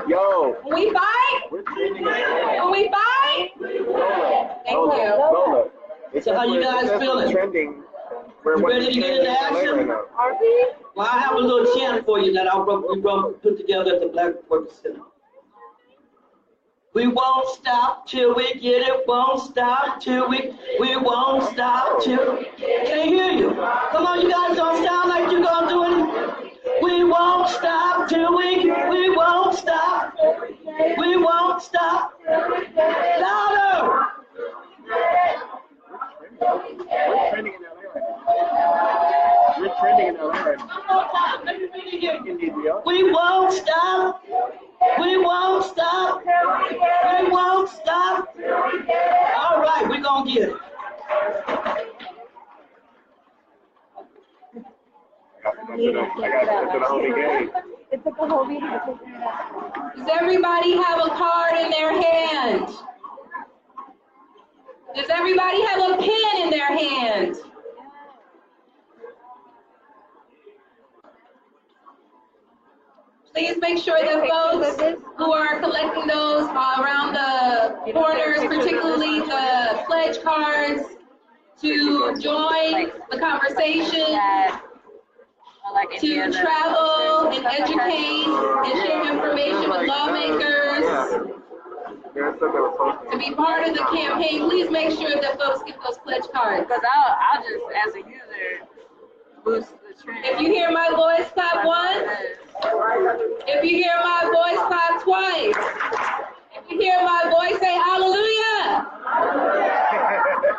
Yo. When we fight? When we fight? Thank you. So how you guys feeling? Trending. You ready to get into action? Well, I have a little chant for you that we put together at the Black Worker Center. We won't stop till we get it, won't stop till we won't stop till. Can't hear you. Come on, you guys don't sound like you're gonna do it. We won't stop till we won't stop. We won't stop. Louder. We're trending in LA right now. We won't stop. We won't stop. We won't stop. All right, we're going to get it. It took a whole meeting to figure it out. Does everybody have a card in their hand? Does everybody have a pen in their hand? Please make sure that folks who are collecting those around the corners, particularly the pledge cards, to join the conversation, to travel and educate and share information with lawmakers, to be part of the campaign. Please make sure that folks get those pledge cards. Because I'll just, as a user, boost the trend. If you hear my voice, clap once. If you hear my voice, clap twice. If you hear my voice, say hallelujah.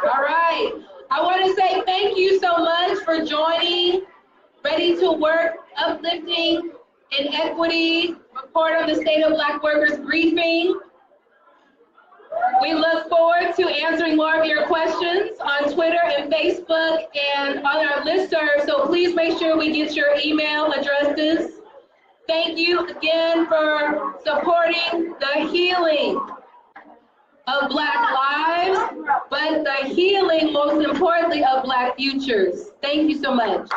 All right. I want to say thank you so much for joining Ready to Work, Uplifting Inequity, report on the state of Black workers briefing. We look forward to answering more of your questions on Twitter and Facebook and on our listserv, so please make sure we get your email addresses. Thank you again for supporting the healing of Black lives, but the healing, most importantly, of Black futures. Thank you so much.